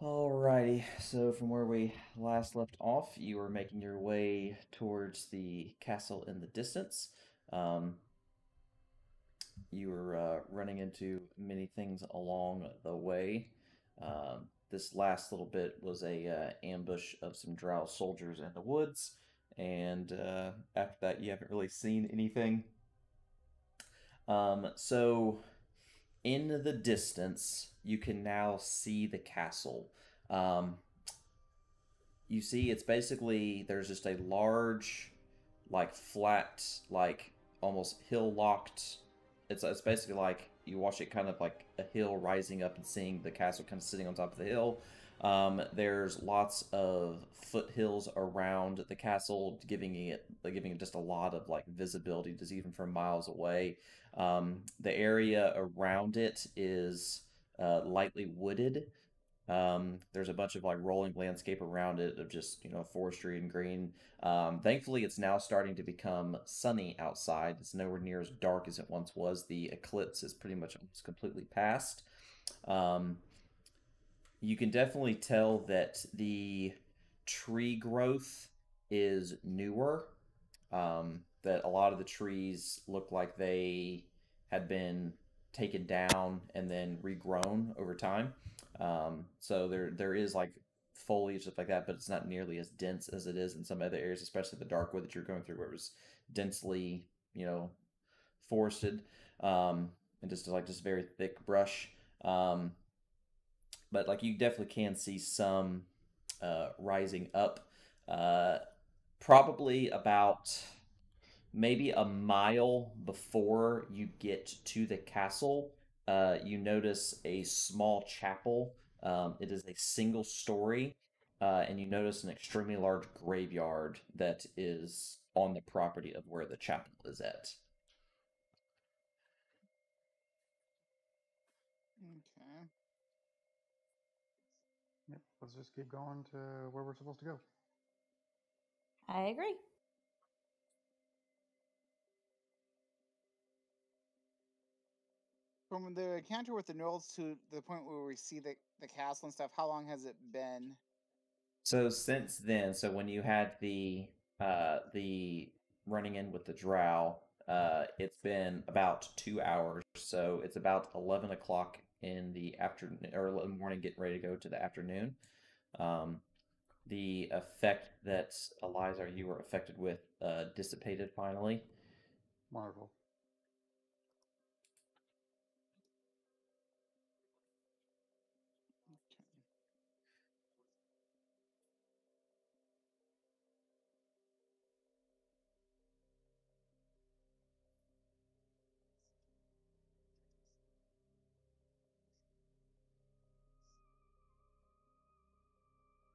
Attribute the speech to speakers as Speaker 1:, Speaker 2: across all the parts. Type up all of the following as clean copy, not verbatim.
Speaker 1: Alrighty, so from where we last left off, you were making your way towards the castle in the distance. Um, you were running into many things along the way. This last little bit was a ambush of some drow soldiers in the woods, and after that, you haven't really seen anything. So in the distance, you can now see the castle. Um, you see it's basically there's just a large like flat like almost hill locked it's basically like you watch it kind of like a hill rising up and seeing the castle kind of sitting on top of the hill. There's lots of foothills around the castle, giving it just a lot of like visibility, just even from miles away. The area around it is lightly wooded. There's a bunch of like rolling landscape around it of just, forestry and green. Thankfully, it's now starting to become sunny outside. It's nowhere near as dark as it once was. The eclipse is pretty much almost completely past. Um, you can definitely tell that the tree growth is newer. That a lot of the trees look like they had been taken down and then regrown over time. So there is like foliage stuff like that, but it's not nearly as dense as it is in some other areas, especially the dark wood that you're going through, where it was densely, forested, and just very thick brush. Um, but like you definitely can see some rising up. Uh, Probably about maybe a mile before you get to the castle, you notice a small chapel. It is a single story, and you notice an extremely large graveyard that is on the property of where the chapel is at.
Speaker 2: Okay.
Speaker 3: Yep, let's just keep going to where we're supposed to go.
Speaker 4: I agree.
Speaker 2: From the encounter with the Gnolls to the point where we see the castle and stuff, how long has it been?
Speaker 1: So since then, so when you had the running in with the drow, it's been about 2 hours. So it's about 11 o'clock in the afternoon or morning, getting ready to go to the afternoon. Um, the effect that Eliza, you were affected with, dissipated finally.
Speaker 3: Wonderful.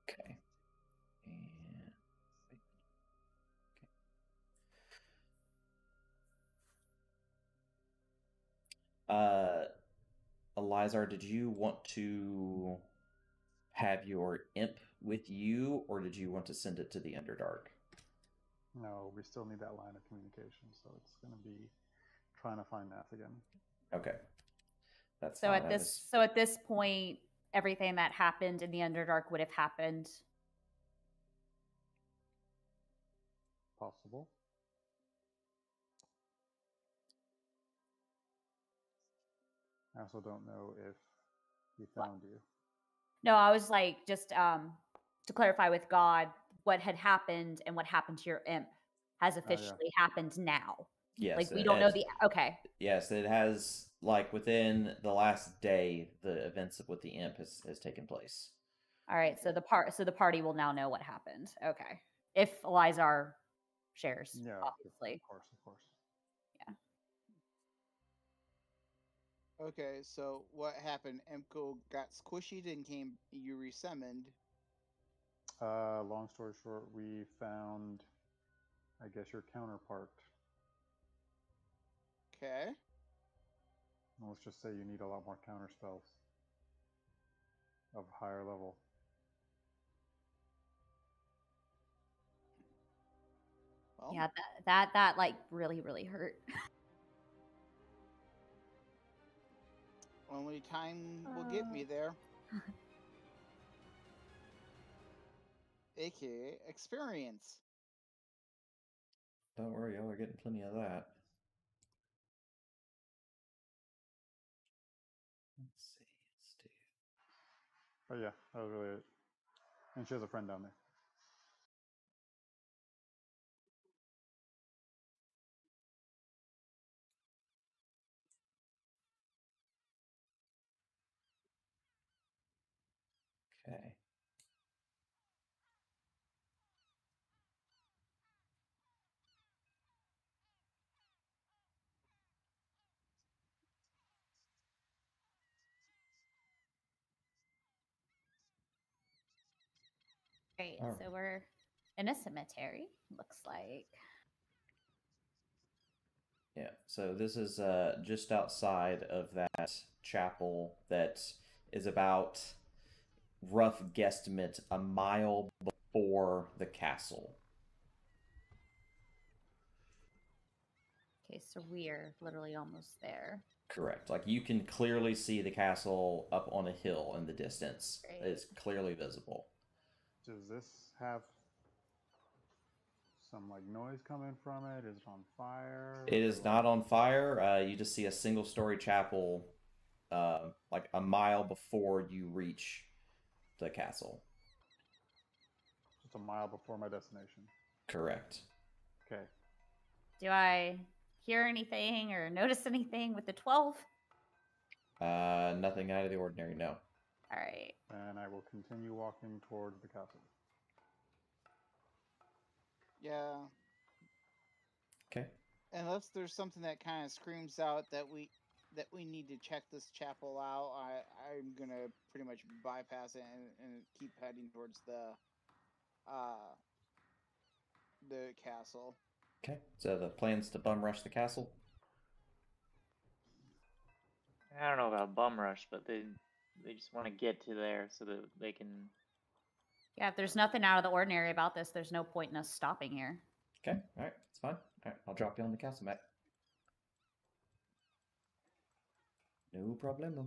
Speaker 1: Okay. And uh, Elizar, did you want to have your imp with you, or did you want to send it to the Underdark?
Speaker 3: No, we still need that line of communication, so it's going to be trying to find Nath again.
Speaker 1: Okay, that's
Speaker 4: So
Speaker 1: fine.
Speaker 4: at this point, everything that happened in the Underdark would have happened.
Speaker 3: Possible. I also don't know if he found you.
Speaker 4: No, I was like just to clarify with God what had happened and what happened to your imp has officially happened now.
Speaker 1: Yes,
Speaker 4: Like we don't know the okay.
Speaker 1: yes, it has like within the last day, the events with the imp has taken place.
Speaker 4: All right, so the party will now know what happened. Okay. If Elizar shares,
Speaker 3: Yeah,
Speaker 4: obviously.
Speaker 3: of course, of course.
Speaker 4: Yeah.
Speaker 2: Okay, so what happened? Emko got squishied and came. You resummoned.
Speaker 3: Long story short, we found, I guess, your counterpart.
Speaker 2: Okay.
Speaker 3: Let's just say you need a lot more counter spells of higher level.
Speaker 2: Well,
Speaker 4: Yeah, that like really hurt.
Speaker 2: only time will get me there. aka experience.
Speaker 1: Don't worry, y'all are getting plenty of that. Let's see. Let's do.
Speaker 3: Oh yeah, that was really it. And she has a friend down there.
Speaker 1: Okay.
Speaker 4: Great.
Speaker 1: All
Speaker 4: So we're in a cemetery, looks like.
Speaker 1: Yeah, so this is just outside of that chapel that is about, rough guesstimate, a mile before the castle.
Speaker 4: Okay, so we're literally almost there.
Speaker 1: Correct. Like you can clearly see the castle up on a hill in the distance.
Speaker 4: Great.
Speaker 1: It's clearly visible.
Speaker 3: Does this have some like noise coming from it? Is it on fire?
Speaker 1: It is not on fire. You just see a single-story chapel, like a mile before you reach the castle.
Speaker 3: Just a mile before my destination.
Speaker 1: Correct.
Speaker 3: Okay.
Speaker 4: Do I hear anything or notice anything with the 12?
Speaker 1: Nothing out of the ordinary. No.
Speaker 4: All right.
Speaker 3: And I will continue walking towards the castle.
Speaker 2: Yeah.
Speaker 1: Okay.
Speaker 2: Unless there's something that kind of screams out that we need to check this chapel out, I'm gonna pretty much bypass it and keep heading towards the castle.
Speaker 1: Okay. So the plan's to bum rush the castle.
Speaker 5: I don't know about bum rush, but they just want to get to there so that they can.
Speaker 4: Yeah, if there's nothing out of the ordinary about this, there's no point in us stopping here.
Speaker 1: Okay. All right. It's fine. All right. I'll drop you on the castle map. No problemo.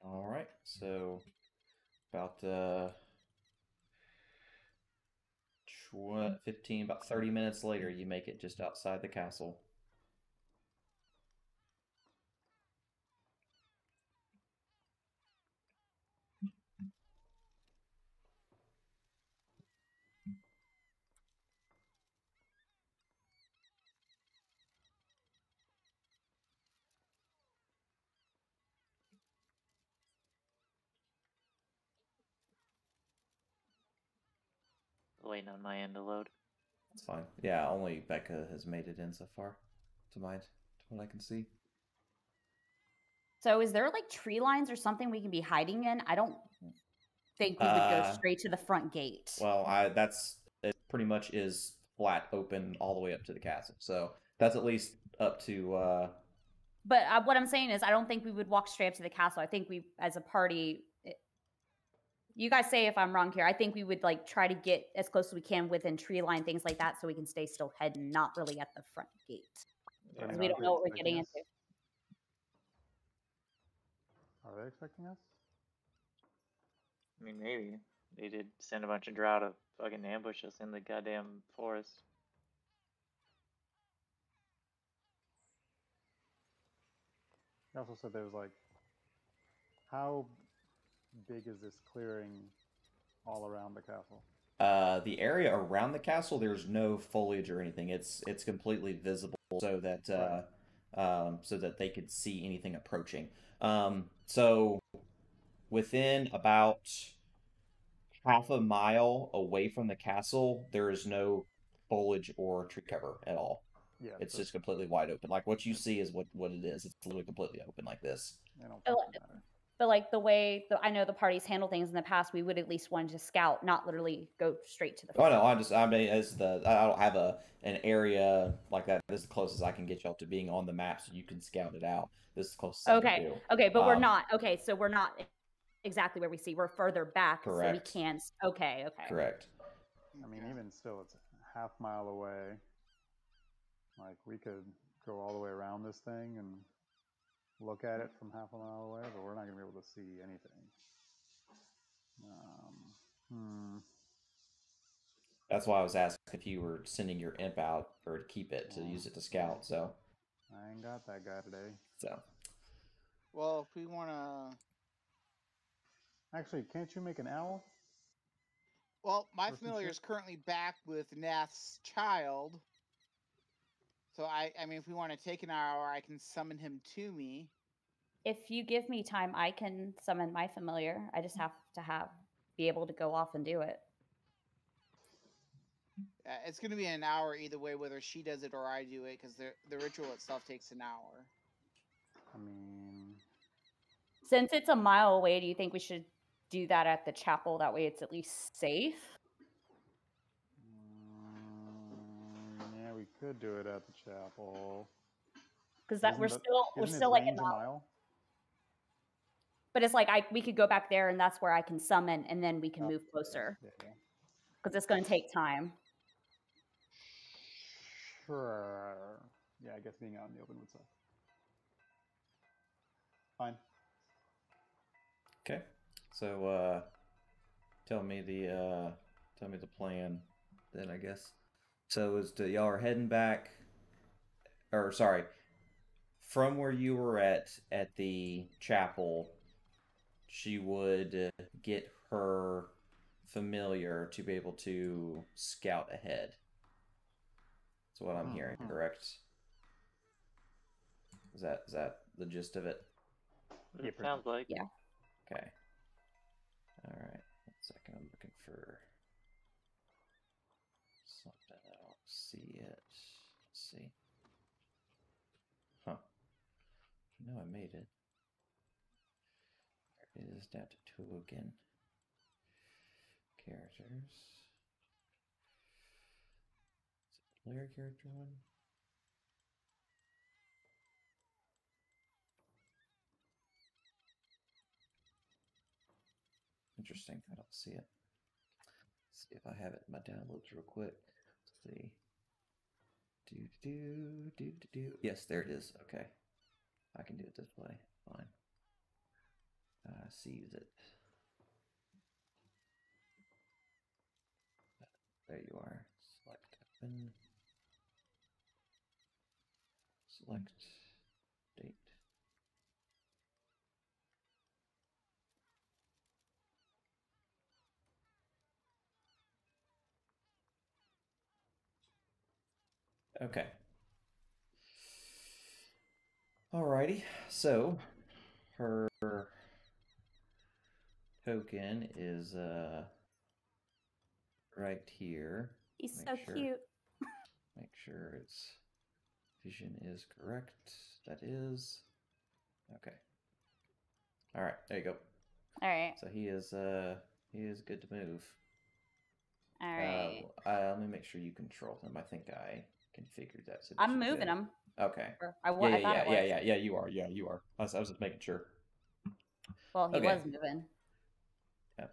Speaker 1: All right. So about 15, about 30 minutes later, you make it just outside the castle.
Speaker 5: Waiting on my end to load.
Speaker 1: That's fine. Yeah, only Becca has made it in so far, to what I can see.
Speaker 4: So is there like tree lines or something we can be hiding in? I don't think we would go straight to the front gate.
Speaker 1: Well, it pretty much is flat open all the way up to the castle. So that's at least up to
Speaker 4: But what I'm saying is, I don't think we would walk straight up to the castle. I think we, as a party, you guys say if I'm wrong here. I think we would like try to get as close as we can within tree line, things like that, so we can stay still hidden, not really at the front gate.
Speaker 3: I mean,
Speaker 4: We don't know what we're getting into.
Speaker 3: Are they expecting us?
Speaker 5: I mean, maybe they did send a bunch of drow to fucking ambush us in the goddamn forest.
Speaker 3: He also said there was like, how big is this clearing all around the castle?
Speaker 1: the area around the castle. There's no foliage or anything. It's completely visible, so that so that they could see anything approaching. So within about half a mile away from the castle, there is no foliage or tree cover at all.
Speaker 3: Yeah,
Speaker 1: It's
Speaker 3: so
Speaker 1: just completely wide open. Like what you see is what it is. It's literally completely open like this.
Speaker 3: they don't
Speaker 4: Oh,
Speaker 3: fucking matter.
Speaker 4: But like the way I know the parties handle things in the past, we would at least want to scout, not literally go straight to the
Speaker 1: Oh
Speaker 4: front.
Speaker 1: no, I mean, I don't have an area like that. This is the closest I can get y'all to being on the map, so you can scout it out. This is the closest I can do.
Speaker 4: Okay, but we're not. Okay, so we're not exactly where we see. We're further back,
Speaker 1: Correct.
Speaker 4: so we can't. Okay.
Speaker 1: Correct.
Speaker 3: I mean, even still, it's a half mile away. Like, we could go all the way around this thing and look at it from half a mile away, but we're not going to be able to see anything.
Speaker 1: That's why I was asking if you were sending your imp out or to keep it to use it to scout. So
Speaker 3: I ain't got that guy today.
Speaker 1: So
Speaker 2: Well, if we want to...
Speaker 3: Actually, can't you make an owl?
Speaker 2: Well, my
Speaker 3: Or some
Speaker 2: familiar
Speaker 3: shit?
Speaker 2: is currently back with Nath's child. So, I mean, if we want to take an hour, I can summon him to me.
Speaker 4: If you give me time, I can summon my familiar. I just have to be able to go off and do it.
Speaker 2: It's going to be an hour either way, whether she does it or I do it, because the ritual itself takes an hour.
Speaker 3: I mean,
Speaker 4: Since it's a mile away, do you think we should do that at the chapel? That way it's at least safe?
Speaker 3: yeah, we could do it at the chapel.
Speaker 4: Because that we're
Speaker 3: Isn't
Speaker 4: still
Speaker 3: his
Speaker 4: like
Speaker 3: range a mile?
Speaker 4: But it's like we could go back there and that's where I can summon and then we can move closer.
Speaker 3: Yeah.
Speaker 4: Because it's going to take time.
Speaker 3: Sure. Yeah, I guess being out in the open would suck. Fine.
Speaker 1: okay. So tell me the plan then, I guess. So as to y'all are heading back, or sorry, from where you were at the chapel, she would get her familiar to be able to scout ahead. That's what I'm hearing, correct? Is that the gist of it?
Speaker 5: It sounds like.
Speaker 4: Yeah.
Speaker 1: Okay. All right. 1 second. I'm looking for something. I don't see it. Let's see. Huh. No, I made it. There it is, down to 2 again. Characters. Is it the player character one? Interesting. I don't see it. Let's see if I have it in my downloads real quick. Let's see. Do. Yes, there it is. Okay. I can do it this way. Fine. Seize it. There you are. Select open. Select date. Okay. Alrighty. So her token is right here.
Speaker 4: He's
Speaker 1: Make
Speaker 4: so
Speaker 1: sure-
Speaker 4: cute.
Speaker 1: Make sure its vision is correct. That is. Okay. All right. There you go.
Speaker 4: All right.
Speaker 1: So he is good to move.
Speaker 4: All right.
Speaker 1: Let me make sure you control him. I think I configured that. So that
Speaker 4: I'm
Speaker 1: you
Speaker 4: moving
Speaker 1: did.
Speaker 4: him.
Speaker 1: Okay.
Speaker 4: Or I thought it was.
Speaker 1: Yeah. You are. Yeah, you are. I was just making sure.
Speaker 4: Well, he
Speaker 1: Okay.
Speaker 4: was moving.
Speaker 1: Yeah.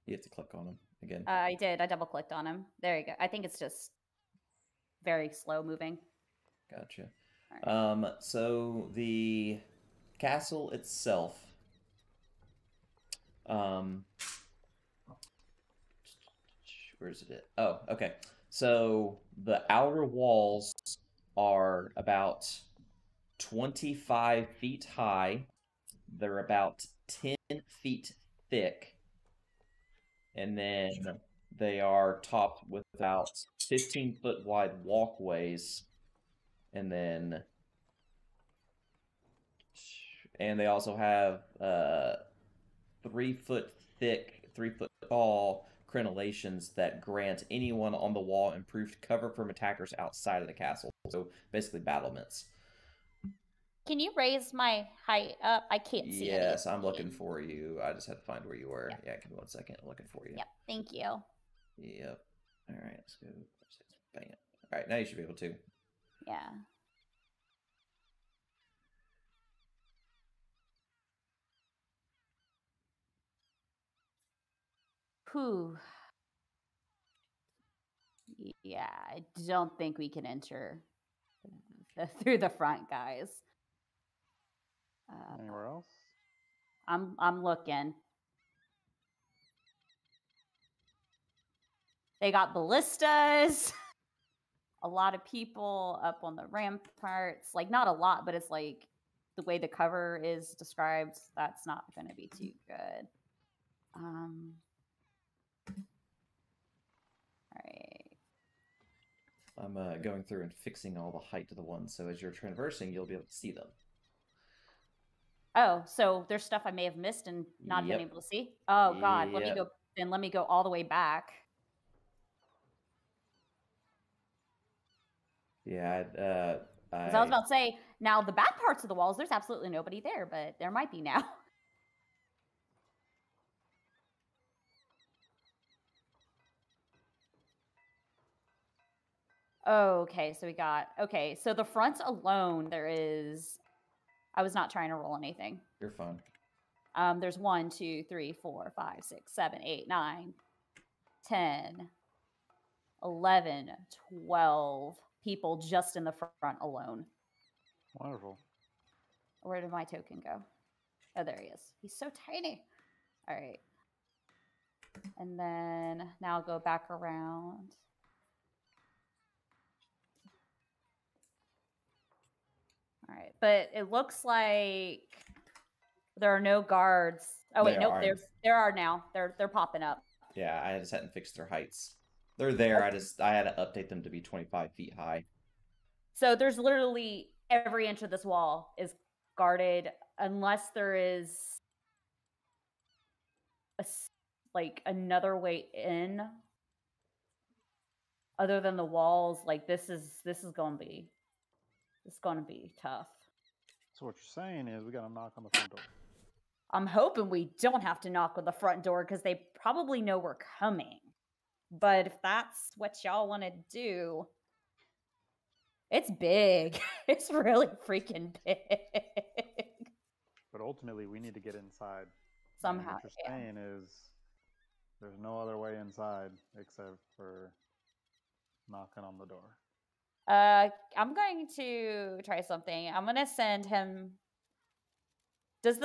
Speaker 1: You have to click on him again.
Speaker 4: I did. I double clicked on him. There you go. I think it's just very slow moving.
Speaker 1: Gotcha.
Speaker 4: All right.
Speaker 1: So the castle itself, where is it at? Oh, okay. So the outer walls are about 25 feet high. They're about 10 feet thick. And then they are topped with about 15-foot wide walkways. And they also have 3-foot thick, 3-foot tall crenellations that grant anyone on the wall improved cover from attackers outside of the castle. So basically battlements.
Speaker 4: Can you raise my height up? I can't see it.
Speaker 1: Yes, I'm looking for you. I just had to find where you were. Yeah, give me 1 second. I'm looking for you.
Speaker 4: Yep. Thank you.
Speaker 1: Yep. All right, let's go. Bang it. All right, now you should be able to.
Speaker 4: Yeah. Whew. Yeah, I don't think we can enter through the front, guys.
Speaker 3: Anywhere else?
Speaker 4: I'm looking. They got ballistas. A lot of people up on the ramparts. Like, not a lot, but it's like the way the cover is described, that's not going to be too good. All right.
Speaker 1: I'm going through and fixing all the height to the ones, so as you're traversing, you'll be able to see them.
Speaker 4: Oh, so there's stuff I may have missed and not been able to see? Oh, God.
Speaker 1: Yep.
Speaker 4: Let me go all the way back.
Speaker 1: Yeah,
Speaker 4: Because I was about to say, now the back parts of the walls, there's absolutely nobody there, but there might be now. Okay, so the front alone, there is, I was not trying to roll anything.
Speaker 1: You're fine.
Speaker 4: There's 1, 2, 3, 4, 5, 6, 7, 8, 9, 10, 11, 12 people just in the front alone.
Speaker 3: Wonderful.
Speaker 4: Where did my token go? Oh, there he is. He's so tiny. All right. And then now I'll go back around. All right. But it looks like there are no guards. Oh, wait. Nope. There are now. They're popping up.
Speaker 1: Yeah, I just hadn't fixed their heights. They're there. I had to update them to be 25 feet high.
Speaker 4: So there's literally every inch of this wall is guarded unless there is like another way in other than the walls. Like this is going to be tough.
Speaker 3: So what you're saying is we got to knock on the front door.
Speaker 4: I'm hoping we don't have to knock on the front door because they probably know we're coming. But if that's what y'all want to do, it's big. It's really freaking big.
Speaker 3: But ultimately, we need to get inside.
Speaker 4: Somehow.
Speaker 3: And what you're saying is there's no other way inside except for knocking on the door.
Speaker 4: I'm going to try something. I'm going to send him. Does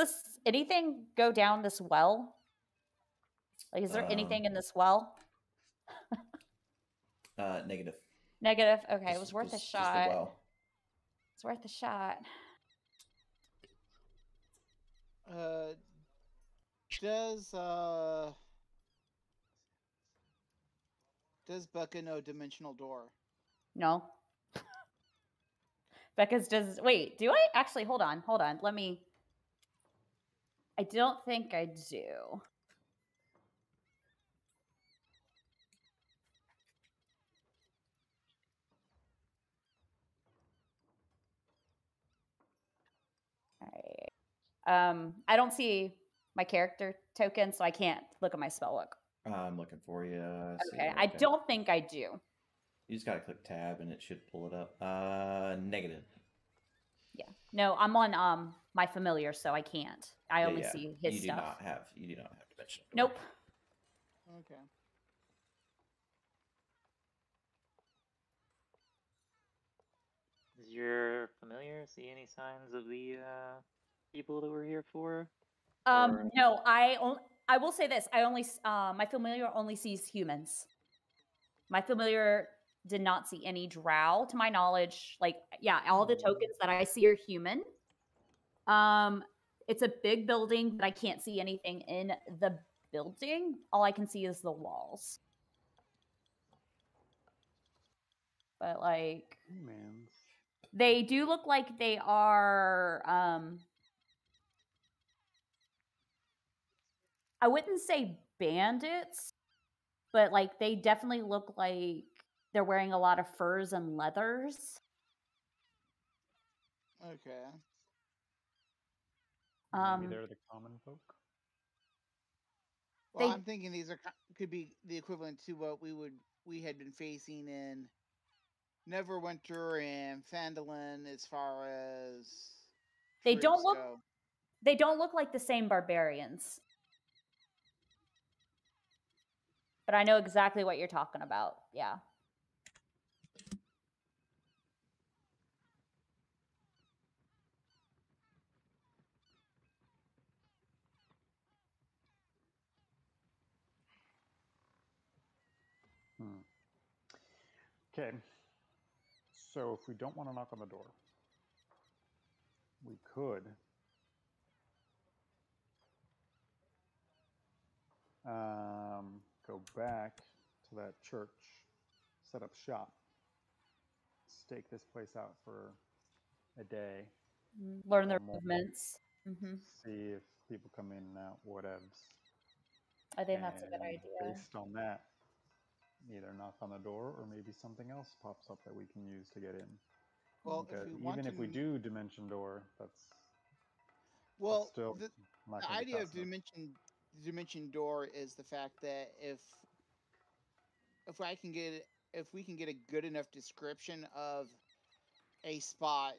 Speaker 4: anything go down this well? Like, is there anything in this well?
Speaker 1: Negative.
Speaker 4: Negative. Okay, it was worth a shot.
Speaker 1: Well.
Speaker 4: It's worth a shot.
Speaker 2: Does Becca know dimensional door?
Speaker 4: No. Becca's does. Wait, do I? Actually, hold on. Let me. I don't think I do. All right. I don't see my character token, so I can't look at my spell book.
Speaker 1: I'm looking for you.
Speaker 4: Okay, I don't think I do.
Speaker 1: You just gotta click tab and it should pull it up. Negative.
Speaker 4: Yeah. No, I'm on my familiar, so I can't. I only see his stuff.
Speaker 1: You do not have dimensional door.
Speaker 4: Nope.
Speaker 2: Okay.
Speaker 5: Does your familiar see any signs of the people that we're here for?
Speaker 4: No, I will say this. My familiar only sees humans. My familiar did not see any drow, to my knowledge. Like, yeah, all the tokens that I see are human. It's a big building, but I can't see anything in the building. All I can see is the walls. But like,
Speaker 3: Humans.
Speaker 4: they do look like they are. I wouldn't say bandits, but like they definitely look like they're wearing a lot of furs and leathers.
Speaker 2: Okay.
Speaker 3: Maybe they're the common folk.
Speaker 2: Well, I'm thinking these could be the equivalent to what we had been facing in Neverwinter and Phandalin, as far as
Speaker 4: they don't look.
Speaker 2: Go.
Speaker 4: They don't look like the same barbarians. But I know exactly what you're talking about. Yeah.
Speaker 3: Okay. So if we don't want to knock on the door, we could go back to that church, set up shop, stake this place out for a day,
Speaker 4: Learn
Speaker 3: or
Speaker 4: their
Speaker 3: more,
Speaker 4: movements. Hmm.
Speaker 3: see if people come in and out, whatevs.
Speaker 4: I think that's a good
Speaker 3: And
Speaker 4: idea.
Speaker 3: based on that, either knock on the door or maybe something else pops up that we can use to get in.
Speaker 2: Well, if
Speaker 3: Because
Speaker 2: we want
Speaker 3: even
Speaker 2: to,
Speaker 3: if we do dimension door, that's
Speaker 2: well,
Speaker 3: still
Speaker 2: the
Speaker 3: not going to be
Speaker 2: idea of
Speaker 3: fast enough.
Speaker 2: dimension door is the fact that if I can get if we can get a good enough description of a spot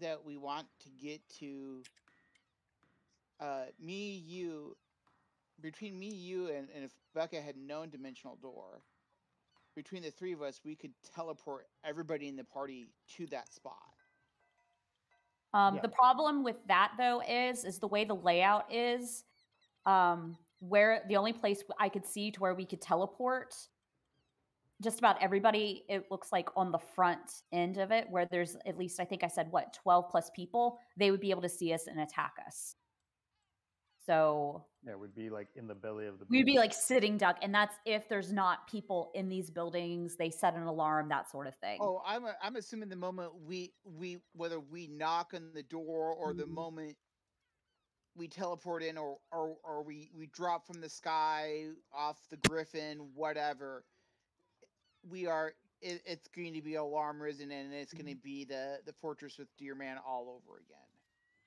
Speaker 2: that we want to get to, between me, you, and if Becca had known dimensional door, between the three of us, we could teleport everybody in the party to that spot.
Speaker 3: Yeah.
Speaker 4: The problem with that though is the way the layout is. Where the only place I could see to where we could teleport just about everybody, it looks like on the front end of it, where there's at least, I think I said, 12 plus people, they would be able to see us and attack us. So
Speaker 3: Yeah, we'd be like in the belly of the
Speaker 4: we'd
Speaker 3: beast.
Speaker 4: be like sitting duck, and that's if there's not people in these buildings, they set an alarm, that sort of thing.
Speaker 2: Oh, I'm assuming the moment we whether we knock on the door or the
Speaker 4: Mhm.
Speaker 2: moment we teleport in or we drop from the sky off the griffin, whatever, it's going to be alarm risen, and it's going to be the fortress with Deer Man all over again.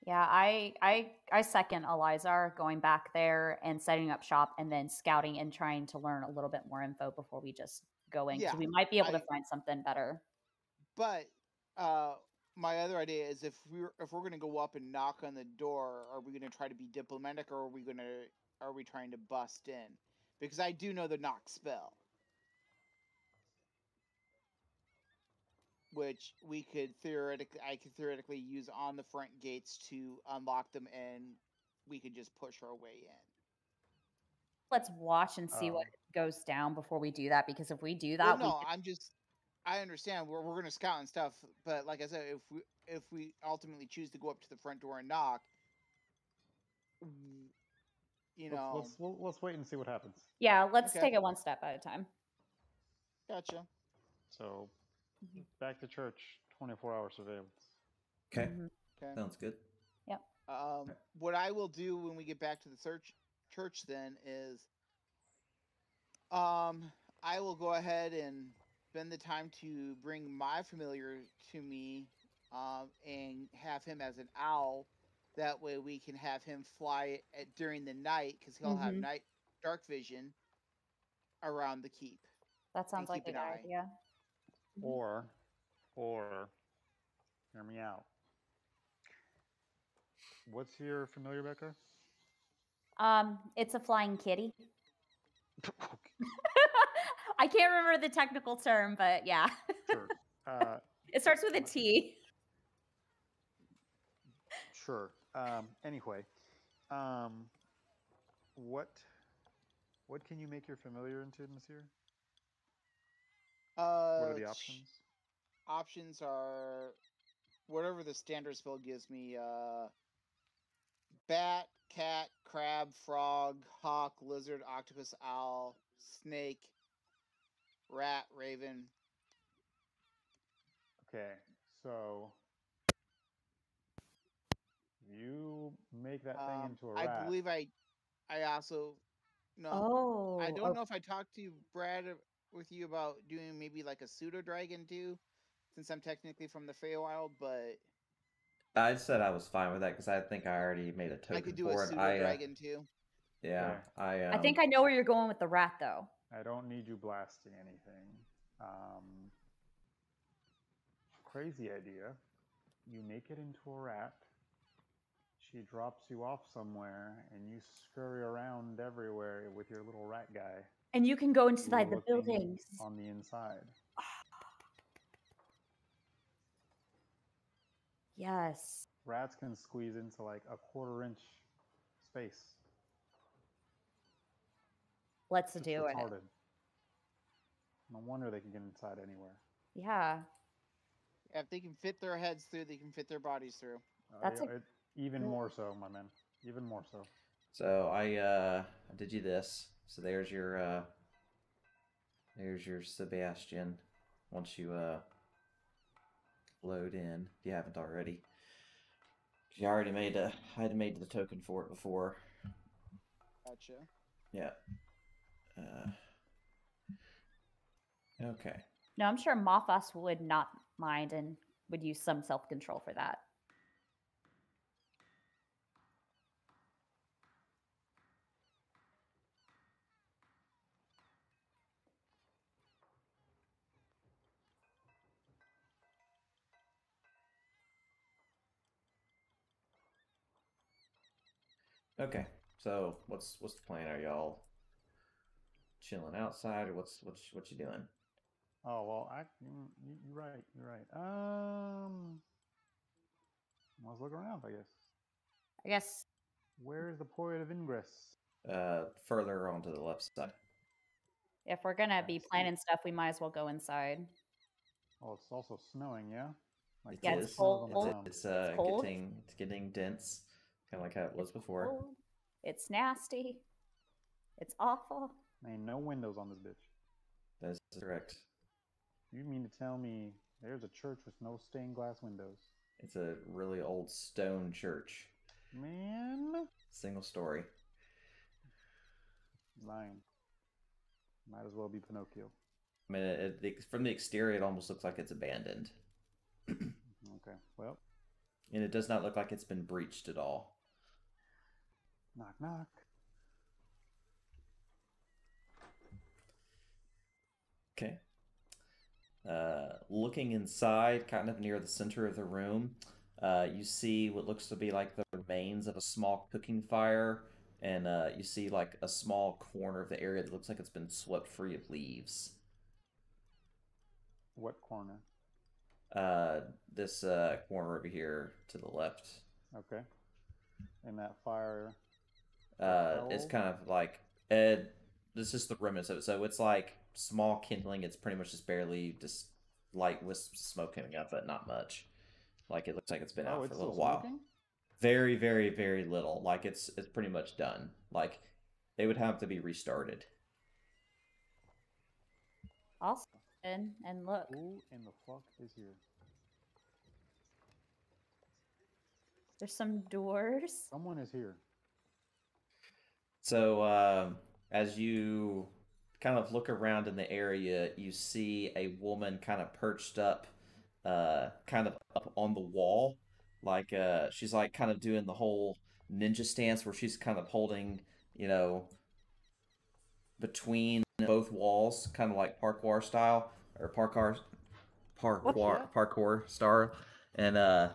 Speaker 4: Yeah, I second Elizar going back there and setting up shop and then scouting and trying to learn a little bit more info before we just go in, because
Speaker 2: Yeah,
Speaker 4: we might be able to find something better.
Speaker 2: But my other idea is if we're going to go up and knock on the door, are we going to try to be diplomatic, or are we trying to bust in? Because I do know the knock spell, which I could theoretically use on the front gates to unlock them, and we could just push our way in.
Speaker 4: Let's watch and see what goes down before we do that, because if we do that,
Speaker 2: Well, no, I understand we're going to scout and stuff, but like I said, if we ultimately choose to go up to the front door and knock, you know,
Speaker 3: let's wait and see what happens.
Speaker 4: yeah, let's
Speaker 2: Okay.
Speaker 4: take it one step at a time.
Speaker 2: Gotcha.
Speaker 3: So back to church, 24-hour surveillance.
Speaker 1: Okay.
Speaker 2: Okay.
Speaker 1: Sounds good.
Speaker 4: Yep.
Speaker 2: What I will do when we get back to the church then is, I will go ahead and spend the time to bring my familiar to me, and have him as an owl. That way we can have him fly during the night, because he'll have dark vision around the keep.
Speaker 4: That sounds like a good idea.
Speaker 3: Or, hear me out. What's your familiar, Becca?
Speaker 4: It's a flying kitty. I can't remember the technical term, but yeah.
Speaker 3: Sure.
Speaker 4: It starts with a T.
Speaker 3: Sure. Anyway, what can you make your familiar into, Nasir? What are the options?
Speaker 2: Options are whatever the standard spell gives me. Bat, cat, crab, frog, hawk, lizard, octopus, owl, snake, rat, raven.
Speaker 3: Okay, so you make that thing into a rat.
Speaker 2: I believe I also no.
Speaker 4: Oh,
Speaker 2: I don't know if I talked to Brad with you about doing maybe like a pseudo dragon too, since I'm technically from the Feywild, but
Speaker 1: I said I was fine with that because I think I already made a token
Speaker 2: I could do
Speaker 1: for
Speaker 2: a
Speaker 1: it.
Speaker 2: pseudo dragon too.
Speaker 1: Yeah,
Speaker 3: Okay.
Speaker 4: I think I know where you're going with the rat, though.
Speaker 3: I don't need you blasting anything. Crazy idea. You make it into a rat. She drops you off somewhere, and you scurry around everywhere with your little rat guy.
Speaker 4: And you can go inside the buildings.
Speaker 3: On the inside.
Speaker 4: Yes.
Speaker 3: Rats can squeeze into like a 1/4-inch space.
Speaker 4: Let's do it.
Speaker 3: No wonder they can get inside anywhere.
Speaker 4: Yeah.
Speaker 2: Yeah, if they can fit their heads through, they can fit their bodies through.
Speaker 4: That's
Speaker 3: even more so, my man. Even more so.
Speaker 1: So I did you this. So there's your Sebastian. Once you load in, if you haven't already. I already made I had made the token for it before.
Speaker 2: Gotcha.
Speaker 1: Yeah. Okay.
Speaker 4: No, I'm sure Mothos would not mind and would use some self-control for that.
Speaker 1: Okay. So what's the plan? Are y'all chilling outside, or what you doing?
Speaker 3: Oh well, you're right. You're right. Let's look around.
Speaker 4: I guess.
Speaker 3: Where's the point of ingress?
Speaker 1: Further on to the left side.
Speaker 4: If we're gonna be planning stuff, we might as well go inside.
Speaker 3: Oh, it's also snowing, yeah.
Speaker 1: Like
Speaker 4: Yeah,
Speaker 1: it
Speaker 4: it's
Speaker 1: is.
Speaker 4: cold.
Speaker 1: It's
Speaker 4: cold.
Speaker 1: it's getting dense, kind of like how it was before.
Speaker 4: Cold. It's nasty. It's awful.
Speaker 3: Ain't no windows on this bitch.
Speaker 1: That is correct.
Speaker 3: You mean to tell me there's a church with no stained glass windows?
Speaker 1: It's a really old stone church.
Speaker 3: Man,
Speaker 1: Single story.
Speaker 3: lying. Might as well be Pinocchio.
Speaker 1: I mean, from the exterior, it almost looks like it's abandoned.
Speaker 3: Okay, well.
Speaker 1: And it does not look like it's been breached at all.
Speaker 3: Knock, knock.
Speaker 1: Okay. Looking inside, kind of near the center of the room, you see what looks to be like the remains of a small cooking fire, and you see like a small corner of the area that looks like it's been swept free of leaves.
Speaker 3: What corner?
Speaker 1: This corner over here to the left.
Speaker 3: Okay. And that fire.
Speaker 1: It's kind of like this is the remnants of it. So it's like small kindling. It's pretty much just barely just light wisps of smoke coming up, but not much. Like it looks like it's been out for a little while.
Speaker 3: Smoking?
Speaker 1: Very, very, very little. Like it's pretty much done. Like they would have to be restarted.
Speaker 4: I'll stand in and look.
Speaker 3: Who in the fuck is here?
Speaker 4: There's some doors.
Speaker 3: Someone is here.
Speaker 1: So as you kind of look around in the area, you see a woman kind of perched up, kind of up on the wall. Like she's like kind of doing the whole ninja stance where she's kind of holding, between both walls, kind of like parkour style or parkour style, and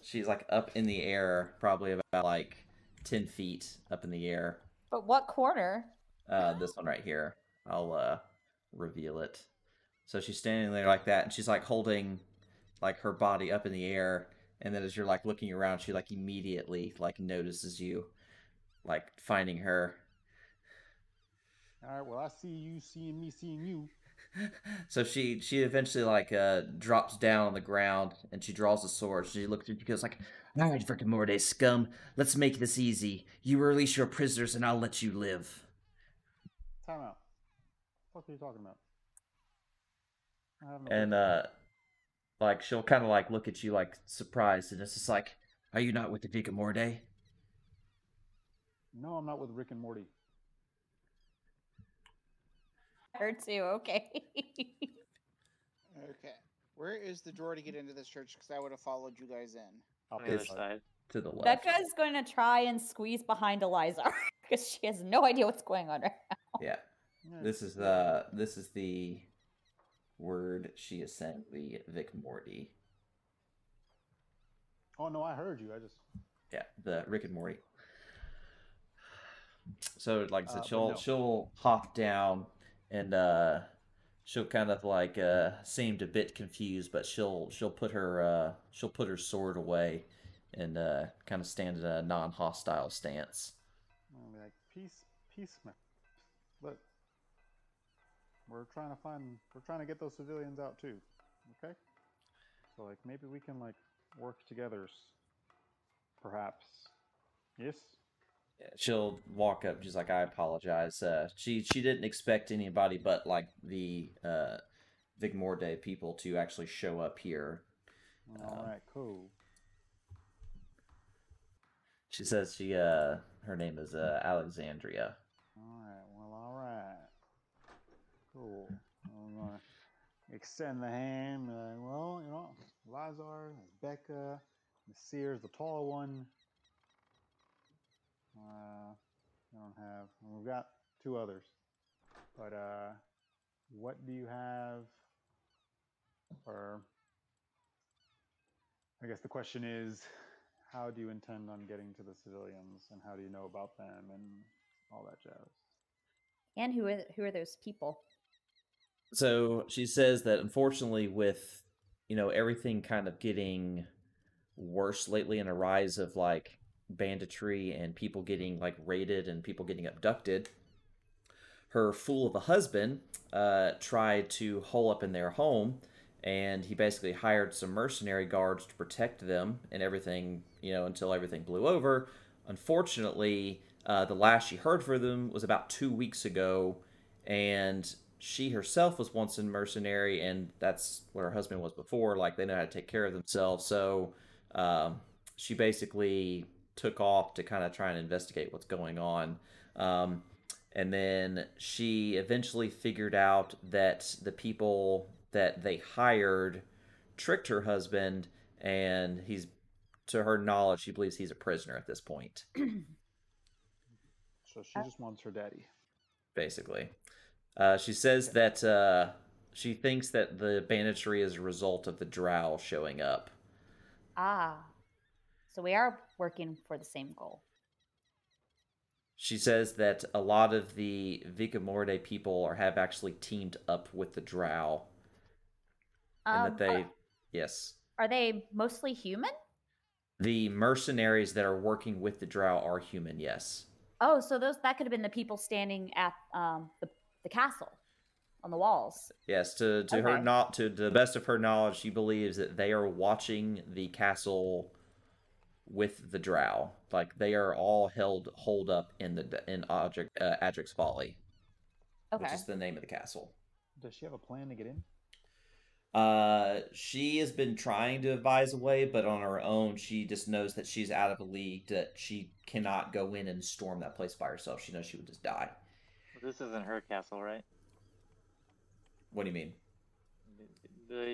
Speaker 1: she's like up in the air, probably about like 10 feet up in the air.
Speaker 4: But what corner?
Speaker 1: This one right here. I'll reveal it. So she's standing there like that, and she's like holding like her body up in the air, and then as you're like looking around, she like immediately like notices you, like finding her.
Speaker 3: All right, well, I see you seeing me seeing you.
Speaker 1: So she eventually like drops down on the ground, and she draws a sword. She looks at you, goes like, "All right, Rick and Morty scum, let's make this easy. You release your prisoners, and I'll let you live."
Speaker 3: Time out. What are you talking about? I have no
Speaker 1: And like she'll kind of like look at you like surprised, and it's just like, "Are you not with the Rick and Morty?"
Speaker 3: No, I'm not with Rick and Morty.
Speaker 4: Her too. Okay.
Speaker 2: Okay. Where is the drawer to get into this church? Because I would have followed you guys in.
Speaker 3: Up
Speaker 5: On the other
Speaker 1: It's-
Speaker 5: side.
Speaker 1: To the left.
Speaker 4: Becca's going to try and squeeze behind Eliza because she has no idea what's going on right now.
Speaker 1: Yeah.
Speaker 3: Yeah.
Speaker 1: This is the word she is saying, the Vic Morty.
Speaker 3: Oh no, I heard you. I just.
Speaker 1: Yeah, the Rick and Morty. So like I said,
Speaker 3: But no.
Speaker 1: she'll hop down, and she'll kind of like seemed a bit confused, but she'll put her sword away and kind of stand in a non-hostile stance.
Speaker 3: I'll be like, peace, man. Look, we're trying to get those civilians out too. Okay? So like maybe we can like work together perhaps. Yes?
Speaker 1: Yeah, she'll walk up. She's like, "I apologize. She didn't expect anybody but like the Vigmorde people to actually show up here."
Speaker 3: All right, cool.
Speaker 1: She says her name is Alexandria.
Speaker 3: All right. Cool. I'm gonna extend the hand. Well, you know, Lazar, Becca, Miss Sears, the taller one. I don't have. We've got 2 others. But what do you have? Or I guess the question is, how do you intend on getting to the civilians, and how do you know about them, and all that jazz?
Speaker 4: And who are those people?
Speaker 1: So she says that unfortunately, with everything kind of getting worse lately, and a rise of like banditry and people getting like raided and people getting abducted, her fool of a husband tried to hole up in their home, and he basically hired some mercenary guards to protect them and everything, until everything blew over. Unfortunately, the last she heard from them was about 2 weeks ago, and she herself was once a mercenary, and that's what her husband was before. Like, they know how to take care of themselves. So she basically took off to kind of try and investigate what's going on. And then she eventually figured out that the people that they hired tricked her husband, and he's, to her knowledge, she believes he's a prisoner at this point.
Speaker 3: So she just wants her daddy.
Speaker 1: Basically. She says that she thinks that the banditry is a result of the drow showing up.
Speaker 4: Ah. So we are working for the same goal.
Speaker 1: She says that a lot of the Vicamorde people have actually teamed up with the drow. And that they... Yes.
Speaker 4: Are they mostly human?
Speaker 1: The mercenaries that are working with the drow are human, yes.
Speaker 4: Oh, so that could have been the people standing at the castle on the walls.
Speaker 1: Yes, to the best of her knowledge, she believes that they are watching the castle with the drow. Like, they are all holed up in Aldrick's Folly.
Speaker 4: Okay.
Speaker 1: Which is the name of the castle.
Speaker 3: Does she have a plan to get in?
Speaker 1: She has been trying to advise a way, but on her own, she just knows that she's out of a league, that she cannot go in and storm that place by herself. She knows she would just die.
Speaker 5: Well, this isn't her castle, right?
Speaker 1: What do you mean?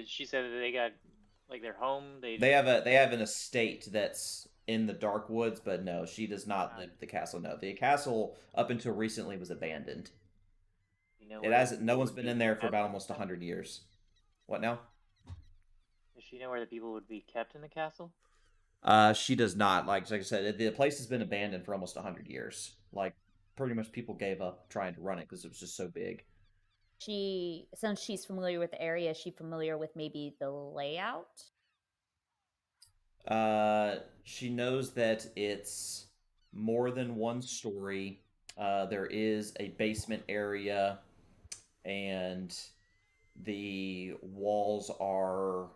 Speaker 5: She said that they got like their home.
Speaker 1: They have an estate that's in the dark woods, but no, she does not live at the castle. No, the castle up until recently was abandoned. It hasn't. No one's been in there for about almost 100 years. What now?
Speaker 5: Does she know where the people would be kept in the castle?
Speaker 1: She does not. Like I said, the place has been abandoned for almost 100 years. Like, pretty much people gave up trying to run it because it was just so big.
Speaker 4: Since she's familiar with the area, is she familiar with maybe the layout?
Speaker 1: She knows that it's more than one story. There is a basement area, and the walls are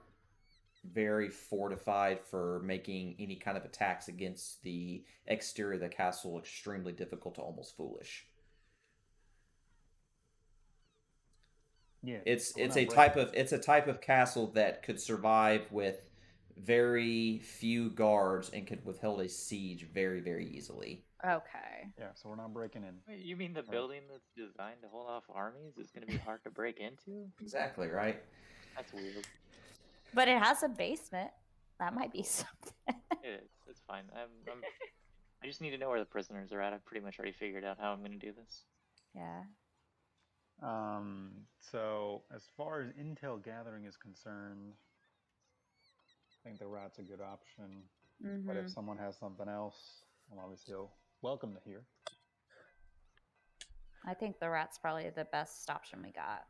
Speaker 1: very fortified for making any kind of attacks against the exterior of the castle extremely difficult to almost foolish.
Speaker 3: Yeah,
Speaker 1: it's a type of castle that could survive with very few guards and could withhold a siege very, very easily.
Speaker 4: Okay.
Speaker 3: Yeah, so we're not breaking in.
Speaker 5: Wait, you mean the building that's designed to hold off armies is going to be hard to break into?
Speaker 1: Exactly, right?
Speaker 5: That's weird.
Speaker 4: But it has a basement. That might be something.
Speaker 5: It is. It's fine. I just need to know where the prisoners are at. I've pretty much already figured out how I'm going to do this.
Speaker 4: Yeah.
Speaker 3: So as far as intel gathering is concerned, I think the rat's a good option.
Speaker 4: Mm-hmm.
Speaker 3: But if someone has something else, I'm obviously welcome to hear.
Speaker 4: I think the rat's probably the best option we got.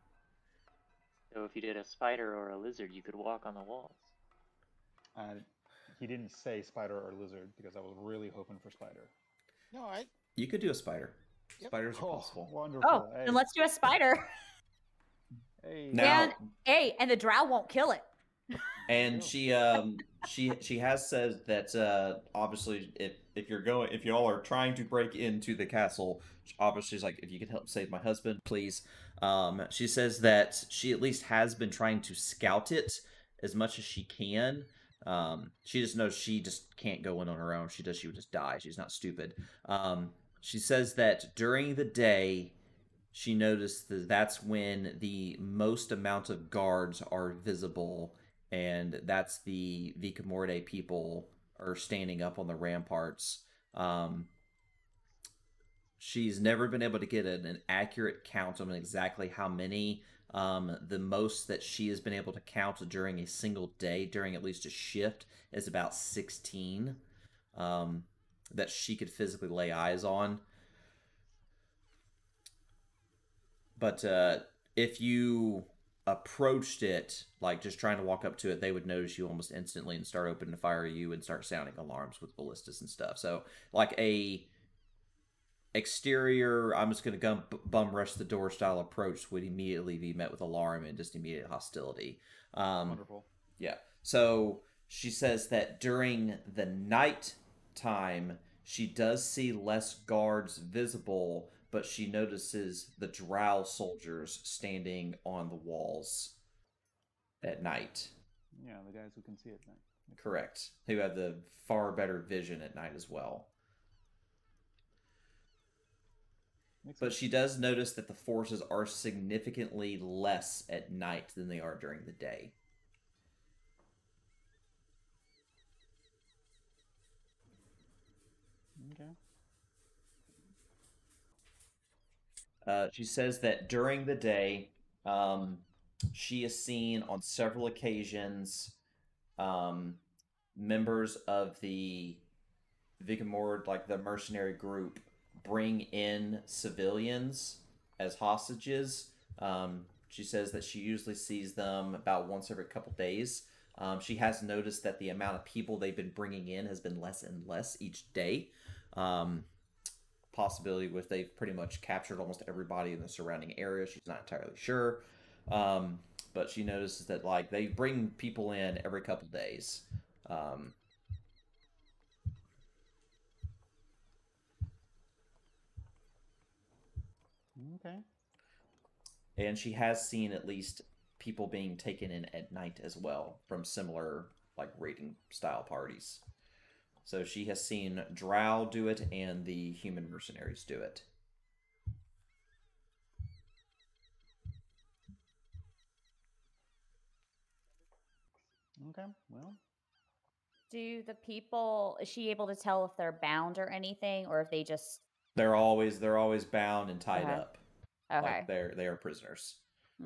Speaker 5: So if you did a spider or a lizard, you could walk on the walls.
Speaker 3: He didn't say spider or lizard because I was really hoping for spider.
Speaker 2: No,
Speaker 1: You could do a spider.
Speaker 2: Yep.
Speaker 1: Spiders are possible.
Speaker 3: Wonderful.
Speaker 4: Oh, then let's do a spider.
Speaker 3: Hey.
Speaker 1: Now,
Speaker 4: And the drow won't kill it.
Speaker 1: and she has said that obviously if y'all are trying to break into the castle, obviously she's like, if you could help save my husband, please. She says that she at least has been trying to scout it as much as she can. She just knows she just can't go in on her own. She would just die. She's not stupid. She says that during the day, she noticed that that's when the most amount of guards are visible, and that's the Vicamorde people are standing up on the ramparts. She's never been able to get an accurate count on exactly how many. The most that she has been able to count during a single day, during at least a shift, is about 16 that she could physically lay eyes on. But if you approached it, like just trying to walk up to it, they would notice you almost instantly and start opening fire at you and start sounding alarms with ballistas and stuff. So, like a exterior, I'm just going to bum rush the door style approach would immediately be met with alarm and just immediate hostility.
Speaker 3: Wonderful.
Speaker 1: Yeah. So she says that during the night time, she does see less guards visible, but she notices the drow soldiers standing on the walls at night.
Speaker 3: Yeah, the guys who can see at night.
Speaker 1: Correct. Who have the far better vision at night as well. But she does notice that the forces are significantly less at night than they are during the day.
Speaker 3: Okay.
Speaker 1: She says that during the day, she is seen on several occasions members of the Vicamord, like the mercenary group, bring in civilians as hostages. She says that she usually sees them about once every couple days. She has noticed that the amount of people they've been bringing in has been less and less each day. Possibility with they've pretty much captured almost everybody in the surrounding area. She's not entirely sure. But she notices that like they bring people in every couple days.
Speaker 3: Okay.
Speaker 1: And she has seen at least people being taken in at night as well from similar like raiding style parties. So she has seen drow do it and the human mercenaries do it.
Speaker 3: Okay. Well.
Speaker 4: Do the people, is she able to tell if they're bound or anything, or if they just...
Speaker 1: They're always bound and tied up.
Speaker 4: Okay.
Speaker 1: Like they are prisoners.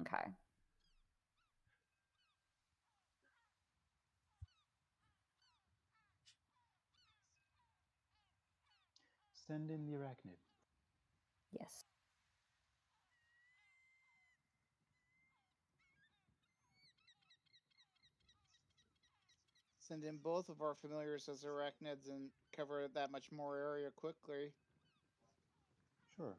Speaker 4: Okay.
Speaker 3: Send in the arachnid.
Speaker 4: Yes.
Speaker 2: Send in both of our familiars as arachnids and cover that much more area quickly.
Speaker 3: Sure.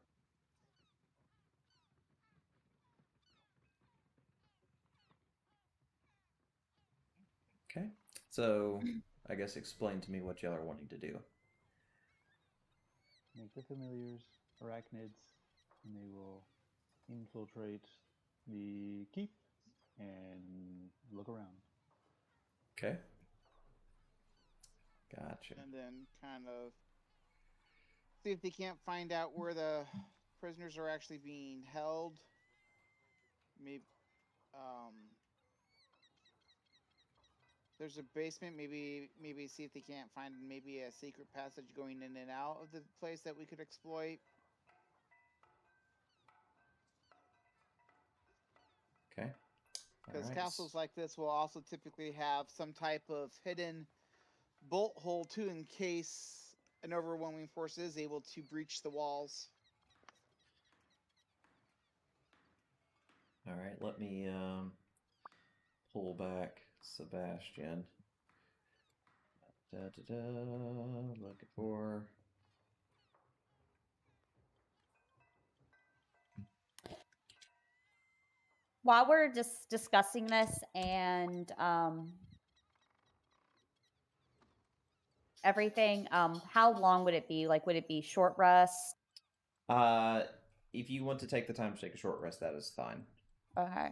Speaker 1: Okay. So I guess explain to me what y'all are wanting to do.
Speaker 3: Make the familiars arachnids, and they will infiltrate the keep and look around.
Speaker 1: Okay. Gotcha.
Speaker 2: And then kind of see if they can't find out where the prisoners are actually being held. Maybe there's a basement. Maybe see if they can't find maybe a secret passage going in and out of the place that we could exploit.
Speaker 1: Okay.
Speaker 2: Because
Speaker 1: Alright.
Speaker 2: castles like this will also typically have some type of hidden bolt hole too, in case an overwhelming force is able to breach the walls.
Speaker 1: All right, let me pull back Sebastian. Looking for.
Speaker 4: While we're just discussing this and everything, how long would it be? Like, would it be short rest?
Speaker 1: If you want to take the time to take a short rest, that is fine.
Speaker 4: Okay.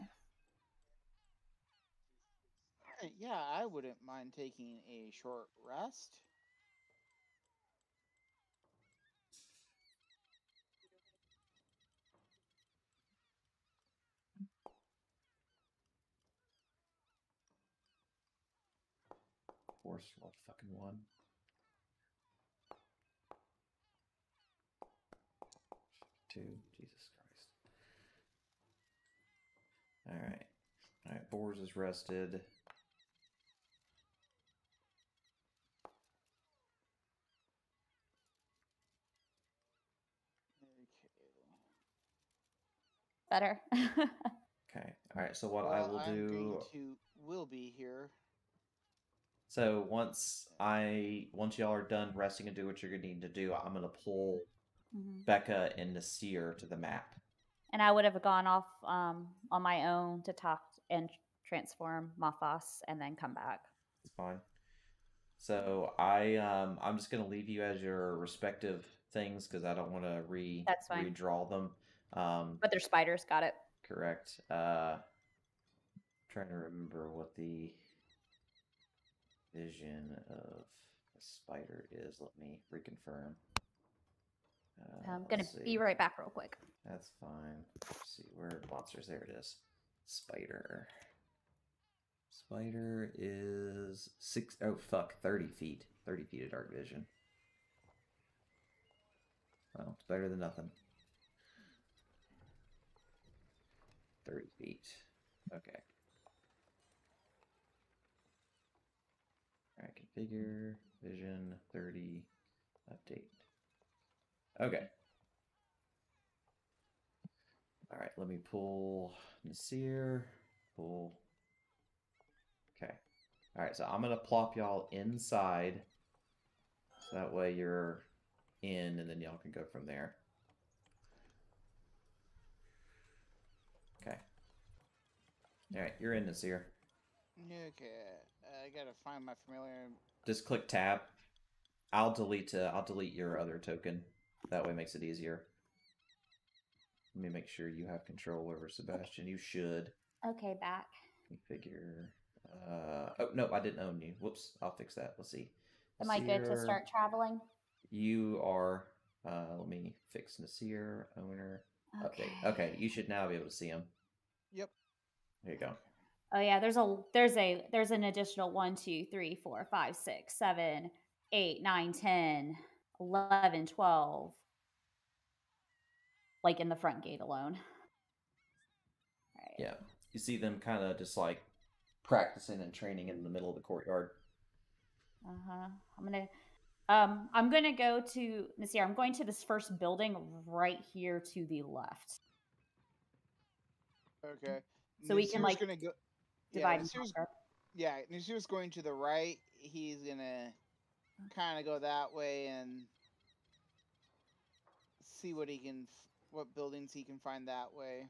Speaker 2: Yeah, I wouldn't mind taking a short rest.
Speaker 1: Force rolled fucking 1. Two. Jesus Christ. Alright. Alright, Boars is rested.
Speaker 4: Better.
Speaker 1: Okay. Alright, so what
Speaker 2: Well,
Speaker 1: I will
Speaker 2: I'm
Speaker 1: do...
Speaker 2: will be here.
Speaker 1: So once y'all are done resting and do what you're gonna need to do, I'm gonna pull Becca and Nasir to the map.
Speaker 4: And I would have gone off on my own to talk and transform Mothos and then come back.
Speaker 1: It's fine. So I'm just gonna leave you as your respective things because I don't want to
Speaker 4: That's fine.
Speaker 1: redraw them.
Speaker 4: But they're spiders. Got it.
Speaker 1: Correct. Trying to remember what the vision of a spider is. Let me reconfirm.
Speaker 4: I'm gonna be right back real quick.
Speaker 1: That's fine. Let's see where monsters. There it is. Spider. Spider is 30 feet. 30 feet of dark vision. Well, it's better than nothing. 30 feet. Okay. Alright, configure, vision, 30, update. Okay. Alright, let me pull Nasir. Pull. Okay. Alright, so I'm going to plop y'all inside. So that way you're in, and then y'all can go from there. Okay. Alright, you're in, Nasir.
Speaker 2: Okay, I gotta find my familiar.
Speaker 1: Just click tab. I'll delete your other token. That way makes it easier. Let me make sure you have control over Sebastian. You should.
Speaker 4: Okay, back.
Speaker 1: Configure. Oh no, I didn't own you. Whoops. I'll fix that. Let's see.
Speaker 4: Am I good to start traveling?
Speaker 1: You are. Let me fix Nasir owner. Update. Okay, you should now be able to see him.
Speaker 2: Yep.
Speaker 1: There you go.
Speaker 4: Oh yeah, there's an additional 1, 2, 3, 4, 5, 6, 7, 8, 9, 10, 11, 12. Like in the front gate alone.
Speaker 1: Right. Yeah. You see them kind of just like practicing and training in the middle of the courtyard.
Speaker 4: I'm gonna go to Nasir. I'm going to this first building right here to the left.
Speaker 2: Okay.
Speaker 4: So we can like
Speaker 2: gonna go.
Speaker 4: divide.
Speaker 2: Nasir's going to the right. He's gonna kind of go that way and see what buildings he can find that way.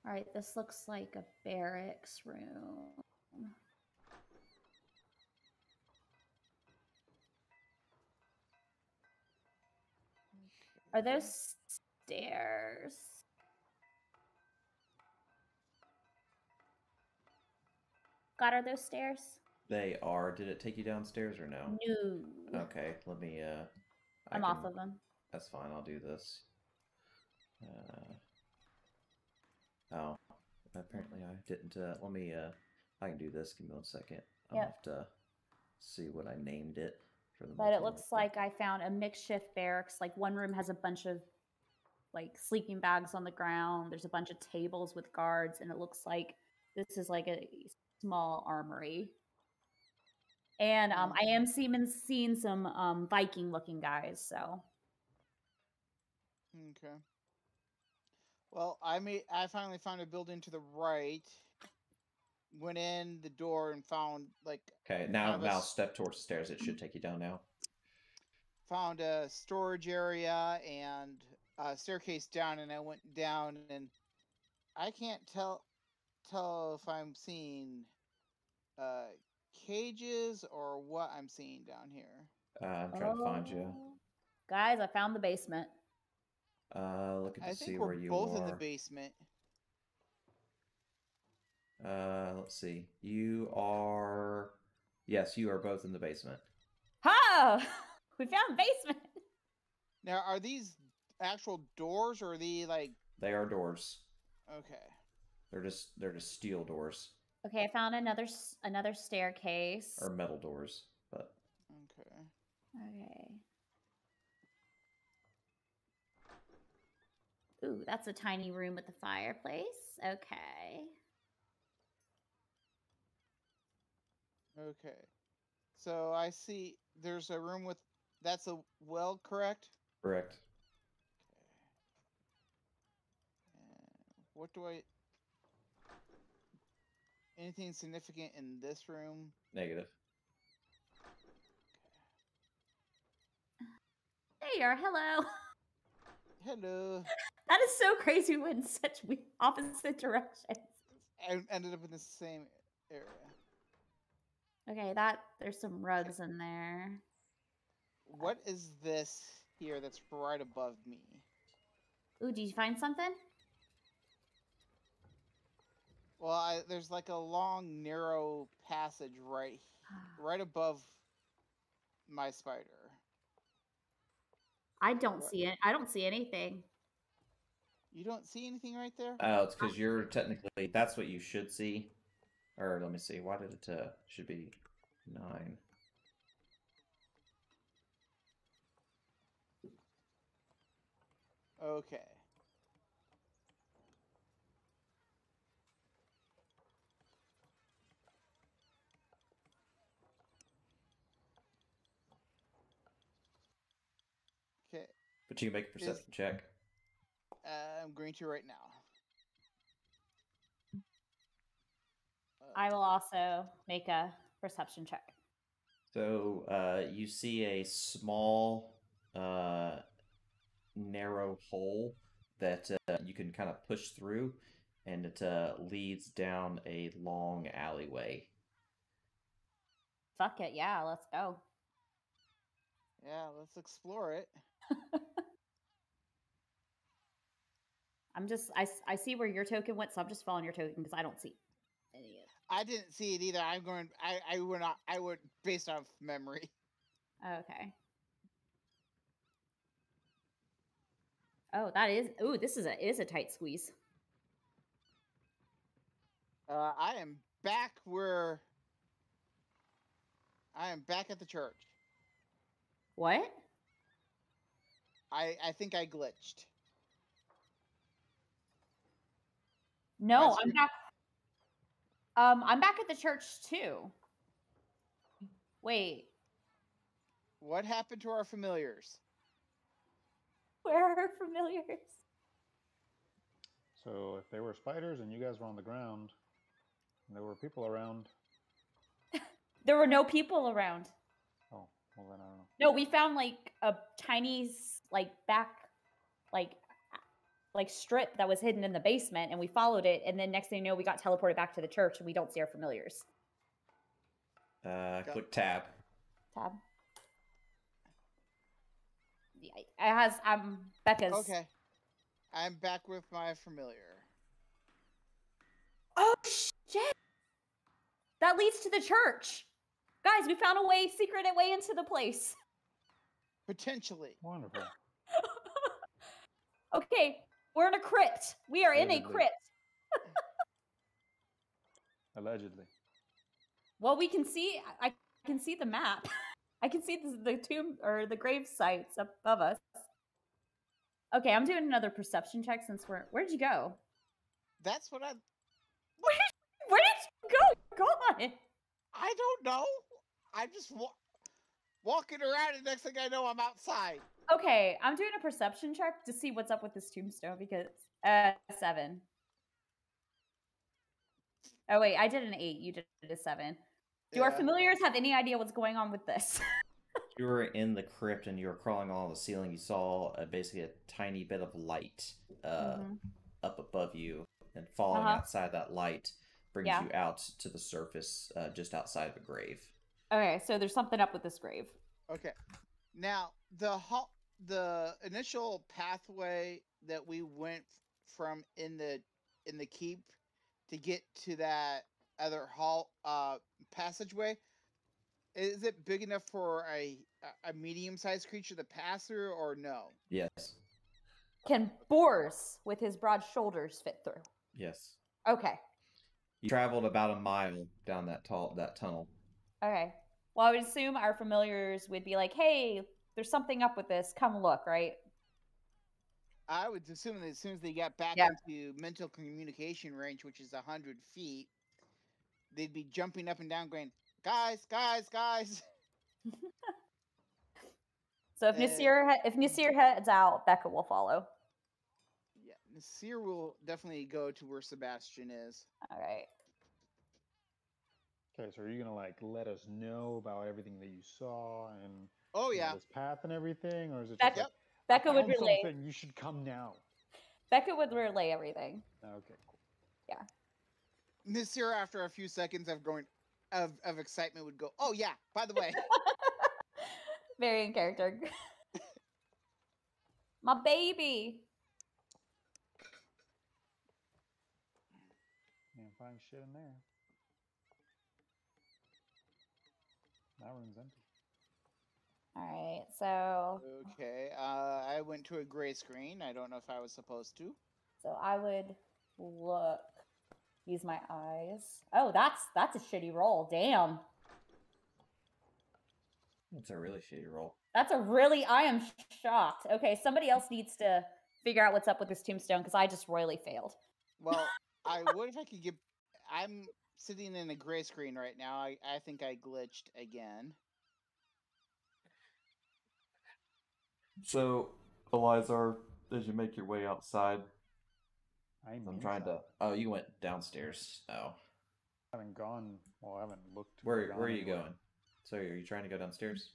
Speaker 4: All right, this looks like a barracks room. Are those stairs? God, are those stairs?
Speaker 1: They are. Did it take you downstairs or no?
Speaker 4: No.
Speaker 1: Okay, let me.
Speaker 4: I'm off of them.
Speaker 1: That's fine. I'll do this. Oh, apparently I didn't. Let me. I can do this. Give me 1 second. I'll have to see what I named it for the.
Speaker 4: But it looks like I found a makeshift barracks. Like one room has a bunch of like sleeping bags on the ground. There's a bunch of tables with guards, and it looks like this is like a small armory. And I am seeing some Viking-looking guys. So.
Speaker 2: Okay. Well, I finally found a building to the right. went in the door and found like
Speaker 1: Okay, now
Speaker 2: kind of a
Speaker 1: now
Speaker 2: s-
Speaker 1: step towards the stairs. It should take you down now.
Speaker 2: found a storage area and a staircase down, and I went down, and I can't tell if I'm seeing cages or what I'm seeing down here.
Speaker 1: I'm trying to find you.
Speaker 4: Oh. Guys, I found the basement.
Speaker 1: Looking to
Speaker 2: I
Speaker 1: see
Speaker 2: think
Speaker 1: where
Speaker 2: we're
Speaker 1: you
Speaker 2: both
Speaker 1: are.
Speaker 2: in the basement.
Speaker 1: Let's see. You are. Yes, you are both in the basement.
Speaker 4: Oh, we found basement.
Speaker 2: Now, are these actual doors, or are they like?
Speaker 1: They are doors.
Speaker 2: Okay.
Speaker 1: They're just steel doors
Speaker 4: Okay, I found another staircase.
Speaker 1: or metal doors, but
Speaker 2: Okay.
Speaker 4: Okay. Ooh, that's a tiny room with a fireplace. Okay.
Speaker 2: Okay. So I see there's a room with that's a well, correct?
Speaker 1: correct.
Speaker 2: What do I? Anything significant in this room?
Speaker 1: Negative.
Speaker 4: There you are. Hello.
Speaker 2: Hello.
Speaker 4: That is so crazy. We went in such opposite directions.
Speaker 2: I ended up in the same area.
Speaker 4: Okay, there's some rugs in there.
Speaker 2: What is this here that's right above me?
Speaker 4: Ooh, did you find something?
Speaker 2: Well, there's like a long, narrow passage right above my spider.
Speaker 4: I don't see it. I don't see anything.
Speaker 2: You don't see anything right there?
Speaker 1: Oh, it's because you're technically. That's what you should see. Or let me see. Why did it should be 9?
Speaker 2: Okay. Okay.
Speaker 1: But you can make a perception check.
Speaker 2: I'm going to right now.
Speaker 4: I will also make a perception check.
Speaker 1: So you see a small, narrow hole that you can kind of push through, and it leads down a long alleyway.
Speaker 4: Fuck it. Yeah, let's go.
Speaker 2: Yeah, let's explore it.
Speaker 4: I see where your token went, so I'm just following your token because I don't see any of it.
Speaker 2: I didn't see it either. I would based off memory.
Speaker 4: Okay. Oh, that is. Ooh, this is a tight squeeze.
Speaker 2: I am back where. I am back at the church.
Speaker 4: What?
Speaker 2: I think I glitched.
Speaker 4: No,
Speaker 2: My
Speaker 4: I'm back. I'm back at the church too. Wait,
Speaker 2: What happened to our familiars?
Speaker 4: where are our familiars?
Speaker 3: So if they were spiders and you guys were on the ground, and there were people around.
Speaker 4: There were no people around.
Speaker 3: Oh, well then I don't know.
Speaker 4: No, we found like a tiny like strip that was hidden in the basement, and we followed it, and then next thing you know, we got teleported back to the church, and we don't see our familiars.
Speaker 1: Click tab.
Speaker 4: Tab. Yeah, it has. Becca's.
Speaker 2: Okay. I'm back with my familiar.
Speaker 4: Oh shit! That leads to the church. Guys, we found a secret way into the place.
Speaker 2: Potentially.
Speaker 3: Wonderful.
Speaker 4: Okay, we're in a crypt. We are in a
Speaker 3: Allegedly.
Speaker 4: crypt.
Speaker 3: Allegedly.
Speaker 4: Well, we can see. I can see the map. I can see the tomb or the grave sites above us. Okay, I'm doing another perception check since we're. Where'd you go?
Speaker 2: That's what I.
Speaker 4: Where did you go? Gone.
Speaker 2: I don't know. I'm just walking around, and next thing I know, I'm outside.
Speaker 4: Okay, I'm doing a perception check to see what's up with this tombstone because 7. Oh wait, I did an 8. You did a 7. Do our
Speaker 2: Yeah.
Speaker 4: familiars have any idea what's going on with this?
Speaker 1: You were in the crypt and you were crawling along the ceiling. You saw basically a tiny bit of light
Speaker 4: Mhm.
Speaker 1: up above you, and following
Speaker 4: Uh-huh.
Speaker 1: outside that light brings
Speaker 4: Yeah.
Speaker 1: you out to the surface just outside of a grave.
Speaker 4: Okay, so there's something up with this grave.
Speaker 2: Okay. Now the initial pathway that we went from in the keep to get to that other hall passageway, is it big enough for a medium-sized creature to pass through, or no?
Speaker 1: Yes.
Speaker 4: Can Boris, with his broad shoulders, fit through?
Speaker 1: Yes.
Speaker 4: Okay.
Speaker 1: You traveled about a mile down that tunnel.
Speaker 4: Okay. Well, I would assume our familiars would be like, "Hey, there's something up with this. Come look," right?
Speaker 2: I would assume that as soon as they got back
Speaker 4: Yeah.
Speaker 2: into mental communication range, which is 100 feet, they'd be jumping up and down, going, "Guys, guys, guys!"
Speaker 4: So if Nasir heads out, Becca will follow.
Speaker 2: Yeah, Nasir will definitely go to where Sebastian is.
Speaker 4: All right.
Speaker 3: Okay, so are you gonna like let us know about everything that you saw and
Speaker 2: Oh
Speaker 3: you know,
Speaker 2: yeah,
Speaker 3: this path and everything, or is it
Speaker 4: Becca,
Speaker 3: just like
Speaker 4: Becca
Speaker 3: I
Speaker 4: would
Speaker 3: found
Speaker 4: relay.
Speaker 3: something? You should come now.
Speaker 4: Becca would relay everything.
Speaker 3: Okay, cool.
Speaker 4: Yeah.
Speaker 2: Nasir, after a few seconds of going of excitement, would go, "Oh yeah, by the way."
Speaker 4: Very in character. My baby.
Speaker 3: Can't find shit in there. That room's empty.
Speaker 4: All right. So
Speaker 2: Okay, I went to a gray screen. I don't know if I was supposed to.
Speaker 4: I would look. Use my eyes. Oh, that's a shitty roll. Damn.
Speaker 1: It's a really shitty roll.
Speaker 4: That's a really. I am shocked. Okay, somebody else needs to figure out what's up with this tombstone because I just royally failed.
Speaker 2: Well, I would if I could get. I'm sitting in a gray screen right now. I think I glitched again.
Speaker 1: So, Elizar, as you make your way outside, I'm trying to. Oh, you went downstairs. Oh,
Speaker 3: I haven't gone. Well, I haven't looked.
Speaker 1: where
Speaker 3: or gone
Speaker 1: are you
Speaker 3: anywhere.
Speaker 1: going? So, are you trying to go downstairs?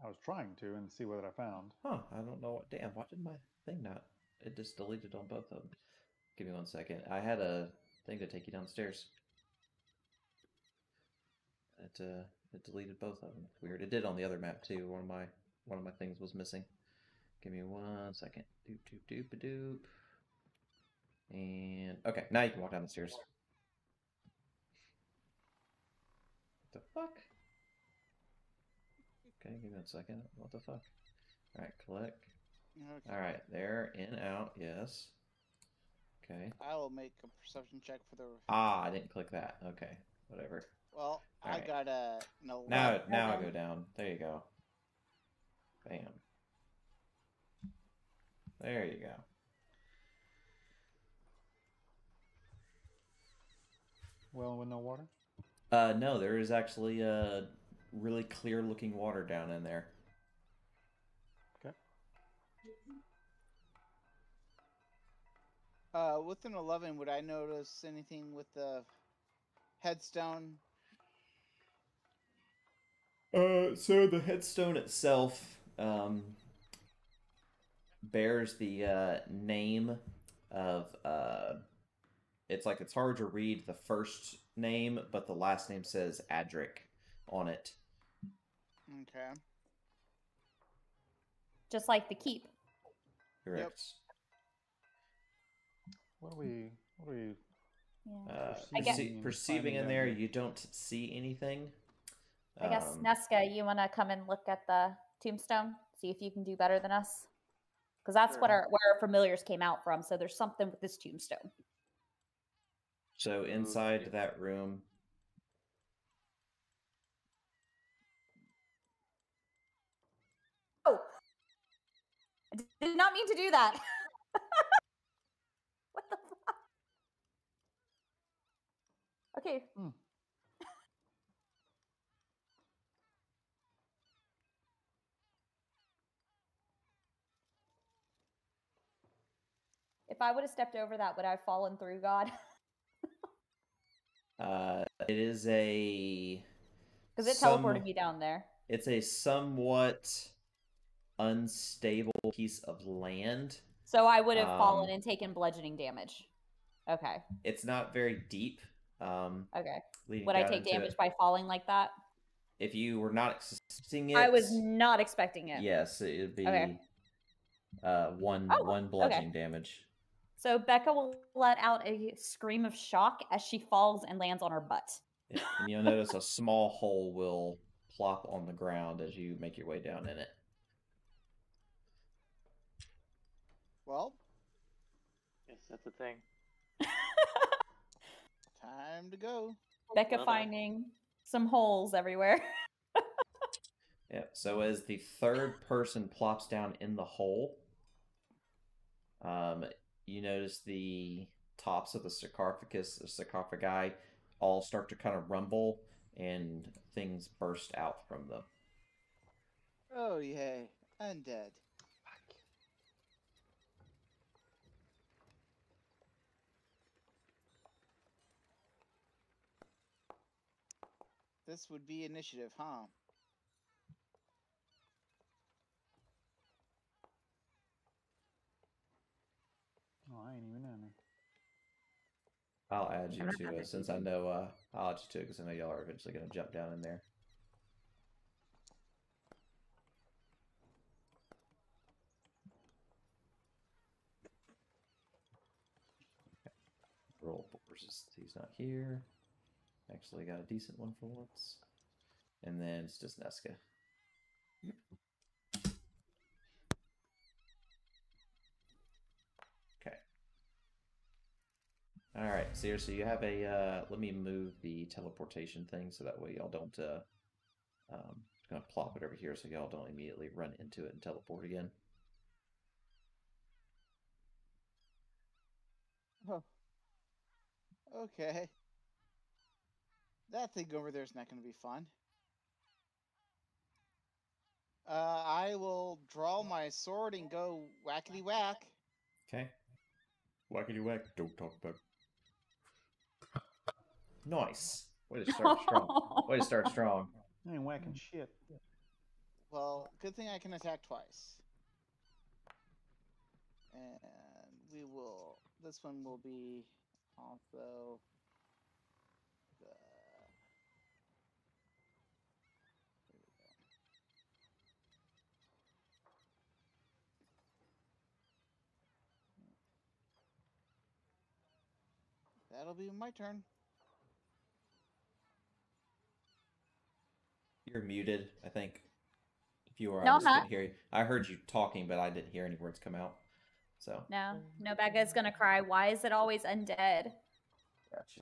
Speaker 3: I was trying to and see what I found.
Speaker 1: Huh? I don't know what. Damn, why did my thing not? It just deleted on both of them. Give me 1 second. I had a thing to take you downstairs. It deleted both of them. It's weird. It did on the other map too. One of my things was missing. Give me 1 second. Doop doop doop a doop. And okay, now you can walk down the stairs. What the fuck? Okay, give me 1 second. What the fuck? Alright, click.
Speaker 2: Okay.
Speaker 1: Alright, there, in, out, yes. Okay.
Speaker 2: I will make a perception check for the.
Speaker 1: Ah, I didn't click that. Okay, whatever.
Speaker 2: Well, I
Speaker 1: Alright.
Speaker 2: got an 11.
Speaker 1: Now I go down. There you go. Bam. There you go.
Speaker 3: Well, with no water.
Speaker 1: No, there is actually really clear looking water down in there.
Speaker 3: Okay.
Speaker 2: With an 11, would I notice anything with the headstone?
Speaker 1: So the headstone itself bears the name of it's hard to read the first name, but the last name says Aldrick on it.
Speaker 2: Okay.
Speaker 4: Just like the keep.
Speaker 1: Correct.
Speaker 3: What are we?
Speaker 4: Yeah.
Speaker 1: Yep.
Speaker 4: I guess-
Speaker 1: Perceiving in there, you don't see anything.
Speaker 4: I guess Nesca, you want to come and look at the tombstone, see if you can do better than us, because that's what
Speaker 2: Sure.
Speaker 4: where our familiars came out from. So there's something with this tombstone.
Speaker 1: So inside
Speaker 5: Okay.
Speaker 1: that room,
Speaker 4: Oh, I did not mean to do that. What the fuck? Okay.
Speaker 3: Hmm.
Speaker 4: If I would have stepped over that, would I have fallen through, God?
Speaker 1: It is a.
Speaker 4: Because it
Speaker 1: some-
Speaker 4: teleported me down there.
Speaker 1: It's a somewhat unstable piece of land.
Speaker 4: So I would have
Speaker 1: Um,
Speaker 4: fallen and taken bludgeoning damage. Okay.
Speaker 1: It's not very deep.
Speaker 4: Okay.
Speaker 1: Leading
Speaker 4: Would I
Speaker 1: down
Speaker 4: take
Speaker 1: into
Speaker 4: damage
Speaker 1: it.
Speaker 4: by falling like that?
Speaker 1: If you were not expecting it,
Speaker 4: I was not expecting it.
Speaker 1: Yes, it'd be
Speaker 4: Okay.
Speaker 1: one
Speaker 4: Oh,
Speaker 1: bludgeoning damage.
Speaker 4: So Becca will let out a scream of shock as she falls and lands on her butt.
Speaker 1: Yeah, and you'll notice a small hole will plop on the ground as you make your way down in it.
Speaker 2: Well,
Speaker 5: Yes, that's a thing.
Speaker 2: time to go.
Speaker 4: Becca
Speaker 5: Well,
Speaker 4: finding some holes everywhere.
Speaker 1: Yeah. So as the third person plops down in the hole, you notice the tops of the sarcophagi, all start to kind of rumble, and things burst out from them.
Speaker 2: Oh, yay. Undead. This would be initiative, huh?
Speaker 3: Oh, I ain't even in there.
Speaker 1: I'll add you
Speaker 4: I'm not
Speaker 1: to
Speaker 4: mad
Speaker 1: it
Speaker 4: that
Speaker 1: since
Speaker 4: you
Speaker 1: I
Speaker 4: did.
Speaker 1: know. I'll add you to it because I know y'all are eventually going to jump down in there. Roll Boars. He's not here. Actually, got a decent one for once. And then it's just Nesca. Okay. All right. So you have a. Let me move the teleportation thing so that way y'all don't. Just gonna plop it over here so y'all don't immediately run into it and teleport again.
Speaker 2: Oh. Okay. That thing over there is not going to be fun. I will draw my sword and go whackety whack.
Speaker 1: Okay. Whackity whack. Don't talk about. Nice. Way to start strong. Way to start strong.
Speaker 3: I ain't whacking shit.
Speaker 2: Well, good thing I can attack twice. And we will. This one will be also the. There we go. That'll be my turn.
Speaker 1: You're muted, I think. If you are,
Speaker 4: No,
Speaker 1: I
Speaker 4: I'm
Speaker 1: just
Speaker 4: not.
Speaker 1: couldn't hear you. I heard you talking, but I didn't hear any words come out. So.
Speaker 4: No, Becca's gonna cry. Why is it always undead?
Speaker 1: Gotcha.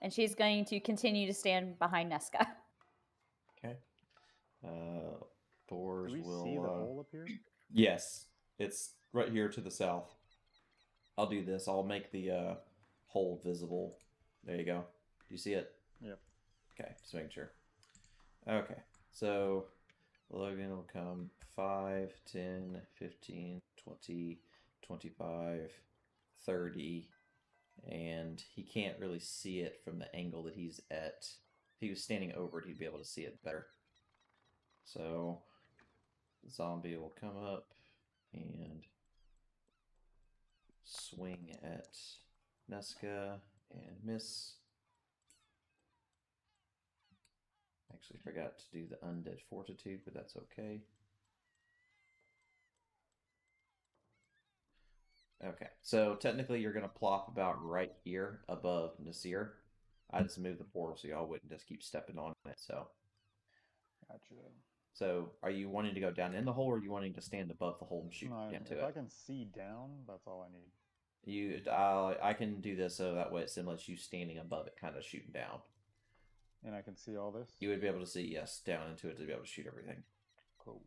Speaker 4: And she's going to continue to stand behind Nesca.
Speaker 1: Okay. Boars
Speaker 3: Do we
Speaker 1: will.
Speaker 3: see the hole up here?
Speaker 1: Yes, it's right here to the south. I'll do this. I'll make the hole visible. There you go. Do you see it?
Speaker 3: Yep.
Speaker 1: Okay, just making sure. Okay, so Logan will come 5, 10, 15, 20, 25, 30, and he can't really see it from the angle that he's at. If he was standing over it, he'd be able to see it better. So, the zombie will come up and swing at Nesca and miss. Actually forgot to do the undead fortitude, but that's okay. Okay, so technically you're going to plop about right here above Nasir. I just moved the portal so y'all wouldn't just keep stepping on it.
Speaker 3: Gotcha.
Speaker 1: So are you wanting to go down in the hole, or are you wanting to stand above the hole and shoot
Speaker 3: No,
Speaker 1: into
Speaker 3: if
Speaker 1: it?
Speaker 3: I can see down, that's all I need.
Speaker 1: I can do this so that way it simulates you standing above it, kind of shooting down.
Speaker 3: And I can see all this?
Speaker 1: You would be able to see, yes, down into it to be able to shoot everything.
Speaker 3: Cool.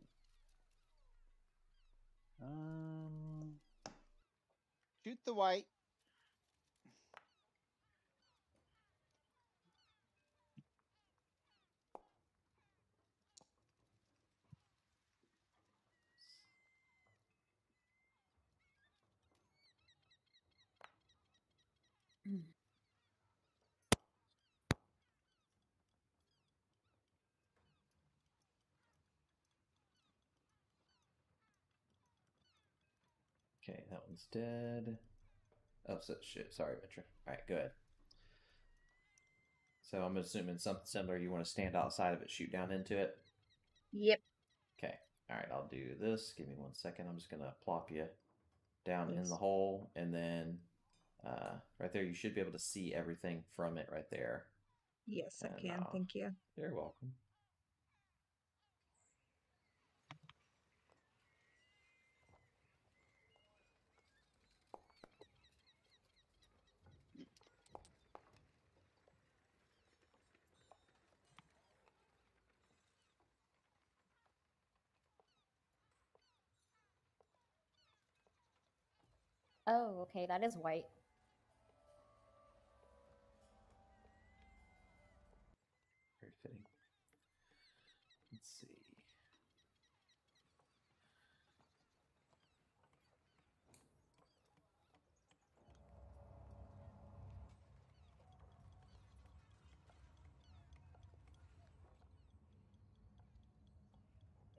Speaker 2: Shoot the white.
Speaker 1: Okay, that one's dead. Oh, so shit. Sorry, Mitra. All right, good. So I'm assuming something similar. You want to stand outside of it, shoot down into it.
Speaker 4: Yep.
Speaker 1: Okay. All right, I'll do this. Give me 1 second. I'm just gonna plop you down in
Speaker 6: Yes.
Speaker 1: the hole, and then right there, you should be able to see everything from it right there.
Speaker 6: Yes, I
Speaker 1: And,
Speaker 6: can. Thank you.
Speaker 1: You're welcome.
Speaker 4: Oh, okay, that is white.
Speaker 1: Very fitting. Let's see.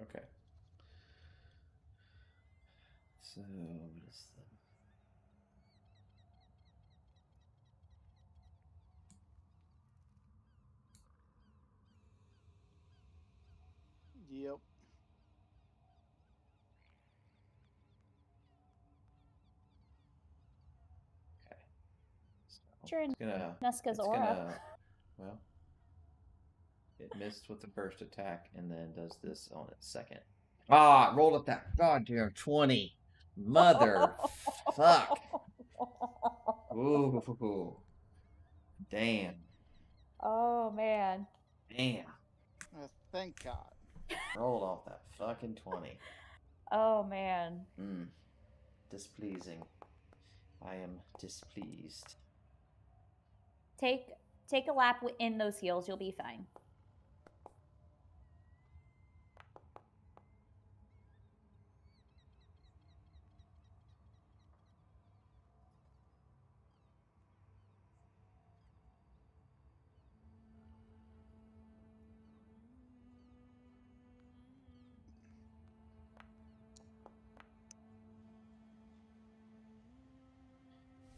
Speaker 1: Okay. So what is that?
Speaker 2: Yep.
Speaker 1: Okay. So
Speaker 4: Sure,
Speaker 1: it's gonna.
Speaker 4: Nesca's
Speaker 1: It's
Speaker 4: aura.
Speaker 1: gonna. Well, it missed with the first attack, and then does this on its second. Ah, it rolled up that goddamn 20. Mother fuck. Ooh. Damn.
Speaker 4: Oh man.
Speaker 1: Damn.
Speaker 2: Thank God.
Speaker 1: Rolled off that fucking 20.
Speaker 4: Oh man.
Speaker 1: Displeasing. I am displeased.
Speaker 4: Take a lap in those heels. You'll be fine.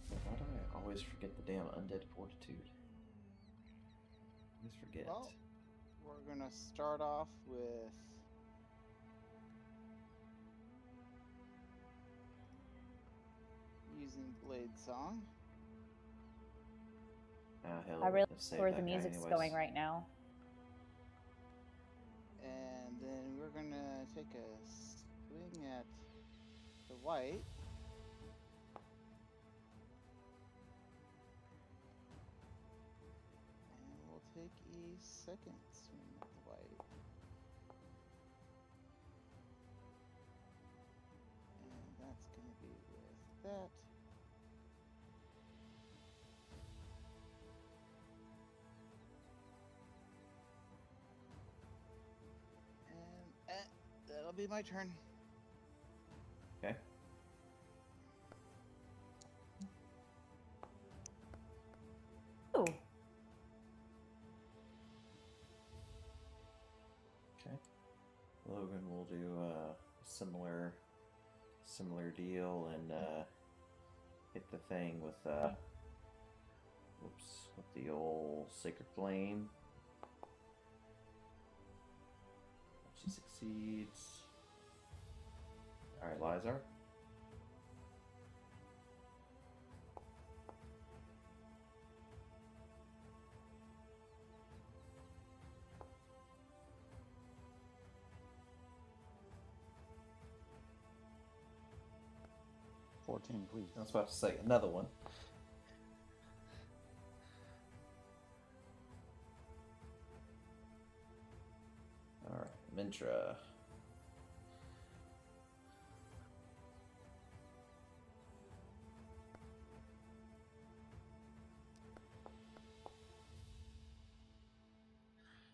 Speaker 1: Why do I always forget the damn undead fortitude? I always forget.
Speaker 2: Well, we're gonna start off with using Blade Song.
Speaker 1: Hell,
Speaker 4: I really
Speaker 1: let's
Speaker 4: like
Speaker 1: save
Speaker 4: where
Speaker 1: that
Speaker 4: the
Speaker 1: guy
Speaker 4: music's
Speaker 1: anyways.
Speaker 4: going right now.
Speaker 2: And then we're gonna take a swing at the white. And we'll take a second swing at the white. And that's gonna be with that. And that'll be my turn.
Speaker 1: Okay.
Speaker 4: Ooh.
Speaker 1: Okay. Logan will do a similar deal and hit the thing with with the old Sacred Flame. She succeeds. Alright, Lizar.
Speaker 3: Please.
Speaker 1: I was about to say another one. Alright, Mintra.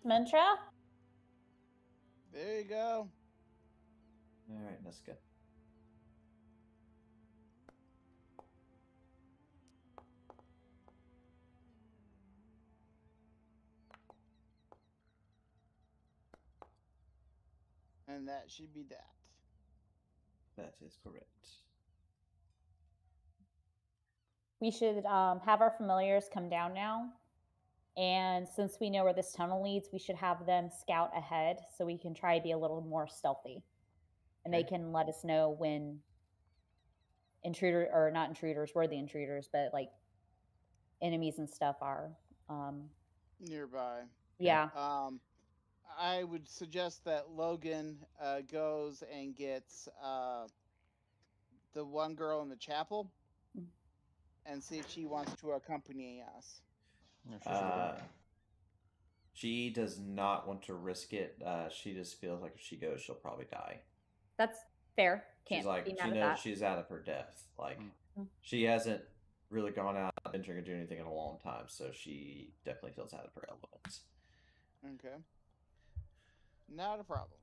Speaker 4: Mantra?
Speaker 2: There you go.
Speaker 1: Alright, that's good.
Speaker 2: And that should be that.
Speaker 1: That is correct.
Speaker 4: we should have our familiars come down now. And since we know where this tunnel leads, we should have them scout ahead so we can try to be a little more stealthy. And they
Speaker 1: Okay.
Speaker 4: can let us know when intruder or not intruders, we're the intruders, but like enemies and stuff are.
Speaker 2: Nearby.
Speaker 4: Yeah.
Speaker 2: I would suggest that Logan goes and gets the one girl in the chapel and see if she wants to accompany us.
Speaker 3: Yeah, she should've
Speaker 1: Uh,
Speaker 3: been.
Speaker 1: she does not want to risk it. She just feels like if she goes, she'll probably die.
Speaker 4: That's fair. Can't
Speaker 1: She's like,
Speaker 4: be
Speaker 1: she
Speaker 4: mad at
Speaker 1: knows
Speaker 4: that.
Speaker 1: she's out of her depth. Like,
Speaker 4: Mm.
Speaker 1: she hasn't really gone out venturing or doing anything in a long time, so she definitely feels out of her elements.
Speaker 2: Okay. Not a problem.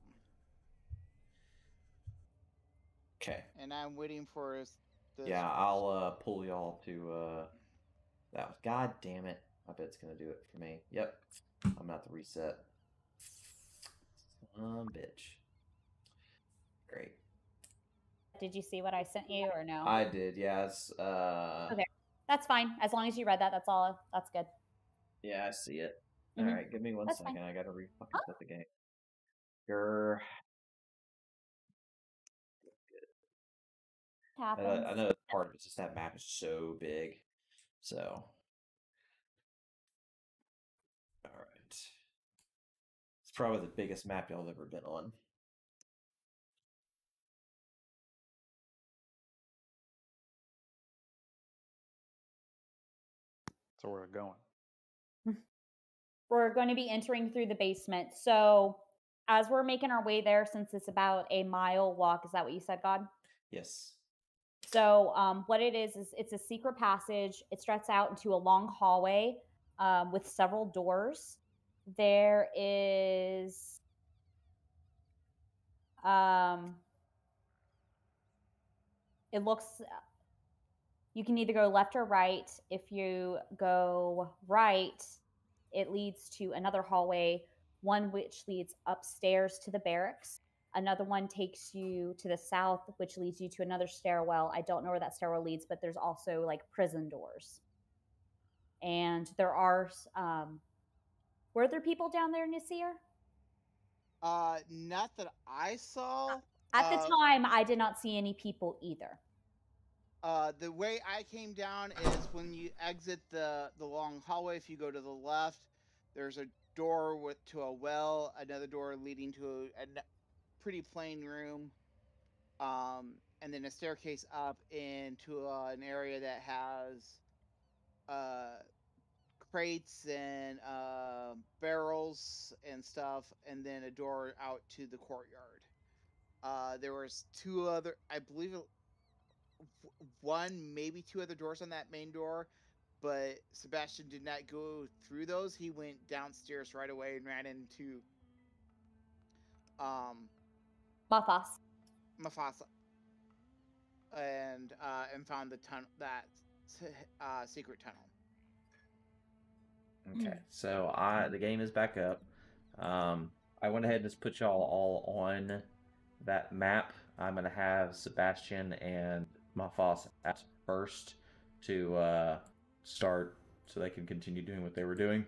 Speaker 1: Okay.
Speaker 2: And I'm waiting for the.
Speaker 1: Yeah, I'll pull y'all to that was. God damn it! I bet it's gonna do it for me. Yep, I'm gonna have to reset. Bitch. Great.
Speaker 4: Did you see what I sent you or no?
Speaker 1: I did. Yes.
Speaker 4: Okay. That's fine. As long as you read that, that's all. That's good.
Speaker 1: Yeah, I see it.
Speaker 4: Mhm.
Speaker 1: All right, give me one
Speaker 4: That's
Speaker 1: second.
Speaker 4: fine.
Speaker 1: I gotta fucking set the game. Grr.
Speaker 4: Happens.
Speaker 1: I know part of it's just that map is so big. So. All right. It's probably the biggest map y'all have ever been on.
Speaker 3: So we're going.
Speaker 4: We're going to be entering through the basement. So as we're making our way there, since it's about a mile walk, is that what you said, God?
Speaker 1: Yes.
Speaker 4: So what it is it's a secret passage. It stretches out into a long hallway with several doors. There is it looks you can either go left or right. If you go right, it leads to another hallway, one which leads upstairs to the barracks. Another one takes you to the south, which leads you to another stairwell. I don't know where that stairwell leads, but there's also like prison doors. And there are, were there people down there, Nasir?
Speaker 2: Not that I saw.
Speaker 4: At the time, I did not see any people either.
Speaker 2: The way I came down is when you exit the long hallway. If you go to the left, there's a door to a well, another door leading to a pretty plain room, and then a staircase up into an area that has crates and barrels and stuff, and then a door out to the courtyard. There was two other, I believe, one, maybe two other doors on that main door, but Sebastian did not go through those. He went downstairs right away and ran into Mufasa, and found the tunnel, that secret tunnel.
Speaker 1: Okay, so the game is back up. I went ahead and just put y'all all on that map. I'm gonna have Sebastian and Mafas at first to start, so they can continue doing what they were doing.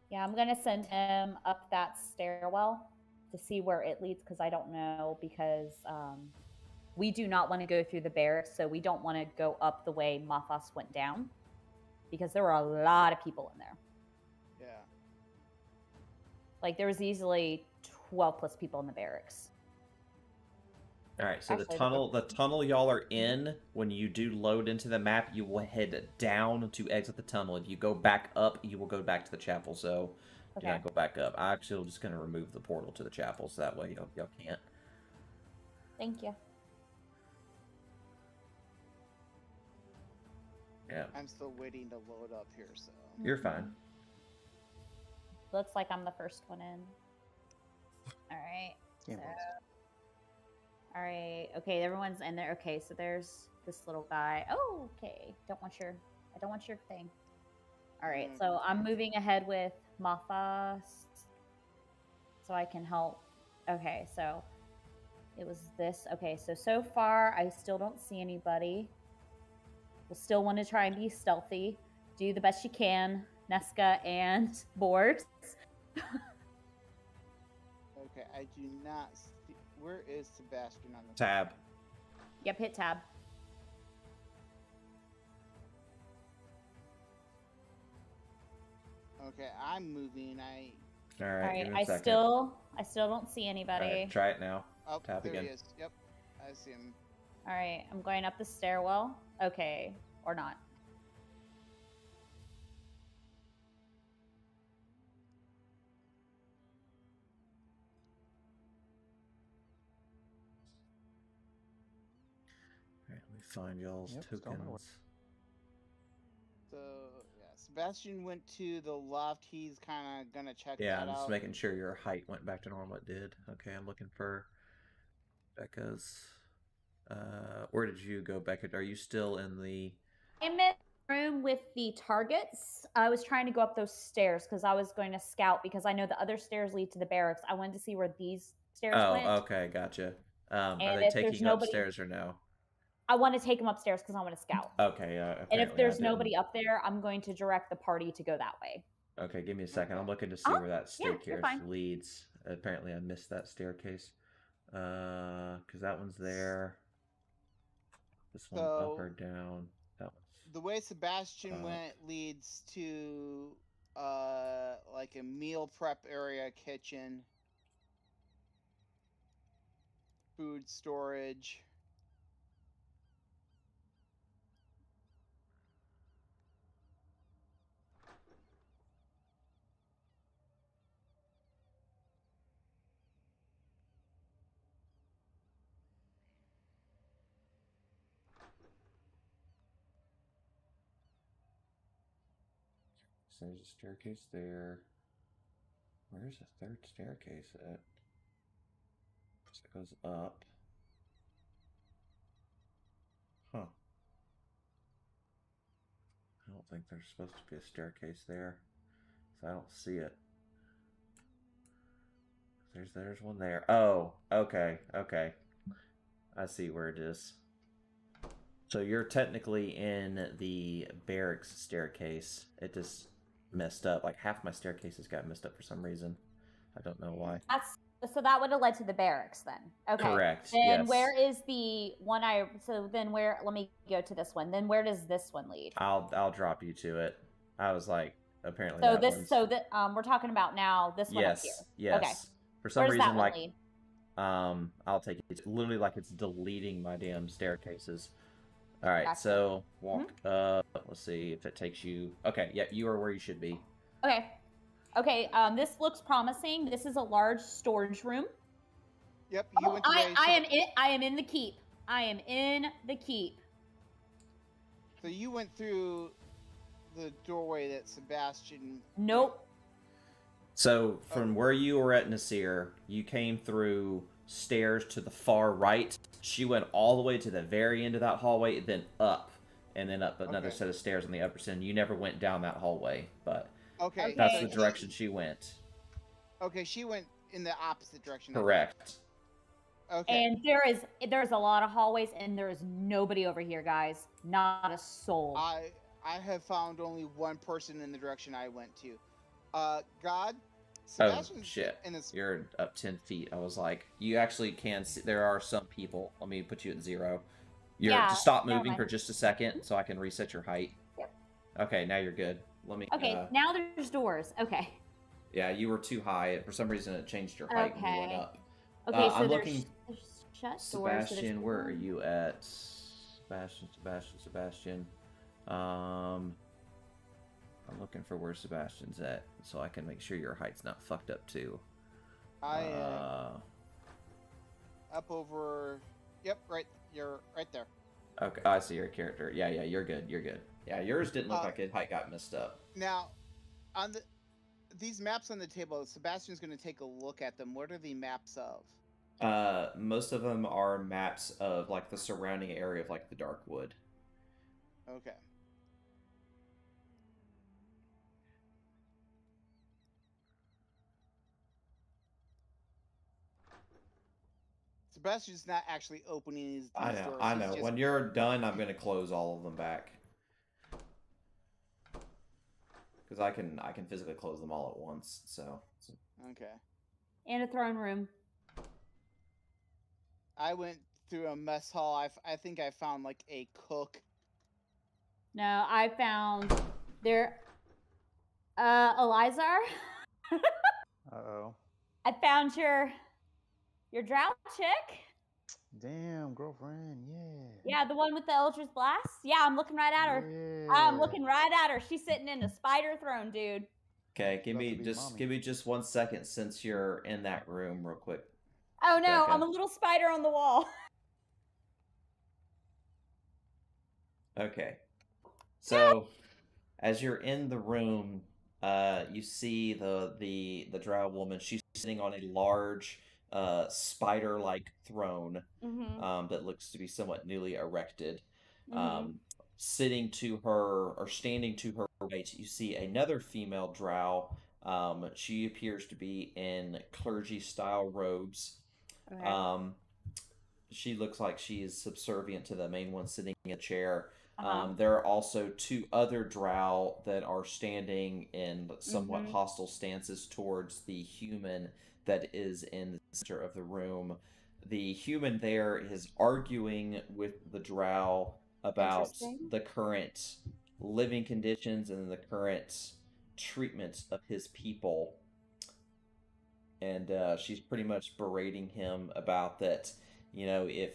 Speaker 4: Yeah, I'm gonna send him up that stairwell to see where it leads because I don't know, because we do not want to go through the barracks, so we don't want to go up the way Mafas went down because there were a lot of people in there.
Speaker 2: Yeah.
Speaker 4: Like there was easily 12 plus people in the barracks.
Speaker 1: All right, so
Speaker 4: Actually,
Speaker 1: the tunnel y'all are in, when you do load into the map, you will head down to exit the tunnel. If you go back up, you will go back to the chapel. So do not go back up. I actually am just going to remove the portal to the chapel, so that way y'all can't.
Speaker 4: Thank you.
Speaker 1: Yeah.
Speaker 2: I'm still waiting to load up here, so.
Speaker 1: You're fine.
Speaker 4: Looks like I'm the first one in. All right.
Speaker 3: Yeah,
Speaker 4: All right. Okay, everyone's in there. Okay, so there's this little guy. Oh, okay. I don't want your thing. All right, so I'm moving ahead with Mafas so I can help. Okay, so it was this. Okay, so far I still don't see anybody. We'll still want to try and be stealthy. Do the best you can, Nesca and Board.
Speaker 2: Okay, I do not see. Where is Sebastian on the
Speaker 1: Tab.
Speaker 4: Yep, hit tab.
Speaker 2: Okay, I'm moving.
Speaker 1: All
Speaker 4: All
Speaker 1: right.
Speaker 4: right,
Speaker 1: Give me a
Speaker 4: I
Speaker 1: second.
Speaker 4: still don't see anybody.
Speaker 1: All right, try it now.
Speaker 2: Oh,
Speaker 1: Tab
Speaker 2: there
Speaker 1: again.
Speaker 2: he is. Yep, I see him.
Speaker 4: All right, I'm going up the stairwell. Okay, or not.
Speaker 1: All right, let me find y'all's
Speaker 3: Yep, still nowhere.
Speaker 1: tokens.
Speaker 2: So yeah, Sebastian went to the left. He's kind of gonna check
Speaker 1: Yeah,
Speaker 2: that
Speaker 1: I'm just
Speaker 2: out.
Speaker 1: making sure your height went back to normal. It did. Okay, I'm looking for Becca's. Where did you go, Becca? Are you still in the?
Speaker 4: I'm in the room with the targets. I was trying to go up those stairs because I was going to scout because I know the other stairs lead to the barracks. I wanted to see where these stairs went.
Speaker 1: Oh, okay, gotcha. Are
Speaker 4: And
Speaker 1: they
Speaker 4: if there's
Speaker 1: taking you
Speaker 4: nobody-
Speaker 1: upstairs or no?
Speaker 4: I want to take them upstairs because I want to scout.
Speaker 1: Okay,
Speaker 4: And if
Speaker 1: apparently I
Speaker 4: there's
Speaker 1: didn't.
Speaker 4: nobody up there, I'm going to direct the party to go that way.
Speaker 1: Okay, give me a second. I'm
Speaker 2: Okay.
Speaker 1: looking to see where that
Speaker 4: yeah, you're
Speaker 1: staircase
Speaker 4: fine.
Speaker 1: leads. Apparently I missed that staircase. Because that one's there. This one up or
Speaker 2: So-
Speaker 1: down? That one's.
Speaker 2: The way Sebastian
Speaker 1: Up.
Speaker 2: went leads to like a meal prep area, kitchen, food storage.
Speaker 1: So there's a staircase there. Where's the third staircase at? So it goes up. Huh. I don't think there's supposed to be a staircase there. So I don't see it. There's one there. Oh, okay, okay. I see where it is. So you're technically in the barracks staircase. It just messed up. Like half my staircases got messed up for some reason. I don't know why.
Speaker 4: So that would have led to the barracks then. Okay.
Speaker 1: Correct.
Speaker 4: Then
Speaker 1: yes.
Speaker 4: where is the one so then where, let me go to this one. Then where does this one lead?
Speaker 1: I'll drop you to it. I was like, apparently.
Speaker 4: So
Speaker 1: that
Speaker 4: this,
Speaker 1: one's...
Speaker 4: so that we're talking about now this one up here.
Speaker 1: Yes.
Speaker 4: Okay.
Speaker 1: For some
Speaker 4: Where does
Speaker 1: reason,
Speaker 4: that one
Speaker 1: like,
Speaker 4: lead?
Speaker 1: I'll take it. It's literally like it's deleting my damn staircases. All right,
Speaker 4: Gotcha.
Speaker 1: so walk up. Let's see if it takes you. Okay, yeah, you are where you should be.
Speaker 4: Okay. Okay. This looks promising. This is a large storage room.
Speaker 2: Yep, you went to
Speaker 4: I am in the keep. I am in the keep.
Speaker 2: So you went through the doorway that Sebastian.
Speaker 4: Nope.
Speaker 1: So from where you were at Nasir, you came through stairs to the far right. She went all the way to the very end of that hallway, then up, and then up another
Speaker 2: Okay.
Speaker 1: set of stairs on the upper end. You never went down that hallway, but
Speaker 2: Okay.
Speaker 1: that's
Speaker 4: Okay.
Speaker 1: the direction she went.
Speaker 2: Okay, she went in the opposite direction.
Speaker 1: Correct.
Speaker 2: Okay.
Speaker 4: And there's a lot of hallways, and there is nobody over here, guys. Not a soul.
Speaker 2: I have found only one person in the direction I went to. God.
Speaker 1: Oh
Speaker 2: Sebastian's
Speaker 1: shit!
Speaker 2: in this.
Speaker 1: You're up 10 feet. I was like, you actually can see. There are some people. Let me put you at 0. You're
Speaker 4: Yeah,
Speaker 1: just stop
Speaker 4: never
Speaker 1: moving
Speaker 4: mind.
Speaker 1: for just a second, so I can reset your height.
Speaker 4: Yep.
Speaker 1: Okay, now you're good. Let me.
Speaker 4: Okay, now there's doors. Okay.
Speaker 1: Yeah, you were too high. For some reason, it changed your height when you went
Speaker 4: Okay.
Speaker 1: up.
Speaker 4: Okay, so
Speaker 1: I'm
Speaker 4: there's,
Speaker 1: looking.
Speaker 4: there's shut doors. so
Speaker 1: Sebastian,
Speaker 4: there's
Speaker 1: where are
Speaker 4: one.
Speaker 1: you at? Sebastian. I'm looking for where Sebastian's at, so I can make sure your height's not fucked up too.
Speaker 2: I up over. Yep, right. You're right there.
Speaker 1: Okay, I see your character. Yeah, you're good. You're good. Yeah, yours didn't look like it height got messed up.
Speaker 2: Now, on these maps on the table, Sebastian's going to take a look at them. What are the maps of?
Speaker 1: Most of them are maps of like the surrounding area of like the dark wood.
Speaker 2: Okay. Sebastian's not actually opening these
Speaker 1: I
Speaker 2: doors.
Speaker 1: know.
Speaker 2: He's just-
Speaker 1: When you're done, I'm gonna close all of them back. because I can physically close them all at once. So
Speaker 2: Okay.
Speaker 4: And a throne room.
Speaker 2: I went through a mess hall. I think I found like a cook.
Speaker 4: No, I found there. Elizar,
Speaker 3: Uh-oh.
Speaker 4: I found your drow chick.
Speaker 3: Damn, girlfriend, yeah.
Speaker 4: Yeah, the one with the Eldritch Blast. Yeah, I'm looking right at her.
Speaker 3: Yeah.
Speaker 4: I'm looking right at her. She's sitting in a spider throne, dude.
Speaker 1: okay, give
Speaker 3: About
Speaker 1: me
Speaker 3: to be
Speaker 1: just
Speaker 3: mommy.
Speaker 1: give me just 1 second since you're in that room, real quick.
Speaker 4: Oh no,
Speaker 1: Becca.
Speaker 4: I'm a little spider on the wall.
Speaker 1: Okay, so as you're in the room, you see the drow woman. She's sitting on a large spider-like throne
Speaker 4: Mm-hmm.
Speaker 1: that looks to be somewhat newly erected.
Speaker 4: Mm-hmm.
Speaker 1: Sitting to her or standing to her right, you see another female drow. She appears to be in clergy-style robes.
Speaker 4: Okay.
Speaker 1: She looks like she is subservient to the main one sitting in a chair.
Speaker 4: Uh-huh.
Speaker 1: There are also 2 other drow that are standing in somewhat
Speaker 4: Mhm.
Speaker 1: hostile stances towards the human that is in the center of the room. The human there is arguing with the drow about
Speaker 4: Interesting.
Speaker 1: the current living conditions and the current treatment of his people. And she's pretty much berating him about that, if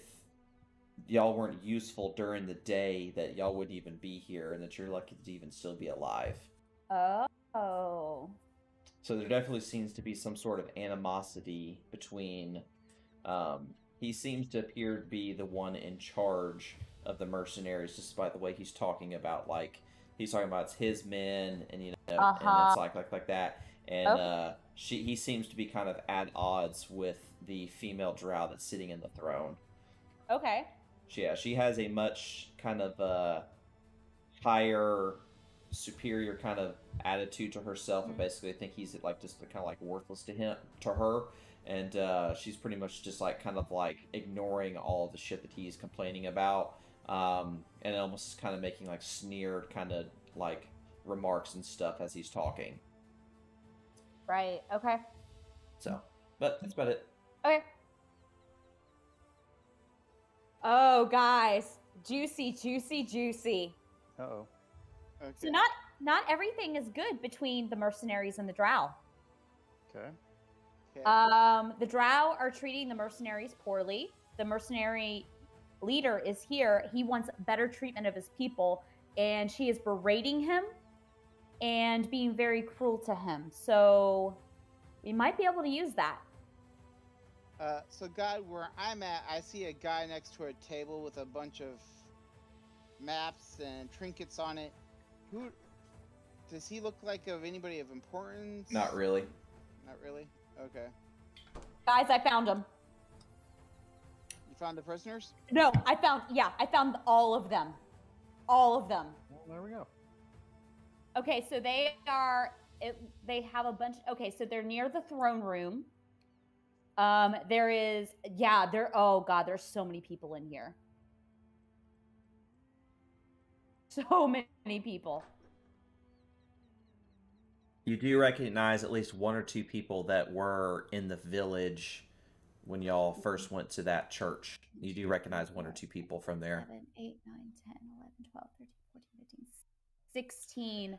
Speaker 1: y'all weren't useful during the day, that y'all wouldn't even be here, and that you're lucky to even still be alive.
Speaker 4: Oh.
Speaker 1: So there definitely seems to be some sort of animosity between. He seems to appear to be the one in charge of the mercenaries, just by the way he's talking about, like he's talking about it's his men, and and it's like that. And
Speaker 4: Okay.
Speaker 1: he seems to be kind of at odds with the female drow that's sitting in the throne.
Speaker 4: Okay.
Speaker 1: She has a much kind of higher, superior kind of attitude to herself. I basically think he's like just kind of like worthless to her, and she's pretty much just like kind of like ignoring all the shit that he's complaining about, and almost kind of making like sneered kind of like remarks and stuff as he's talking.
Speaker 4: Right. Okay.
Speaker 1: So, but that's about it.
Speaker 4: Okay. Oh, guys, juicy, juicy, juicy.
Speaker 3: Uh-oh.
Speaker 2: Okay.
Speaker 4: So not everything is good between the mercenaries and the drow.
Speaker 3: Okay.
Speaker 2: Okay.
Speaker 4: The drow are treating the mercenaries poorly. The mercenary leader is here. He wants better treatment of his people, and she is berating him and being very cruel to him. So we might be able to use that.
Speaker 2: So God, where I'm at, I see a guy next to a table with a bunch of maps and trinkets on it. Who does he look like? Of anybody of importance?
Speaker 1: Not really.
Speaker 2: Not really. Okay.
Speaker 4: Guys, I found them.
Speaker 2: You found the prisoners?
Speaker 4: No, I found all of them. All of them.
Speaker 3: Well, there we go.
Speaker 4: Okay, so they have a bunch. Okay, so they're near the throne room. Oh God, there's so many people in here. So many people.
Speaker 1: You do recognize at least 1 or 2 people that were in the village when y'all first went to that church. You do recognize 1 or 2 people from there.
Speaker 4: 7, 8, 9, 10, 11, 12, 13, 14, 15, 16.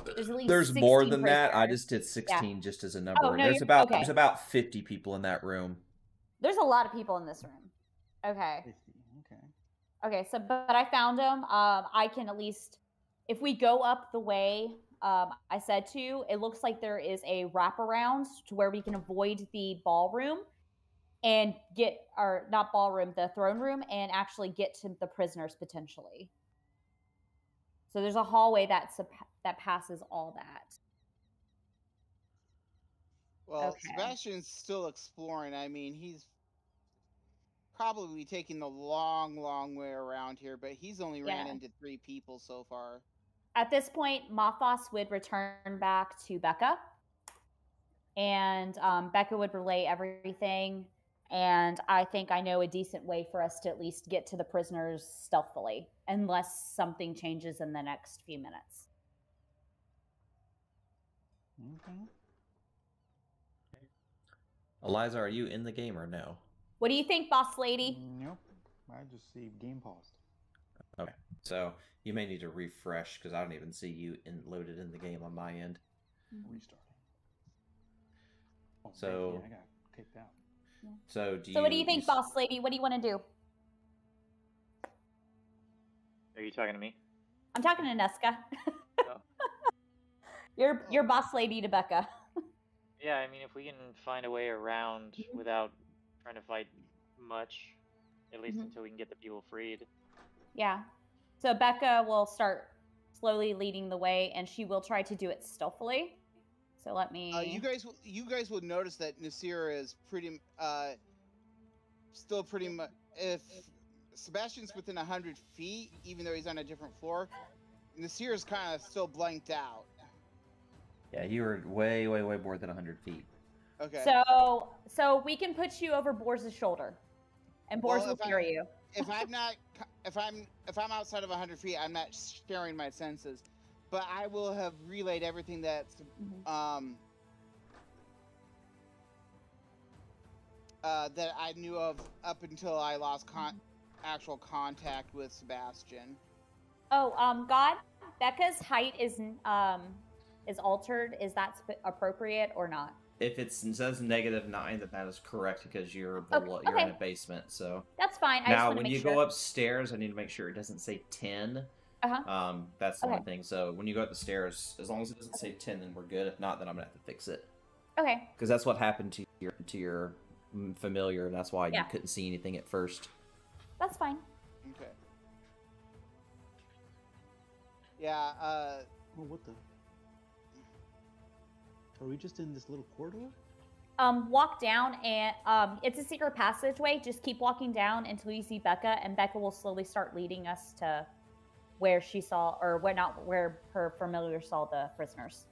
Speaker 4: There's at least
Speaker 1: There's
Speaker 4: 16
Speaker 1: more than that. I
Speaker 4: prisoners.
Speaker 1: just did 16 just as a number.
Speaker 4: Oh, no,
Speaker 1: there's
Speaker 4: okay.
Speaker 1: about 50 people in that room.
Speaker 4: There's a lot of people in this room. Okay.
Speaker 3: 50. Okay.
Speaker 4: Okay, so but I found them. I can at least, if we go up the way I said to, it looks like there is a wraparound to where we can avoid the ballroom and get, or not ballroom, the throne room, and actually get to the prisoners potentially. So there's a hallway that passes all that.
Speaker 2: Well,
Speaker 4: Okay.
Speaker 2: Sebastian's still exploring. I mean, he's probably taking the long, long way around here, but he's only ran into 3 people so far.
Speaker 4: At this point, Mothos would return back to Becca, and Becca would relay everything. And I think I know a decent way for us to at least get to the prisoners stealthily, unless something changes in the next few minutes.
Speaker 3: Okay.
Speaker 1: Eliza, are you in the game or no?
Speaker 4: What do you think, boss lady?
Speaker 3: Nope. I just see game paused.
Speaker 1: Okay, so you may need to refresh because I don't even see you loaded in the game on my end.
Speaker 3: Restarting. Oh,
Speaker 1: So-
Speaker 3: yeah, I got kicked out.
Speaker 1: So do you?
Speaker 4: So what do you think,
Speaker 1: s-
Speaker 4: boss lady? What do you want to do?
Speaker 5: Are you talking to me?
Speaker 4: I'm talking to Neska.
Speaker 5: Oh.
Speaker 4: You're boss lady to Becca.
Speaker 5: Yeah, I mean, if we can find a way around without trying to fight much, at least
Speaker 4: Mhm.
Speaker 5: until we can get the people freed.
Speaker 4: Yeah. So Becca will start slowly leading the way, and she will try to do it stealthily. So let me.
Speaker 2: You guys will notice that Nasir is still pretty much. If Sebastian's within 100 feet, even though he's on a different floor, Nasir is kind of still blanked out.
Speaker 1: Yeah, you were way more than 100 feet.
Speaker 2: Okay.
Speaker 4: So we can put you over Borz's shoulder, and Borz
Speaker 2: Well,
Speaker 4: will carry you.
Speaker 2: If I'm outside of 100 feet, I'm not sharing my senses, but I will have relayed everything that's that I knew of up until I lost actual contact with Sebastian.
Speaker 4: Oh, God, Becca's height is altered. Is that appropriate or not?
Speaker 1: If it says -9, then that is correct because you're
Speaker 4: Okay,
Speaker 1: below, you're in
Speaker 4: okay.
Speaker 1: a basement. So
Speaker 4: That's fine. I just
Speaker 1: now,
Speaker 4: want to
Speaker 1: when
Speaker 4: make
Speaker 1: you
Speaker 4: sure.
Speaker 1: go upstairs, I need to make sure it doesn't say 10.
Speaker 4: Uh-huh.
Speaker 1: That's the
Speaker 4: Okay.
Speaker 1: one thing. So when you go up the stairs, as long as it doesn't say 10, then we're good. If not, then I'm gonna have to fix it
Speaker 4: Okay.
Speaker 1: because that's what happened to your familiar, and that's why
Speaker 4: Yeah.
Speaker 1: you couldn't see anything at first.
Speaker 4: That's fine.
Speaker 2: Okay. Yeah.
Speaker 3: Oh, what the? Are we just in this little corridor?
Speaker 4: Walk down, and it's a secret passageway. Just keep walking down until you see Becca, and Becca will slowly start leading us to where she saw, or where her familiar saw the prisoners.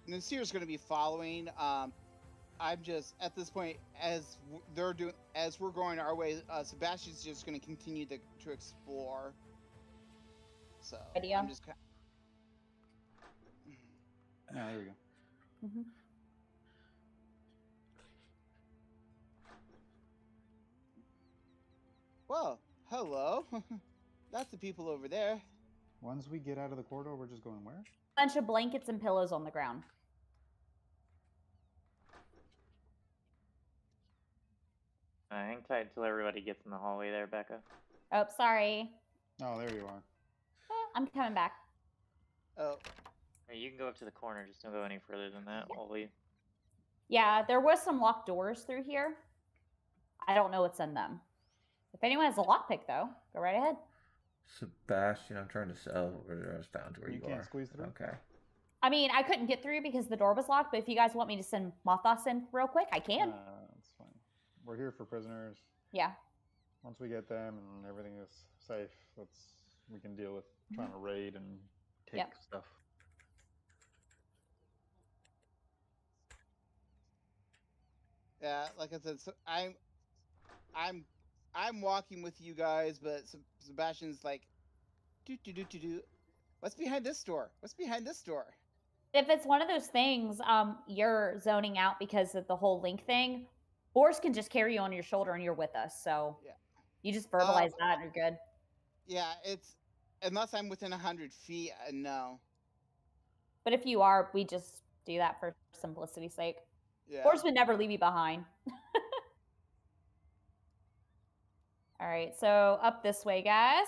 Speaker 2: Nasir's going to be following. I'm just at this point, as we're going our way, Sebastian's just going to continue to explore. So
Speaker 4: Idea.
Speaker 2: I'm just
Speaker 3: Oh, there we go.
Speaker 4: Mm-hmm.
Speaker 2: Well, hello. That's the people over there.
Speaker 3: Once we get out of the corridor, we're just going where?
Speaker 4: Bunch of blankets and pillows on the ground.
Speaker 5: Hang tight until everybody gets in the hallway there, Becca.
Speaker 4: Oh, sorry.
Speaker 3: Oh, there you are.
Speaker 4: I'm coming back.
Speaker 2: Oh,
Speaker 5: Hey, you can go up to the corner, just don't go any further than that. I'll leave.
Speaker 4: Yeah, there was some locked doors through here. I don't know what's in them. If anyone has a lockpick, though, go right ahead.
Speaker 1: Sebastian, I'm trying to sell. I just found where
Speaker 3: You can't squeeze through?
Speaker 1: Okay.
Speaker 4: I mean, I couldn't get through because the door was locked, but if you guys want me to send Mothos in real quick, I can.
Speaker 3: That's fine. We're here for prisoners.
Speaker 4: Yeah.
Speaker 3: Once we get them and everything is safe, we can deal with trying to raid and take
Speaker 4: Yep.
Speaker 3: stuff.
Speaker 2: yeah. Like I said, so I'm walking with you guys, but Sebastian's like, do. What's behind this door? What's behind this door?
Speaker 4: If it's one of those things, you're zoning out because of the whole link thing, Boris can just carry you on your shoulder and you're with us. So
Speaker 2: Yeah.
Speaker 4: you just verbalize that and you're good.
Speaker 2: Yeah, it's unless I'm within 100 feet. No.
Speaker 4: But if you are, we just do that for simplicity's sake.
Speaker 2: Yeah.
Speaker 4: Boris would never leave you behind. All right, so up this way, guys.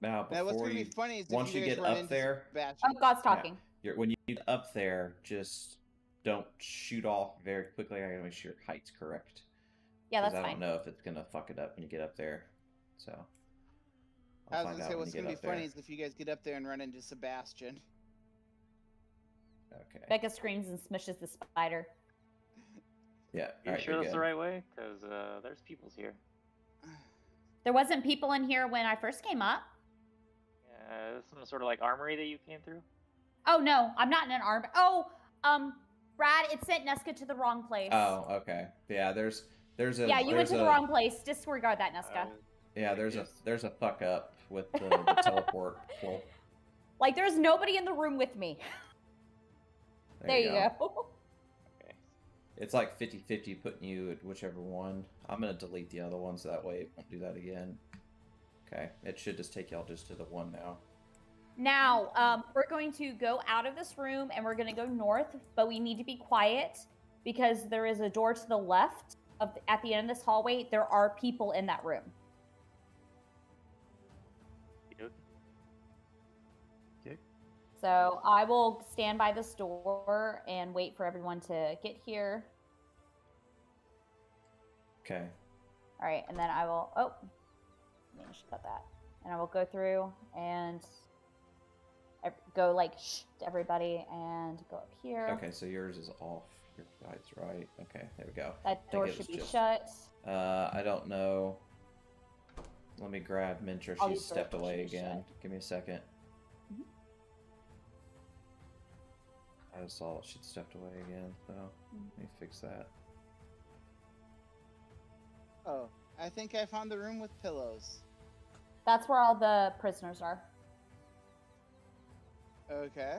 Speaker 1: Now,
Speaker 2: Now, what's
Speaker 1: before
Speaker 2: gonna be
Speaker 1: you,
Speaker 2: funny is if
Speaker 1: once you
Speaker 2: guys
Speaker 1: get
Speaker 2: run
Speaker 1: up
Speaker 2: into
Speaker 1: there,
Speaker 2: Sebastian.
Speaker 4: Oh, God's talking.
Speaker 1: when you get up there, just don't shoot off very quickly. I gotta make sure your height's correct.
Speaker 4: Yeah,
Speaker 1: 'Cause
Speaker 4: that's
Speaker 1: I
Speaker 4: fine.
Speaker 1: don't know if it's gonna fuck it up when you get up there. So
Speaker 2: I
Speaker 1: I'll
Speaker 2: was
Speaker 1: find
Speaker 2: gonna
Speaker 1: out
Speaker 2: say
Speaker 1: when
Speaker 2: what's
Speaker 1: you
Speaker 2: gonna be
Speaker 1: get up
Speaker 2: funny
Speaker 1: there.
Speaker 2: is if you guys get up there and run into Sebastian.
Speaker 1: Okay.
Speaker 4: Becca screams and smushes the spider.
Speaker 1: Yeah.
Speaker 5: You
Speaker 1: Alright,
Speaker 5: sure
Speaker 1: you're
Speaker 5: that's
Speaker 1: good.
Speaker 5: the right way? Because there's peoples here.
Speaker 4: There wasn't people in here when I first came up.
Speaker 5: Yeah, this is some sort of like armory that you came through?
Speaker 4: Oh no, I'm not in an arm. Oh, Brad, it sent Neska to the wrong place.
Speaker 1: Oh, okay. Yeah, there's a
Speaker 4: Yeah, you went
Speaker 1: there's
Speaker 4: to the
Speaker 1: a-
Speaker 4: wrong place. Disregard that, Neska.
Speaker 1: Yeah, there's a fuck up with the teleport pull.
Speaker 4: Like, there's nobody in the room with me. There you go.
Speaker 5: Okay.
Speaker 1: It's like 50-50 putting you at whichever one. I'm going to delete the other ones, so that way it won't do that again. Okay, it should just take y'all just to the one now.
Speaker 4: Now, we're going to go out of this room and we're going to go north, but we need to be quiet because there is a door to the left at the end of this hallway. There are people in that room.
Speaker 3: Okay.
Speaker 4: So I will stand by this door and wait for everyone to get here.
Speaker 1: Okay.
Speaker 4: All right, and then I will. Oh, I should cut that. And I will go through and go like shh to everybody and go up here.
Speaker 1: Okay, so yours is off. Your guide's right. Okay, there we go.
Speaker 4: That door should be
Speaker 1: just,
Speaker 4: shut.
Speaker 1: I don't know. Let me grab Mintra.
Speaker 4: I'll
Speaker 1: She's
Speaker 4: use the
Speaker 1: stepped
Speaker 4: door
Speaker 1: away
Speaker 4: to be
Speaker 1: again.
Speaker 4: shut.
Speaker 1: Give me a second.
Speaker 4: Mhm.
Speaker 1: I just saw she'd stepped away again, so let me fix that.
Speaker 2: Oh, I think I found the room with pillows.
Speaker 4: That's where all the prisoners are.
Speaker 2: Okay.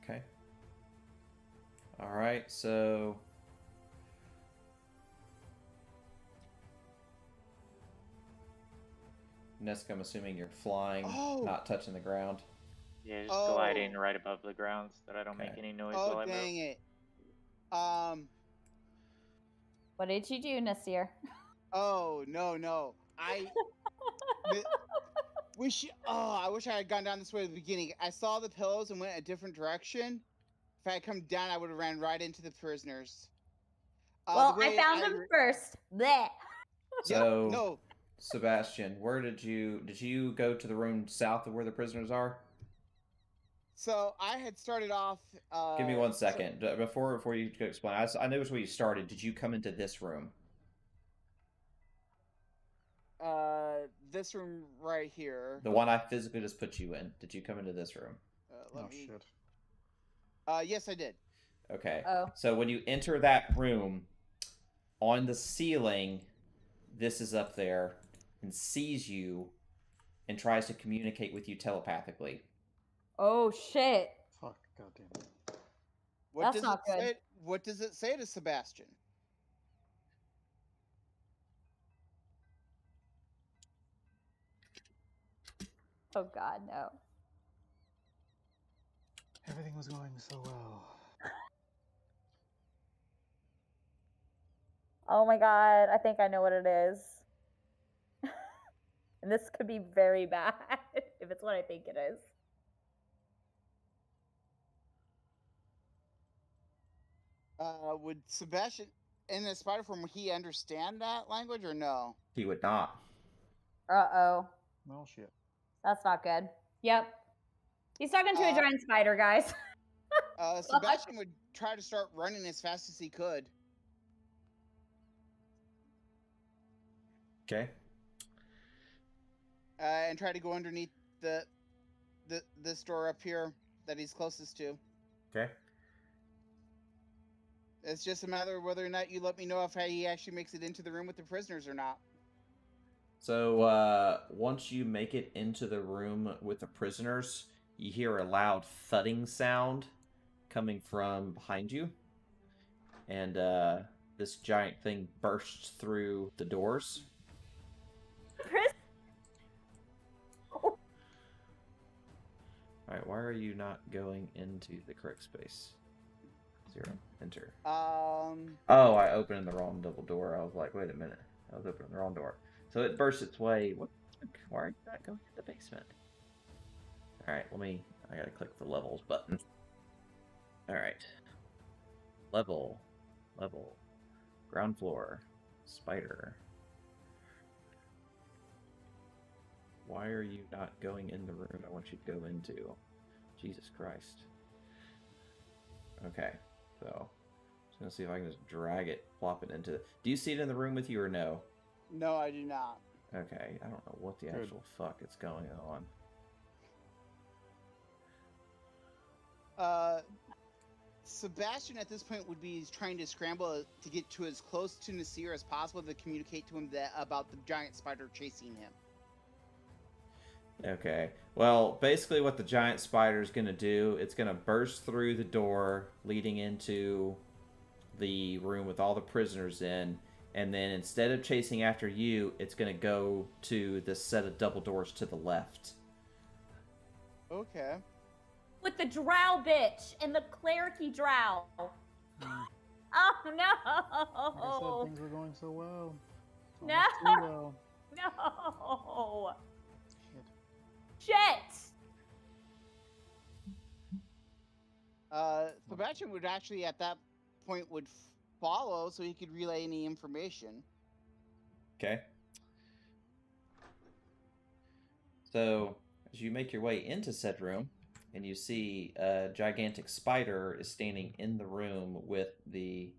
Speaker 1: Okay. Alright, so... Nesk, I'm assuming you're flying, not touching the ground.
Speaker 5: Yeah, just gliding right above the ground so that I don't make any noise while I move.
Speaker 2: Oh, dang it.
Speaker 4: What did you do, Nasir?
Speaker 2: Oh, no. I wish I had gone down this way at the beginning. I saw the pillows and went a different direction. If I had come down, I would have ran right into the prisoners.
Speaker 4: Well, I found them first. Blech.
Speaker 1: So,
Speaker 2: no.
Speaker 1: Sebastian, where did you go to the room south of where the prisoners are?
Speaker 2: So I had started off.
Speaker 1: Give me 1 second before you could explain. I noticed where you started. Did you come into this room?
Speaker 2: This room right here.
Speaker 1: The one I physically just put you in. Did you come into this room?
Speaker 3: Shit.
Speaker 2: Yes, I did.
Speaker 1: Okay.
Speaker 4: Oh.
Speaker 1: So when you enter that room, on the ceiling, this is up there and sees you and tries to communicate with you telepathically.
Speaker 4: Oh shit.
Speaker 3: Fuck, goddamn.
Speaker 2: What
Speaker 4: That's not good.
Speaker 2: What does it say to Sebastian?
Speaker 4: Oh god, no.
Speaker 3: Everything was going so well.
Speaker 4: Oh my god, I think I know what it is. And this could be very bad if it's what I think it is.
Speaker 2: Would Sebastian, in the spider form, would he understand that language or no?
Speaker 1: He would not.
Speaker 4: Uh-oh.
Speaker 3: Well, shit.
Speaker 4: That's not good. Yep. He's talking to a giant spider, guys.
Speaker 2: Sebastian would try to start running as fast as he could.
Speaker 1: Okay.
Speaker 2: And try to go underneath this door up here that he's closest to.
Speaker 1: Okay.
Speaker 2: It's just a matter of whether or not you let me know if he actually makes it into the room with the prisoners or not.
Speaker 1: So once you make it into the room with the prisoners, you hear a loud thudding sound coming from behind you. And this giant thing bursts through the doors. Alright, why are you not going into the correct space? 0. Enter. Oh, I opened the wrong double door. I was like, wait a minute. I was opening the wrong door. So it bursts its way. What? Why are you not going to the basement? Alright, I gotta click the levels button. Alright. Level. Ground floor. Spider. Why are you not going in the room I want you to go into? Jesus Christ. Okay, so I'm just gonna see if I can just drag it, plop it into. Do you see it in the room with you or no?
Speaker 2: No, I do not.
Speaker 1: Okay, I don't know what the actual fuck is going on.
Speaker 2: Sebastian at this point would be trying to scramble to get to as close to Nasir as possible to communicate to him about the giant spider chasing him.
Speaker 1: Okay. Well, basically what the giant spider is going to do, it's going to burst through the door leading into the room with all the prisoners in, and then instead of chasing after you, it's going to go to the set of double doors to the left.
Speaker 2: Okay.
Speaker 4: With the drow bitch and the clericy drow. Oh
Speaker 3: Like I
Speaker 4: no!
Speaker 3: said, things were going so well.
Speaker 4: No!
Speaker 3: Almost too well.
Speaker 4: No!
Speaker 3: Shit.
Speaker 4: Shit!
Speaker 2: Sebastian would actually at that point would follow so he could relay any information.
Speaker 1: Okay. So, as you make your way into said room, and you see a gigantic spider is standing in the room with the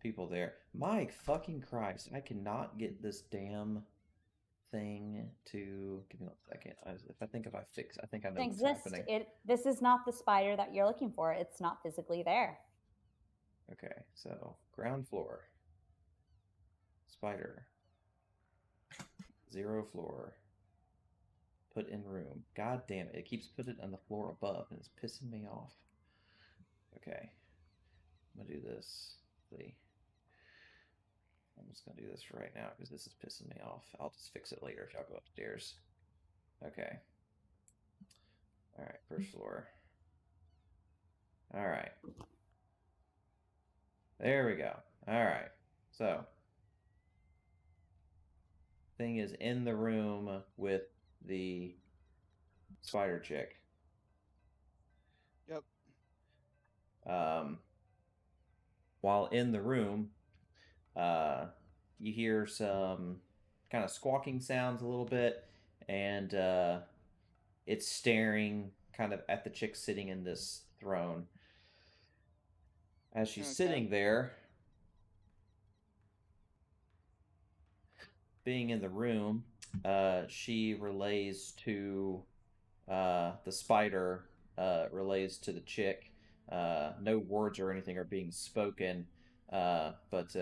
Speaker 1: people there. My fucking Christ, I cannot get this damn thing to... Give me 1 second. I think if I fix... I think I know what's
Speaker 4: Exist.
Speaker 1: happening.
Speaker 4: This is not the spider that you're looking for. It's not physically there.
Speaker 1: Okay, so ground floor. Spider. 0 floor. Put in room. God damn it. It keeps putting it on the floor above and it's pissing me off. Okay. I'm gonna do this. See. I'm just gonna do this right now because this is pissing me off. I'll just fix it later if y'all go upstairs. Okay. Alright, first floor. Alright. There we go. Alright. So. Thing is in the room with the spider chick.
Speaker 2: Yep.
Speaker 1: While in the room, you hear some kind of squawking sounds a little bit, and it's staring kind of at the chick sitting in this throne. As she's sitting there, being in the room, she relays to the spider, relays to the chick. No words or anything are being spoken, but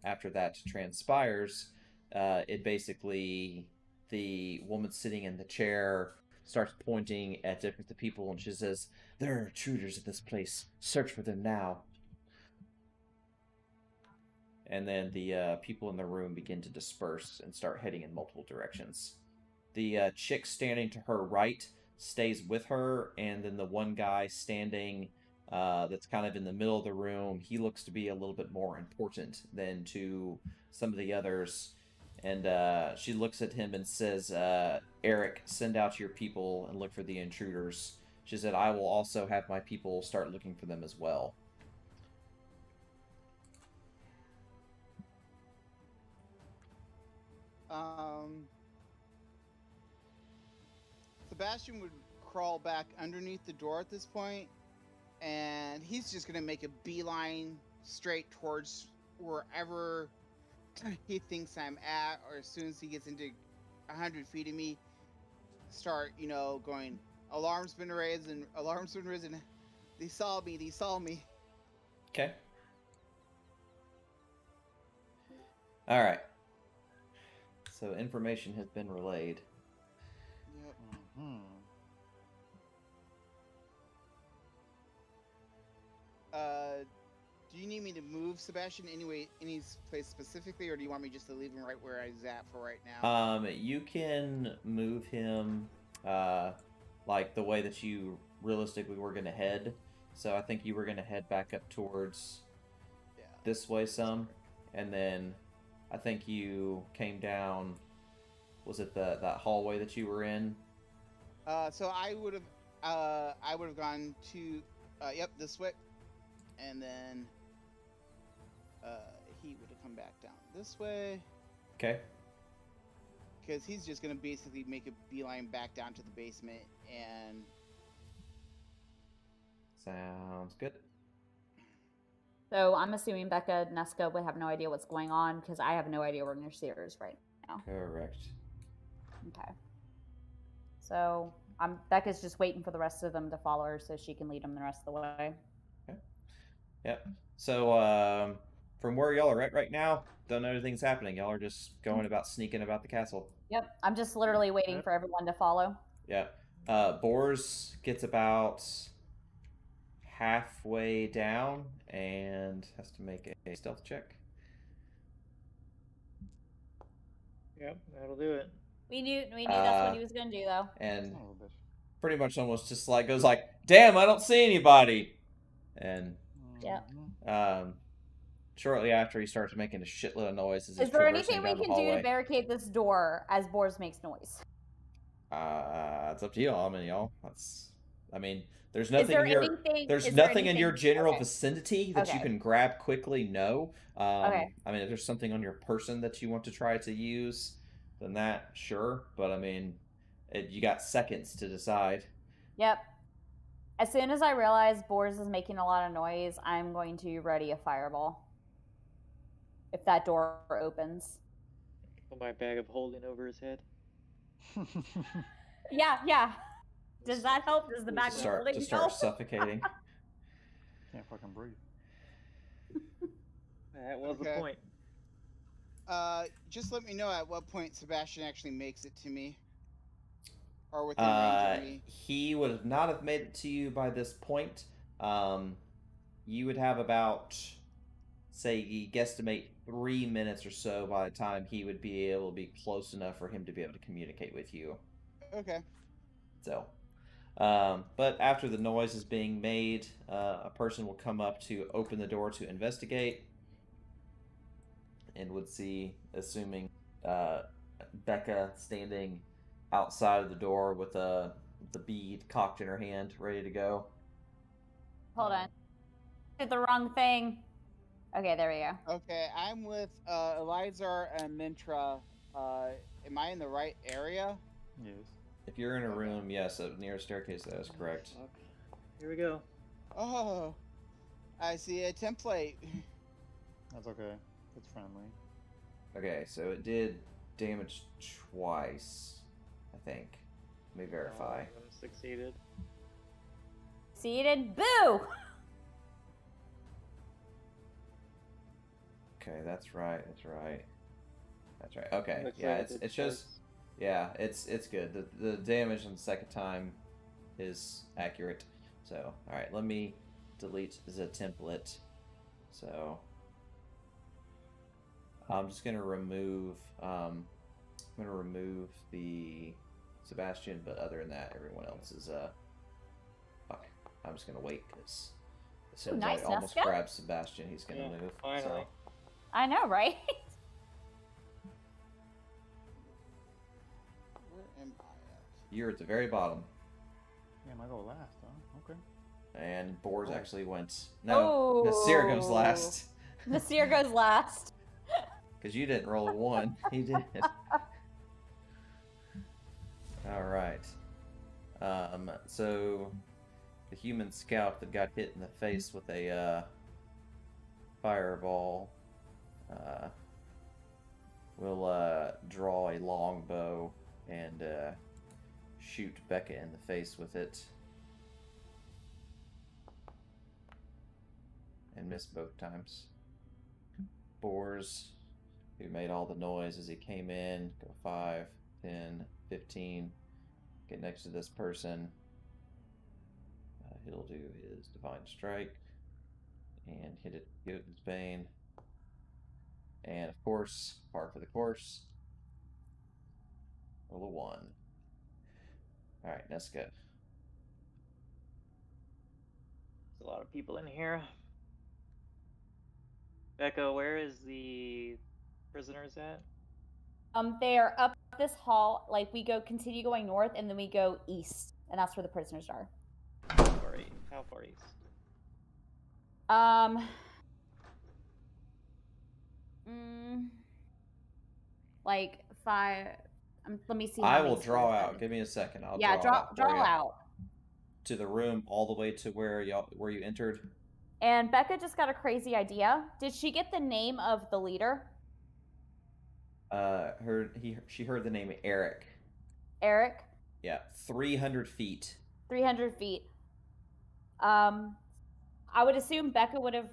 Speaker 1: after that transpires, it basically, the woman sitting in the chair starts pointing at different people, and she says, "There are intruders at this place. Search for them now." And then the people in the room begin to disperse and start heading in multiple directions. The chick standing to her right stays with her, and then the one guy standing that's kind of in the middle of the room, he looks to be a little bit more important than to some of the others. And she looks at him and says, "Eric, send out your people and look for the intruders." She said, "I will also have my people start looking for them as well."
Speaker 2: Sebastian would crawl back underneath the door at this point, and he's just gonna make a beeline straight towards wherever he thinks I'm at, or as soon as he gets into 100 feet of me, start, going, alarm's been raised and alarm's been risen. They saw me.
Speaker 1: Okay. All right. So information has been relayed.
Speaker 2: Yep.
Speaker 3: Mm-hmm.
Speaker 2: Do you need me to move Sebastian any place specifically, or do you want me just to leave him right where he's at for right now?
Speaker 1: You can move him, like the way that you realistically were going to head. So I think you were going to head back up towards this way some, and then I think you came down. Was it that hallway that you were in?
Speaker 2: So I would have gone to, this way, and then he would have come back down this way.
Speaker 1: Okay.
Speaker 2: Because he's just gonna basically make a beeline back down to the basement, and
Speaker 1: Sounds good.
Speaker 4: So I'm assuming Becca and Nesca would have no idea what's going on because I have no idea where Nerseer is right now.
Speaker 1: Correct.
Speaker 4: Okay. So Becca's just waiting for the rest of them to follow her so she can lead them the rest of the way.
Speaker 1: Okay. Yep. So from where y'all are at right now, don't know anything's happening. Y'all are just going about sneaking about the castle.
Speaker 4: Yep. I'm just literally waiting for everyone to follow.
Speaker 1: Yeah. Bors gets about halfway down and has to make a stealth check.
Speaker 5: Yep, that'll do it.
Speaker 4: We knew that's what he was gonna do, though.
Speaker 1: And
Speaker 3: Son of a bitch.
Speaker 1: pretty much almost just like goes like, "Damn, I don't see anybody." And
Speaker 4: Yeah.
Speaker 3: Mhm.
Speaker 1: shortly after, he starts making a shitload of noise as he's
Speaker 4: Is there
Speaker 1: traversing
Speaker 4: anything we
Speaker 1: down the
Speaker 4: can do to
Speaker 1: hallway.
Speaker 4: barricade this door as Bors makes noise?
Speaker 1: It's up to y'all. I mean, there's
Speaker 4: Is
Speaker 1: nothing
Speaker 4: there
Speaker 1: in your
Speaker 4: anything?
Speaker 1: there's
Speaker 4: is there
Speaker 1: nothing in your
Speaker 4: anything-
Speaker 1: general
Speaker 4: okay.
Speaker 1: vicinity that you
Speaker 4: Okay.
Speaker 1: can grab quickly. No.
Speaker 4: Okay.
Speaker 1: I mean, if there's something on your person that you want to try to use, then that sure. But I mean, you got seconds to decide.
Speaker 4: Yep. As soon as I realize Bors is making a lot of noise, I'm going to ready a fireball. If that door opens.
Speaker 5: Put my bag of holding over his head.
Speaker 4: Yeah. Does that help? Does the bag of
Speaker 1: Start
Speaker 4: holding
Speaker 1: start
Speaker 4: help?
Speaker 1: suffocating.
Speaker 3: Can't fucking breathe.
Speaker 5: That was
Speaker 2: Okay.
Speaker 5: the point.
Speaker 2: Just let me know at what point Sebastian actually makes it to me, or within range of me.
Speaker 1: He would not have made it to you by this point. You would have about, say, you guesstimate 3 minutes or so by the time he would be able to be close enough for him to be able to communicate with you.
Speaker 2: Okay.
Speaker 1: So, but after the noise is being made, a person will come up to open the door to investigate, and would see, assuming Becca standing outside of the door with the bead cocked in her hand, ready to go.
Speaker 4: Hold on. Did the wrong thing. Okay, there we go.
Speaker 2: Okay, I'm with Elizar and Mintra. Am I in the right area?
Speaker 3: Yes.
Speaker 1: If you're in a room, yes, near a staircase, that is correct.
Speaker 5: Fuck. Here we go.
Speaker 2: Oh, I see a template.
Speaker 3: That's okay. It's friendly.
Speaker 1: Okay, so it did damage twice, I think. Let me verify.
Speaker 5: All of them succeeded.
Speaker 4: Seated. Boo!
Speaker 1: Okay, that's right. Okay,
Speaker 5: Looks
Speaker 1: yeah,
Speaker 5: like
Speaker 1: it's just, yeah, it's good. The damage on the second time is accurate. So, all right, let me delete the template. So, I'm just gonna remove. I'm gonna remove the Sebastian, but other than that, everyone else is fuck. I'm just gonna wait because as soon as
Speaker 4: nice,
Speaker 1: I almost
Speaker 4: Nesca.
Speaker 1: grab Sebastian, he's gonna
Speaker 5: Yeah,
Speaker 1: move.
Speaker 5: finally.
Speaker 1: So.
Speaker 4: I know, right?
Speaker 2: Where am I at?
Speaker 1: You're at the very bottom,
Speaker 3: Damn, I go last, huh? Okay.
Speaker 1: and Bors
Speaker 3: Oh.
Speaker 1: actually went. No, Nasir goes last
Speaker 4: Nasir goes last.
Speaker 1: because you didn't roll a 1. He did. All right. So the human scout that got hit in the face with a fireball will draw a longbow and shoot Becca in the face with it, and miss both times. Bors, who made all the noise as he came in, go 5, 10, 15. Get next to this person. He'll do his Divine Strike and hit it with Jotun's Bane. And of course, par for the course. Roll a 1. Alright, Nesca.
Speaker 5: There's a lot of people in here. Becca, where is the prisoners at?
Speaker 4: They are up this hall. Like we continue going north, and then we go east, and that's where the prisoners are.
Speaker 5: How far east?
Speaker 4: Like 5. Let me see.
Speaker 1: I
Speaker 4: how many
Speaker 1: will draw
Speaker 4: squares
Speaker 1: out.
Speaker 4: that
Speaker 1: Give me a second. I'll
Speaker 4: is. Yeah,
Speaker 1: draw it
Speaker 4: draw
Speaker 1: for you.
Speaker 4: out.
Speaker 1: To the room all the way to where you entered.
Speaker 4: And Becca just got a crazy idea. Did she get the name of the leader?
Speaker 1: She heard the name Eric.
Speaker 4: Eric.
Speaker 1: Yeah, 300 feet.
Speaker 4: 300 feet. I would assume Becca would have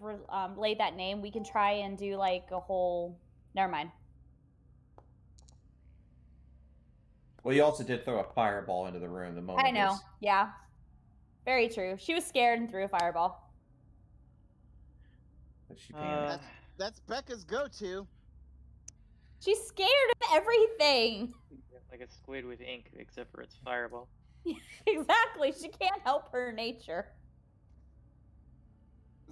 Speaker 4: laid that name. We can try and do like a whole. Never mind.
Speaker 1: Well, you also did throw a fireball into the room the moment.
Speaker 4: I know.
Speaker 1: this-
Speaker 4: Yeah. Very true. She was scared and threw a fireball.
Speaker 1: But she panicked.
Speaker 2: That's Becca's go-to.
Speaker 4: She's scared of everything.
Speaker 5: Like a squid with ink, except for its fireball.
Speaker 4: Exactly. She can't help her nature.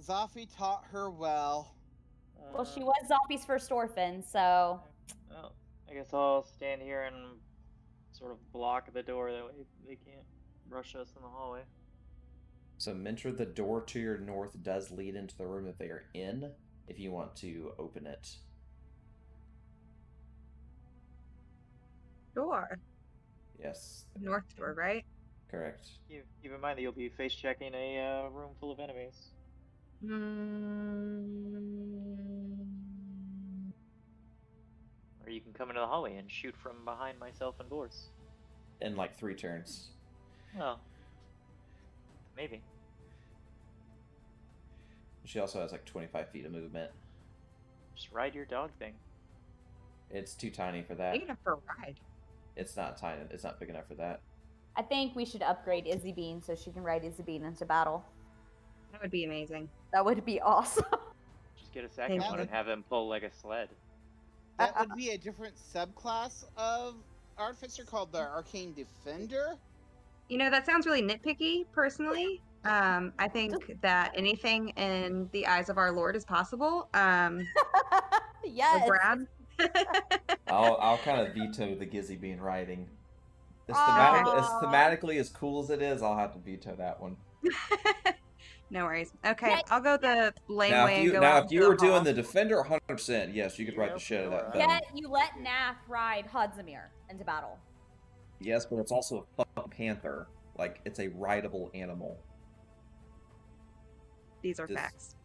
Speaker 2: Zafi taught her well.
Speaker 4: Well, she was Zombie's first orphan, so.
Speaker 5: Well, I guess I'll stand here and sort of block the door. That way they can't rush us in the hallway.
Speaker 1: So, Mentor, the door to your north does lead into the room that they are in, if you want to open it.
Speaker 6: Door.
Speaker 1: Yes.
Speaker 6: North door, right?
Speaker 1: Correct.
Speaker 5: Keep in mind that you'll be face checking a room full of enemies. Or you can come into the hallway and shoot from behind myself and Boris.
Speaker 1: In like 3 turns.
Speaker 5: Well, maybe.
Speaker 1: She also has like 25 feet of movement.
Speaker 5: Just ride your dog thing.
Speaker 1: It's too tiny for that.
Speaker 6: Big enough for a ride.
Speaker 1: It's not tiny. It's not big enough for that.
Speaker 4: I think we should upgrade Izzy Bean so she can ride Izzy Bean into battle.
Speaker 6: That would be amazing.
Speaker 4: That would be awesome.
Speaker 5: Just get a second
Speaker 6: Thank
Speaker 5: one
Speaker 2: you.
Speaker 5: and have him pull like a sled.
Speaker 2: That would be a different subclass of Artificer called the Arcane Defender.
Speaker 6: You know, that sounds really nitpicky, personally. I think that anything in the eyes of our Lord is possible.
Speaker 4: Yes.
Speaker 6: Brad?
Speaker 1: I'll kind of veto the Gizzy being riding. As
Speaker 4: Aw.
Speaker 1: thematically as cool as it is, I'll have to veto that one.
Speaker 6: No worries. Okay,
Speaker 4: Yeah.
Speaker 6: I'll go the lame
Speaker 1: Now,
Speaker 6: way and go
Speaker 1: if
Speaker 6: out
Speaker 1: you
Speaker 6: into
Speaker 1: were
Speaker 6: the hall.
Speaker 1: doing the Defender 100%, yes, you could ride the
Speaker 5: Yep,
Speaker 1: shit out of that
Speaker 5: alright.
Speaker 1: thing.
Speaker 4: Yet you let Nath ride Hudzamir into battle.
Speaker 1: Yes, but it's also a fucking panther. Like, it's a rideable animal.
Speaker 6: These are
Speaker 1: Just-
Speaker 6: facts.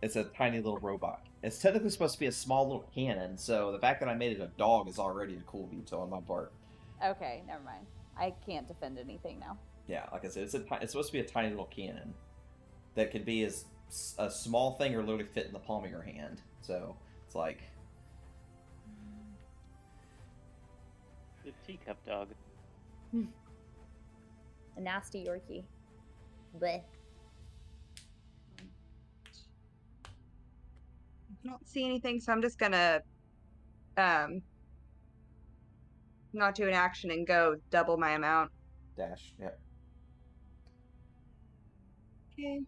Speaker 1: It's a tiny little robot. It's technically supposed to be a small little cannon, so the fact that I made it a dog is already a cool veto on my part.
Speaker 4: Okay, never mind. I can't defend anything now.
Speaker 1: Yeah, like I said, it's supposed to be a tiny little cannon that could be as a small thing or literally fit in the palm of your hand. So it's like,
Speaker 5: The teacup dog.
Speaker 4: A nasty Yorkie. Bleh.
Speaker 6: I don't see anything, so I'm just gonna not do an action and go double my amount.
Speaker 1: dash. Yep.
Speaker 6: Okay.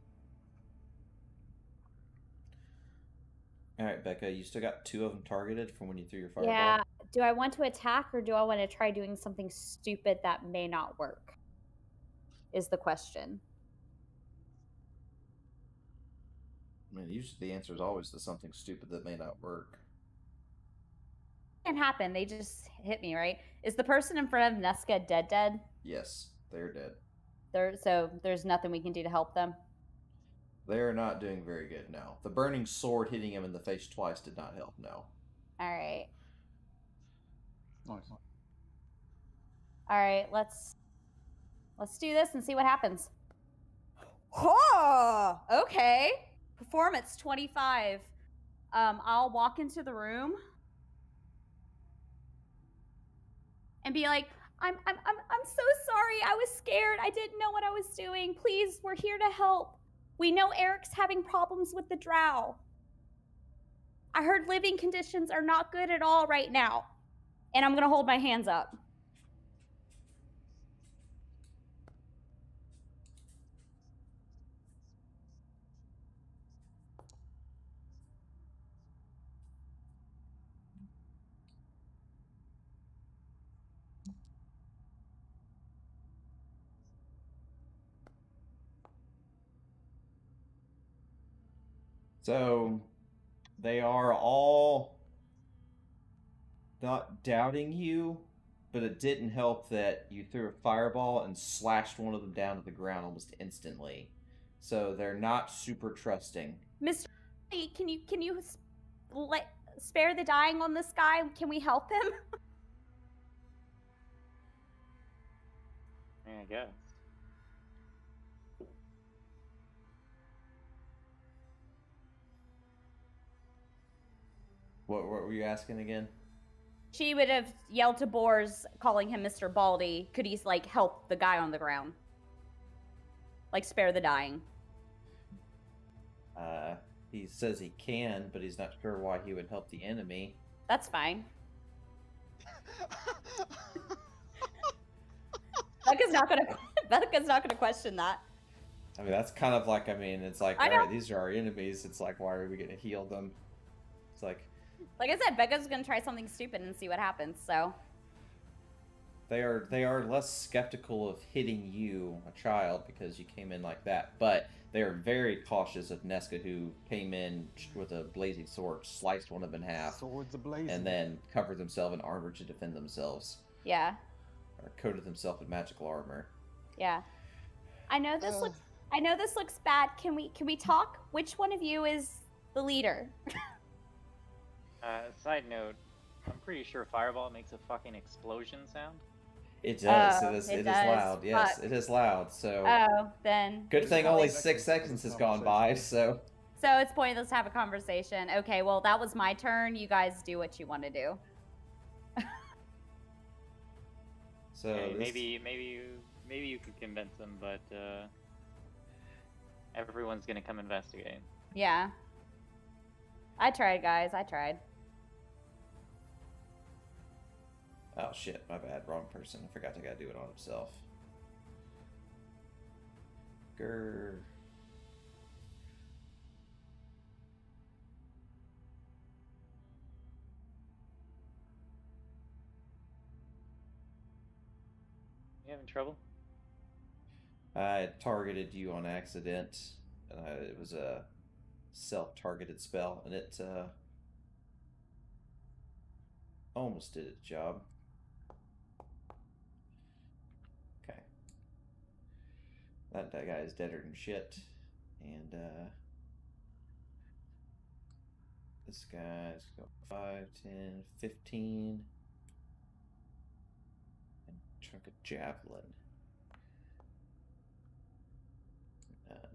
Speaker 1: All right, Becca, you still got 2 of them targeted from when you threw your fireball.
Speaker 4: Yeah. Do I want to attack or do I want to try doing something stupid that may not work? Is the question.
Speaker 1: I mean, usually the answer is always to something stupid that may not work.
Speaker 4: Can happen. They just hit me, right? Is the person in front of Nesca dead?
Speaker 1: Yes, they're dead.
Speaker 4: So there's nothing we can do to help them.
Speaker 1: They're not doing very good now. The burning sword hitting him in the face twice did not help. No.
Speaker 4: All right.
Speaker 3: Nice.
Speaker 4: All right, let's do this and see what happens. Oh, okay. Performance 25. I'll walk into the room and be like, I'm so sorry. I was scared. I didn't know what I was doing. Please, we're here to help. We know Eric's having problems with the drow. I heard living conditions are not good at all right now. And I'm going to hold my hands up.
Speaker 1: So they are all not doubting you, but it didn't help that you threw a fireball and slashed one of them down to the ground almost instantly. So they're not super trusting.
Speaker 4: Mr. Can you spare the dying on this guy? Can we help him?
Speaker 5: I guess.
Speaker 1: What were you asking again?
Speaker 4: She would have yelled to Boars, calling him Mr. Baldy. Could he, like, help the guy on the ground? Like, spare the dying.
Speaker 1: He says he can, but he's not sure why he would help the enemy.
Speaker 4: That's fine. Becca's not gonna question that.
Speaker 1: I mean, that's kind of like, I mean, it's like,
Speaker 4: I
Speaker 1: all
Speaker 4: know.
Speaker 1: right, these are our enemies. It's like, why are we gonna heal them? It's like
Speaker 4: I said, Becca's gonna try something stupid and see what happens. So
Speaker 1: they are less skeptical of hitting you, a child, because you came in like that. But they are very cautious of Nesca, who came in with a blazing sword, sliced one of them in half,
Speaker 3: Swords ablazing.
Speaker 1: and then covered themselves in armor to defend themselves,
Speaker 4: yeah,
Speaker 1: or coated themselves in magical armor.
Speaker 4: yeah. I know this looks bad. Can we talk? Which one of you is the leader?
Speaker 5: Side note, I'm pretty sure Fireball makes a fucking explosion sound.
Speaker 1: It does.
Speaker 4: Oh,
Speaker 1: it is
Speaker 4: it
Speaker 1: loud.
Speaker 4: does.
Speaker 1: Yes,
Speaker 4: Fuck.
Speaker 1: it is loud. So
Speaker 4: Oh, then.
Speaker 1: good thing
Speaker 3: Probably
Speaker 1: only
Speaker 3: next
Speaker 1: 6
Speaker 3: to
Speaker 1: seconds
Speaker 3: the
Speaker 1: has gone by.
Speaker 3: conversation.
Speaker 1: So
Speaker 4: So it's pointless to have a conversation. Okay, well that was my turn. You guys do what you want to do.
Speaker 5: Hey,
Speaker 1: this-
Speaker 5: maybe you could convince them, but everyone's gonna come investigate.
Speaker 4: Yeah. I tried, guys. I tried.
Speaker 1: Oh shit, my bad. Wrong person. I forgot to gotta do it on himself. Grr.
Speaker 5: You having trouble?
Speaker 1: I targeted you on accident. It was a self-targeted spell, and it almost did its job. Okay. That guy is deader than shit. And this guy's go 5, 10, 15. And chunk of javelin.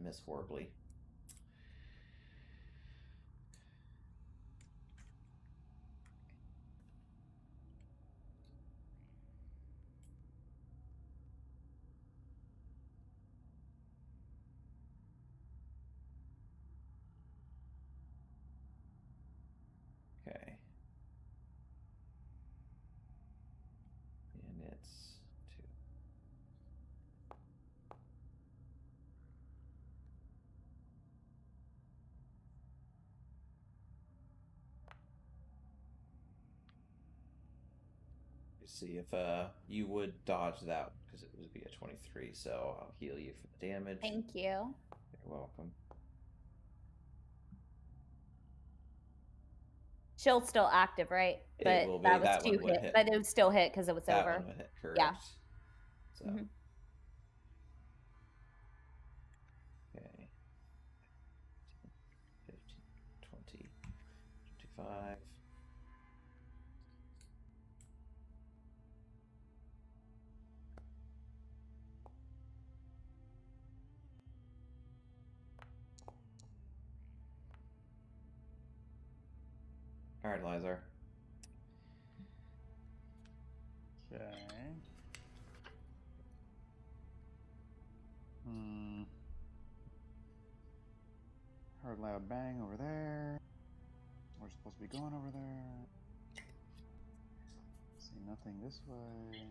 Speaker 1: Miss horribly. Okay. And it's 2. See if you would dodge that because it would be a 23, so I'll heal you for the damage.
Speaker 4: Thank you.
Speaker 1: You're welcome.
Speaker 4: Shield's still active, right?
Speaker 1: It
Speaker 4: But
Speaker 1: will be.
Speaker 4: that was
Speaker 1: That one
Speaker 4: 2
Speaker 1: would
Speaker 4: hit.
Speaker 1: hit.
Speaker 4: But it would still hit because it was
Speaker 1: That
Speaker 4: over.
Speaker 1: one would hit, correct.
Speaker 4: Yeah.
Speaker 1: So.
Speaker 4: Mhm.
Speaker 1: Okay. 15, 20, 25. All right, Lazar.
Speaker 3: Okay. Heard a loud bang over there. We're supposed to be going over there. See nothing this way.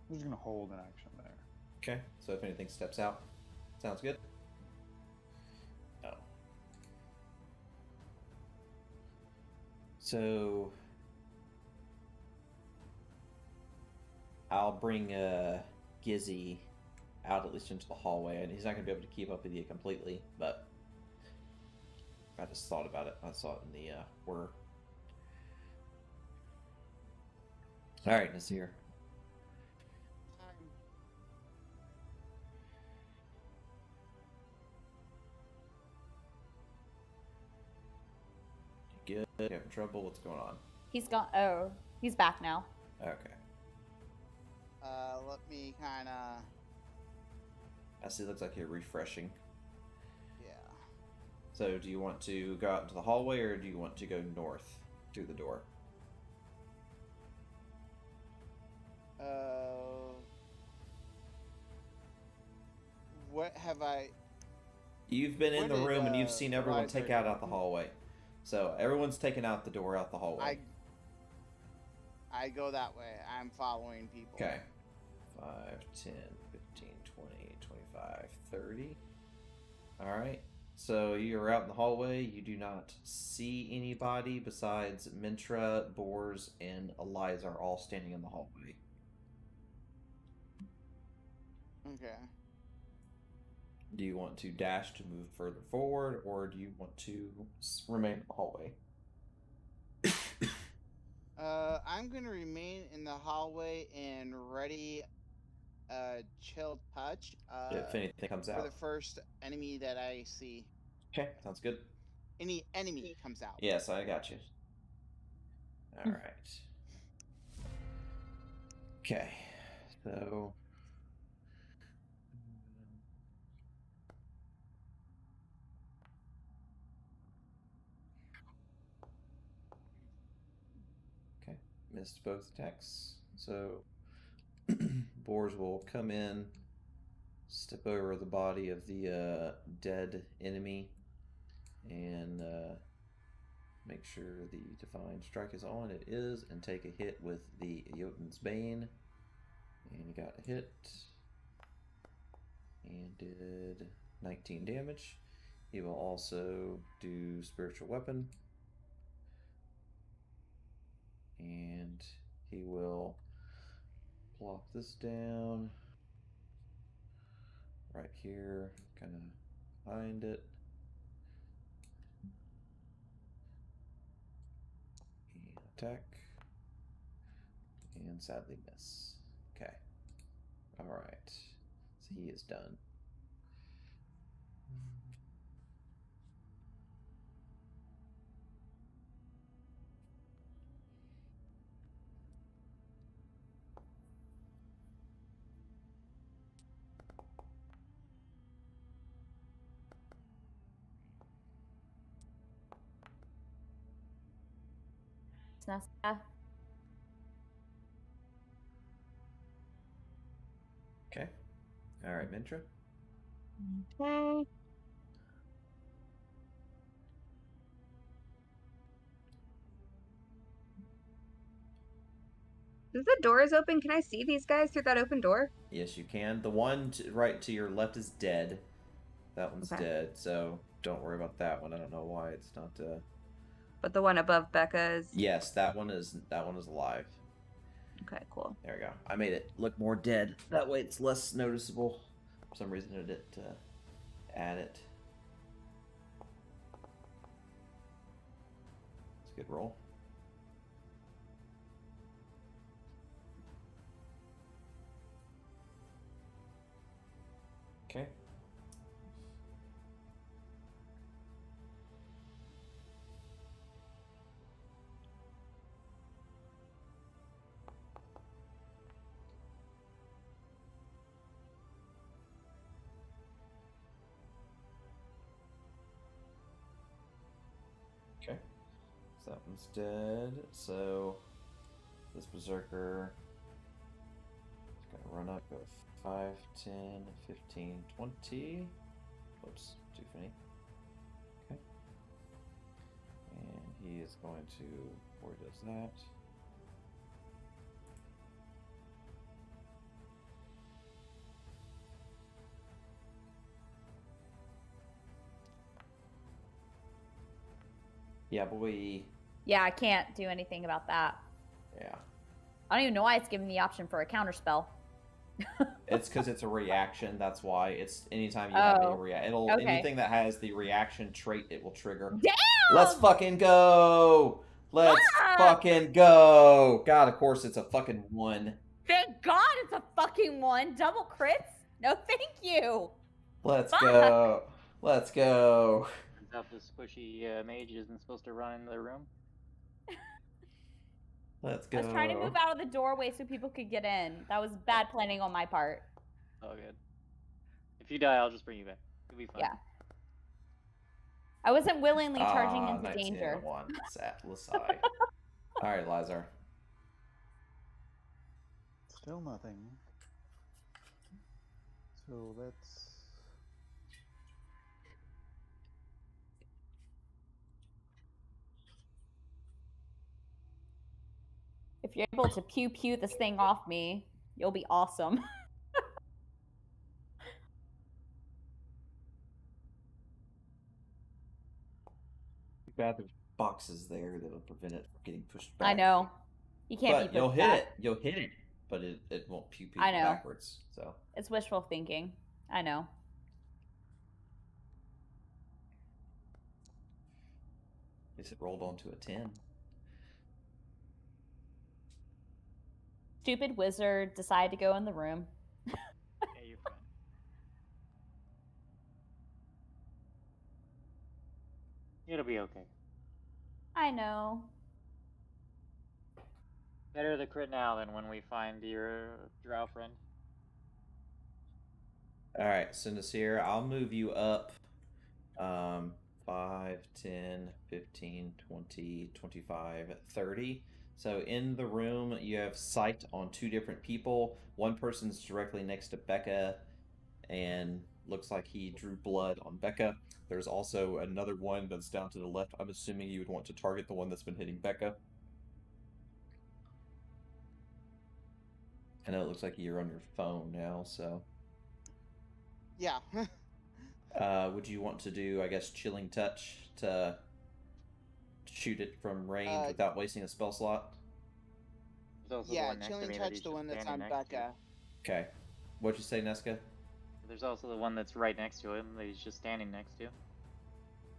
Speaker 3: I'm just gonna hold an action there.
Speaker 1: Okay. So if anything steps out, sounds good. Oh. So I'll bring Gizzy out at least into the hallway, and he's not gonna be able to keep up with you completely, but I just thought about it. I saw it in the order. All right, Nasir. good? You having trouble? What's going on?
Speaker 4: He's gone. Oh, he's back now.
Speaker 1: Okay.
Speaker 2: Let me kind of.
Speaker 1: I see. Looks like you're refreshing.
Speaker 2: Yeah.
Speaker 1: So, do you want to go out into the hallway, or do you want to go north through the door?
Speaker 2: What have I?
Speaker 1: You've been in
Speaker 2: Where
Speaker 1: the
Speaker 2: did,
Speaker 1: room and you've seen everyone
Speaker 2: Liza
Speaker 1: take
Speaker 2: go?
Speaker 1: out the hallway. So everyone's taken out the door out the hallway.
Speaker 2: I go that way. I'm following people.
Speaker 1: Okay. 5, 10, 15, 20, 25, 30. Alright. So you're out in the hallway. You do not see anybody besides Mintra, Bors, and Eliza are all standing in the hallway.
Speaker 2: Okay.
Speaker 1: Do you want to dash to move further forward, or do you want to remain in the hallway?
Speaker 2: I'm gonna remain in the hallway and ready chill touch
Speaker 1: If anything comes
Speaker 2: for
Speaker 1: out.
Speaker 2: the first enemy that I see.
Speaker 1: Okay, sounds good.
Speaker 2: Any enemy comes out.
Speaker 1: Yes, I got you. All right. Okay, so. Okay, missed both attacks. So, Boars will come in, step over the body of the dead enemy, and make sure the Divine Strike is on. It is, and take a hit with the Jotun's Bane. And he got a hit. And did 19 damage. He will also do Spiritual Weapon. And he will plop this down right here, kind of behind it. And attack. And sadly miss. Okay. Alright. So he is done.
Speaker 4: It's Nesta.
Speaker 1: Okay. Alright, Mintra.
Speaker 6: Okay. If the door is open, can I see these guys through that open door?
Speaker 1: Yes, you can. The one right to your left is dead. That one's
Speaker 6: Okay.
Speaker 1: dead, so don't worry about that one. I don't know why it's not.
Speaker 6: But the one above Becca is...
Speaker 1: Yes, that one is alive.
Speaker 6: Okay, cool.
Speaker 1: There we go. I made it look more dead. That way it's less noticeable. For some reason I didn't add it. It's a good roll. Okay. Okay. So that one's dead. So this berserker is gonna run up, go 5, 10, 15, 20. Whoops, too many. Okay. And he is going to, before he does that, yeah, boy.
Speaker 4: Yeah, I can't do anything about that.
Speaker 1: Yeah.
Speaker 4: I don't even know why it's giving me the option for a counter spell.
Speaker 1: It's because it's a reaction. That's why. It's anytime you have a
Speaker 4: Oh,
Speaker 1: react. It'll
Speaker 4: okay.
Speaker 1: anything that has the reaction trait, it will trigger.
Speaker 4: Damn!
Speaker 1: Let's fucking go! Let's
Speaker 4: Fuck!
Speaker 1: fucking go! God, of course it's a fucking 1.
Speaker 4: Thank God it's a fucking 1. Double crits? No, thank you.
Speaker 1: Let's
Speaker 4: Fuck.
Speaker 1: go. Let's go.
Speaker 5: Turns out the squishy mage isn't supposed to run into the room.
Speaker 1: Let's go.
Speaker 4: I was trying to move out of the doorway so people could get in. That was bad planning on my part.
Speaker 5: Oh, good. If you die, I'll just bring you back. You'll be fine.
Speaker 4: Yeah. I wasn't willingly charging into
Speaker 1: 19
Speaker 4: danger.
Speaker 1: and a 1. Lasai. All right, Lazar.
Speaker 3: Still nothing. So that's
Speaker 4: If you're able to pew pew this thing off me, you'll be awesome.
Speaker 1: Too bad there's boxes there that'll prevent it from getting pushed back.
Speaker 4: I know. You can't
Speaker 1: But
Speaker 4: be
Speaker 1: you'll
Speaker 4: pushed
Speaker 1: hit
Speaker 4: back.
Speaker 1: it. You'll hit it. But it won't pew pew
Speaker 4: I know.
Speaker 1: backwards. So
Speaker 4: It's wishful thinking. I know.
Speaker 1: I guess it rolled onto a 10.
Speaker 4: Stupid wizard decided to go in the room.
Speaker 5: Yeah, you're fine. It'll be okay.
Speaker 4: I know.
Speaker 5: Better the crit now than when we find your drow friend.
Speaker 1: Alright, so Nasir, I'll move you up 5, 10, 15, 20, 25, 30. So in the room, you have sight on 2 different people. One person's directly next to Becca, and looks like he drew blood on Becca. There's also another one that's down to the left. I'm assuming you would want to target the one that's been hitting Becca. I know it looks like you're on your phone now, so...
Speaker 2: Yeah.
Speaker 1: would you want to do, I guess, Chilling Touch to shoot it from range without wasting a spell slot?
Speaker 5: There's also the
Speaker 2: Yeah,
Speaker 5: one next to
Speaker 2: Chilling
Speaker 5: me that
Speaker 2: Touch,
Speaker 5: he's
Speaker 2: the
Speaker 5: just
Speaker 2: one that's on
Speaker 5: standing next to.
Speaker 2: Becca.
Speaker 1: Okay. What'd you say, Nesca?
Speaker 5: There's also the one that's right next to him that he's just standing next to.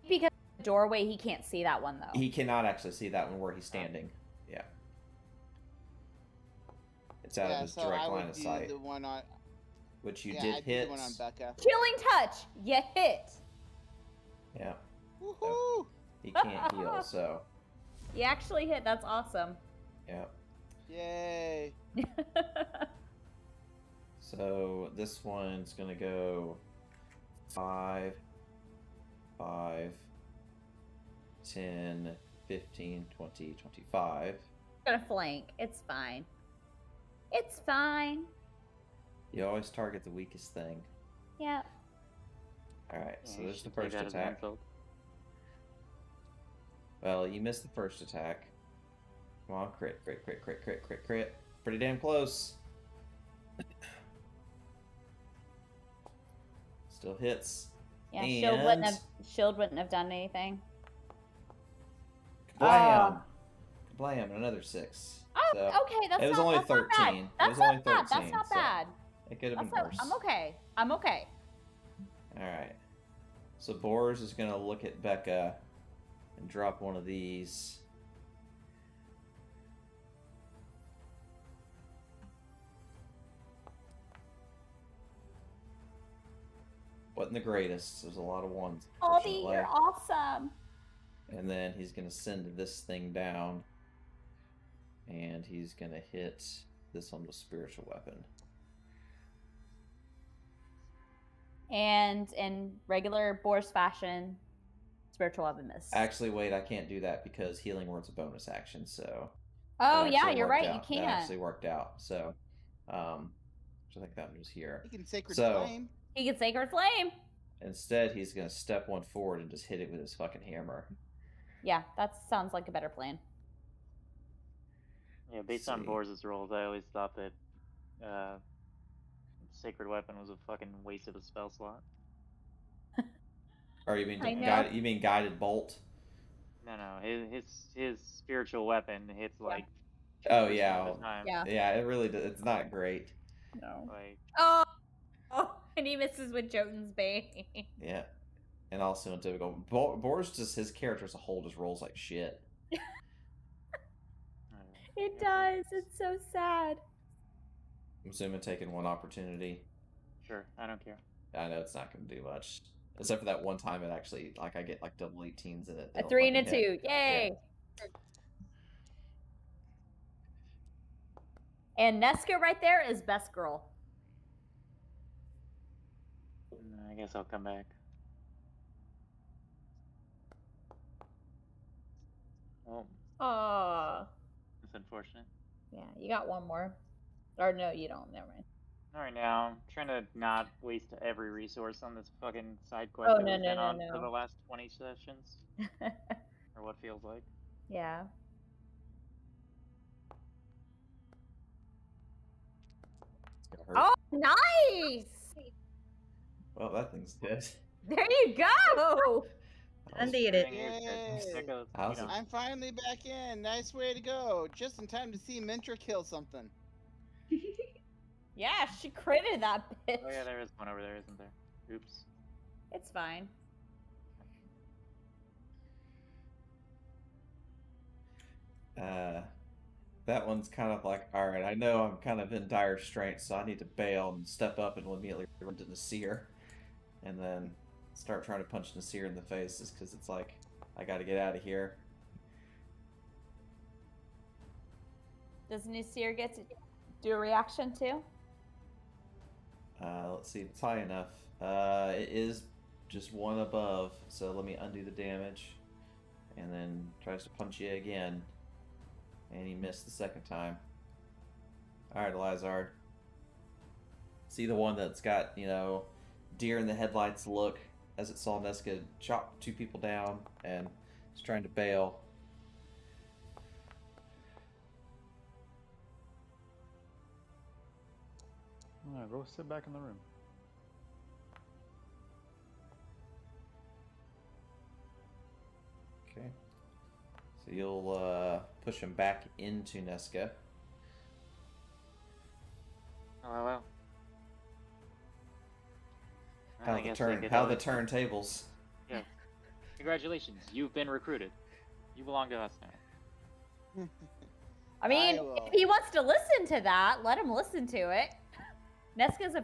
Speaker 4: Because of the doorway, he can't see that one, though.
Speaker 1: He cannot actually see that one where he's standing. Yeah. It's out of his
Speaker 2: so
Speaker 1: direct
Speaker 2: I
Speaker 1: line
Speaker 2: would
Speaker 1: of
Speaker 2: do
Speaker 1: sight.
Speaker 2: the one on.
Speaker 1: Which you
Speaker 2: Yeah,
Speaker 1: did
Speaker 2: I'd do
Speaker 1: hit.
Speaker 2: the one on Becca.
Speaker 4: Chilling touch! You hit!
Speaker 1: Yeah.
Speaker 2: Woohoo!
Speaker 1: He can't heal, so.
Speaker 4: You actually hit. That's awesome.
Speaker 1: Yeah.
Speaker 2: Yay!
Speaker 1: So this one's gonna go 5, 5, 10, 15, 20, 25.
Speaker 4: Gonna flank. It's fine. It's fine.
Speaker 1: You always target the weakest thing.
Speaker 4: Yeah.
Speaker 1: Alright,
Speaker 5: Yeah,
Speaker 1: so
Speaker 5: you
Speaker 1: there's the
Speaker 5: should take
Speaker 1: first
Speaker 5: that as an
Speaker 1: attack.
Speaker 5: insult.
Speaker 1: Well, you missed the first attack. Come on, crit, crit, crit, crit, crit, crit, crit. Pretty damn close. Still hits.
Speaker 4: Yeah,
Speaker 1: And...
Speaker 4: shield wouldn't have done anything.
Speaker 1: Blam! Blam, and another 6.
Speaker 4: Oh,
Speaker 1: So,
Speaker 4: okay, that's
Speaker 1: it was
Speaker 4: not,
Speaker 1: only
Speaker 4: that's not
Speaker 1: 13.
Speaker 4: bad.
Speaker 1: It
Speaker 4: That's
Speaker 1: was
Speaker 4: not
Speaker 1: only
Speaker 4: bad.
Speaker 1: 13,
Speaker 4: That's not
Speaker 1: so
Speaker 4: bad.
Speaker 1: It could have been
Speaker 4: That's
Speaker 1: worse.
Speaker 4: I'm okay. I'm okay.
Speaker 1: Alright. So Boris is going to look at Becca and drop one of these. Wasn't the greatest. There's a lot of ones.
Speaker 4: Aldi,
Speaker 1: unfortunately.
Speaker 4: you're awesome.
Speaker 1: And then he's going to send this thing down. And he's going to hit this one with spiritual weapon.
Speaker 4: And in regular Boris fashion, spiritual weapon miss.
Speaker 1: Actually, wait, I can't do that because healing word's a bonus action, so...
Speaker 4: Oh,
Speaker 1: that
Speaker 4: yeah,
Speaker 1: actually
Speaker 4: you're
Speaker 1: worked
Speaker 4: right.
Speaker 1: out.
Speaker 4: You
Speaker 1: That
Speaker 4: can't.
Speaker 1: actually worked out, so... I think that was here.
Speaker 2: You can Sacred
Speaker 1: So-
Speaker 2: Flame.
Speaker 4: He can Sacred Flame.
Speaker 1: Instead, he's going to step one forward and just hit it with his fucking hammer.
Speaker 4: Yeah, that sounds like a better plan.
Speaker 5: Yeah, based on
Speaker 1: See.
Speaker 5: Boris' rolls, I always thought that Sacred Weapon was a fucking waste of a spell slot.
Speaker 1: Or you mean
Speaker 4: I know.
Speaker 1: guided bolt?
Speaker 5: No, his spiritual weapon hits like.
Speaker 1: Oh
Speaker 5: 50%
Speaker 1: yeah,
Speaker 5: of the time.
Speaker 4: Yeah.
Speaker 1: yeah. It really does. It's not great.
Speaker 4: No.
Speaker 5: Like,
Speaker 4: Oh, and he misses with Jotun's Bane.
Speaker 1: Yeah, and also in typical Boris, just his character as a whole just rolls like shit.
Speaker 5: I
Speaker 4: It does. It's so sad.
Speaker 1: I'm assuming taking one opportunity.
Speaker 5: Sure, I don't care.
Speaker 1: I know it's not going to do much. Except for that one time it actually, like, I get like double 18s in it.
Speaker 4: A 3 and a 2. Yay!
Speaker 1: Yeah.
Speaker 4: And Neska right there is best girl.
Speaker 5: I guess I'll come back. Oh, that's unfortunate.
Speaker 4: Yeah, you got one more. Or no, you don't. Never mind.
Speaker 5: Alright, now I'm trying to not waste every resource on this fucking side quest
Speaker 4: Oh,
Speaker 5: that
Speaker 4: no,
Speaker 5: we've
Speaker 4: no,
Speaker 5: been
Speaker 4: no,
Speaker 5: on for
Speaker 4: no.
Speaker 5: the last 20 sessions. Or what feels like.
Speaker 4: Yeah.
Speaker 1: It's gonna hurt.
Speaker 4: Oh, nice!
Speaker 1: Well, that thing's dead.
Speaker 4: There you go!
Speaker 6: Indeed.
Speaker 5: Everything here is
Speaker 2: Yay.
Speaker 5: good. Sicko,
Speaker 1: How's
Speaker 5: you
Speaker 1: it?
Speaker 5: know.
Speaker 2: I'm finally back in. Nice way to go. Just in time to see Mintra kill something.
Speaker 4: Yeah, she critted that bitch.
Speaker 5: Oh yeah, there is one over there, isn't there? Oops.
Speaker 4: It's fine.
Speaker 1: That one's kind of like, all right, I know I'm kind of in dire straits, so I need to bail and step up and immediately run to Nasir, and then start trying to punch Nasir in the face, just because it's like, I got to get out of here.
Speaker 4: Does Nasir get to do a reaction too?
Speaker 1: Let's see if it's high enough. It is just one above, so let me undo the damage, and then tries to punch you again. And he missed the second time. Alright, Elizard. See the one that's got, you know, deer in the headlights look as it saw Neska chop 2 people down and is trying to bail.
Speaker 3: No, go sit back in the room.
Speaker 1: Okay. So you'll push him back into Neska.
Speaker 5: Hello.
Speaker 1: How the turntables.
Speaker 5: Yeah. Congratulations, you've been recruited. You belong to us now.
Speaker 4: I mean,
Speaker 2: will.
Speaker 4: if he wants to listen to that, let him listen to it. Neska's has a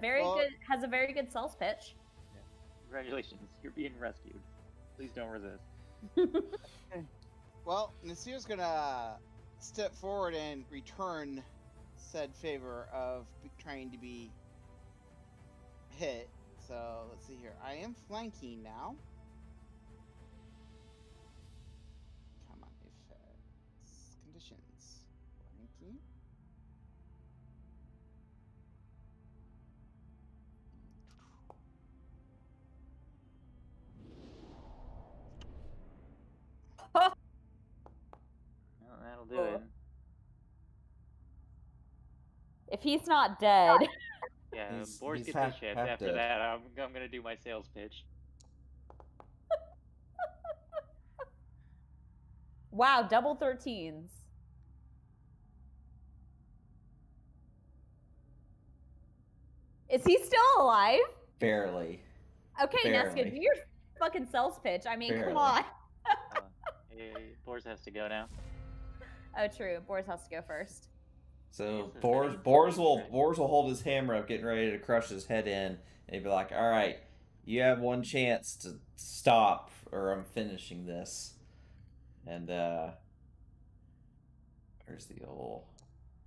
Speaker 4: very good sales pitch.
Speaker 5: Yeah. Congratulations, you're being rescued. Please don't resist.
Speaker 2: Well, Nasir's gonna step forward and return said favor of trying to be hit. So let's see here. I am flanking now. Come on, effects, conditions, flanking.
Speaker 5: Well, that'll do it.
Speaker 4: If he's not dead.
Speaker 5: Yeah,
Speaker 1: He's
Speaker 5: Boris gets
Speaker 1: half-
Speaker 5: his shit.
Speaker 1: half
Speaker 5: After
Speaker 1: dead.
Speaker 5: that, I'm gonna do my sales pitch.
Speaker 4: Wow, double 13s. Is he still alive?
Speaker 1: Barely.
Speaker 4: Okay, Neska,
Speaker 1: Barely.
Speaker 4: do your fucking sales pitch. I mean,
Speaker 1: Barely.
Speaker 4: come on.
Speaker 5: Boris has to go now.
Speaker 4: Oh, true. Boris has to go first.
Speaker 1: So
Speaker 5: Yes,
Speaker 1: Boris will hold his hammer up, getting ready to crush his head in, and he'd be like, "All right, you have one chance to stop, or I'm finishing this." And there's the old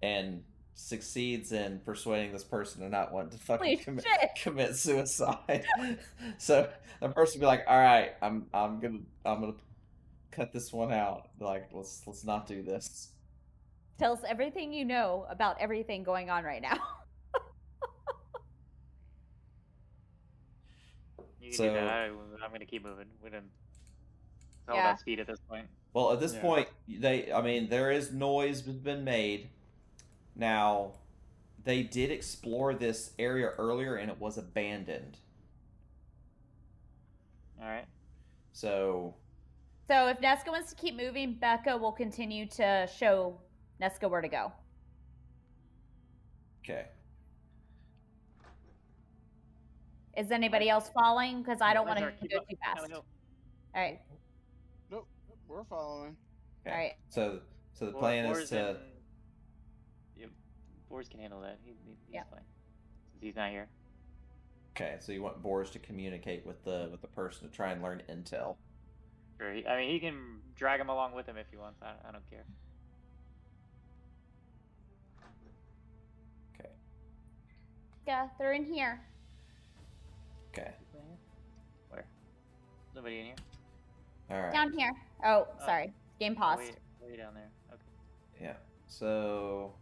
Speaker 1: and succeeds in persuading this person to not want to fucking
Speaker 4: Holy shit.
Speaker 1: commit suicide. So the person will be like, "All right, I'm gonna cut this one out. Like, let's not do this."
Speaker 4: Tell us everything you know about everything going on right now.
Speaker 5: You can
Speaker 1: So-
Speaker 5: do that. I'm gonna keep moving. It's all
Speaker 4: Yeah.
Speaker 5: about speed at this point.
Speaker 1: Well, at this
Speaker 3: Yeah.
Speaker 1: point, there is noise that's been made. Now, they did explore this area earlier, and it was abandoned.
Speaker 5: All right.
Speaker 1: So,
Speaker 4: So if Neska wants to keep moving, Becca will continue to show Neska where to go.
Speaker 1: okay.
Speaker 4: Is anybody else following? Because I don't want
Speaker 5: Lazar,
Speaker 4: to
Speaker 5: keep
Speaker 4: go
Speaker 5: up.
Speaker 4: too
Speaker 5: Gotta
Speaker 4: fast.
Speaker 5: go.
Speaker 4: All right.
Speaker 2: Nope, we're following.
Speaker 1: Okay.
Speaker 4: All right.
Speaker 1: So the plan is to.
Speaker 5: Boris can handle that. He's
Speaker 4: Yeah.
Speaker 5: fine. Since he's not here.
Speaker 1: Okay, so you want Boris to communicate with the person to try and learn intel.
Speaker 5: Sure. I mean, he can drag him along with him if he wants. I don't care.
Speaker 1: Okay.
Speaker 4: Yeah, they're in here.
Speaker 1: Okay.
Speaker 5: Where? Nobody in here.
Speaker 1: All right.
Speaker 4: Down here. Oh,
Speaker 5: Oh.
Speaker 4: sorry. Game
Speaker 5: Oh,
Speaker 4: paused.
Speaker 5: way down there. Okay.
Speaker 1: Yeah. So.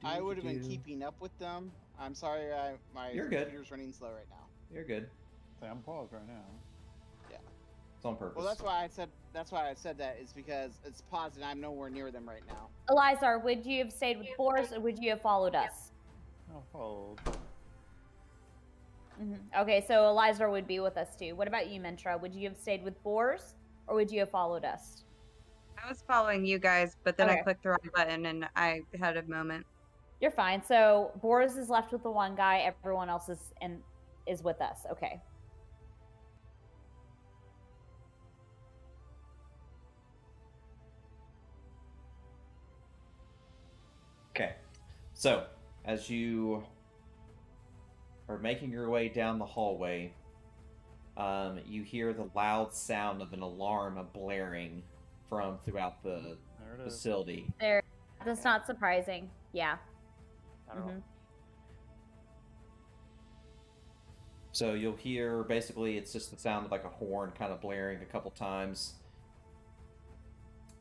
Speaker 2: I would have been keeping up with them. I'm sorry, my
Speaker 1: You're good.
Speaker 2: computer's running slow right now.
Speaker 1: You're good.
Speaker 3: Say, I'm paused right now.
Speaker 1: It's on purpose.
Speaker 2: Well, that's why I said that is because it's paused and I'm nowhere near them right now.
Speaker 4: Elizar, would you have stayed with Boris or would you have followed us?
Speaker 3: I'll hold.
Speaker 4: Okay, so Elizar would be with us too. What about you, Mentra? Would you have stayed with Boris or would you have followed us?
Speaker 6: I was following you guys, but then I
Speaker 4: Okay.
Speaker 6: clicked the wrong button and I had a moment.
Speaker 4: You're fine. So Boris is left with the one guy. Everyone else is with us. Okay.
Speaker 1: Okay. So, as you are making your way down the hallway, you hear the loud sound of an alarm blaring from throughout the
Speaker 3: There it is.
Speaker 1: facility.
Speaker 4: That's not surprising. Yeah.
Speaker 5: I don't know.
Speaker 1: So you'll hear, basically, it's just the sound of like a horn kind of blaring a couple times.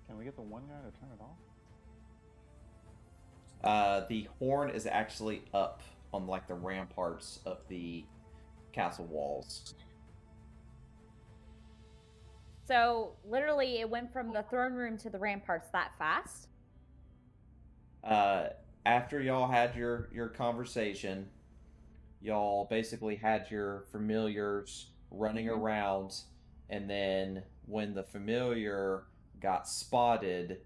Speaker 3: Can we get the one guy to turn it off?
Speaker 1: The horn is actually up on like the ramparts of the castle walls.
Speaker 4: So literally, it went from the throne room to the ramparts that fast.
Speaker 1: After y'all had your conversation, y'all basically had your familiars running around, and then when the familiar got spotted,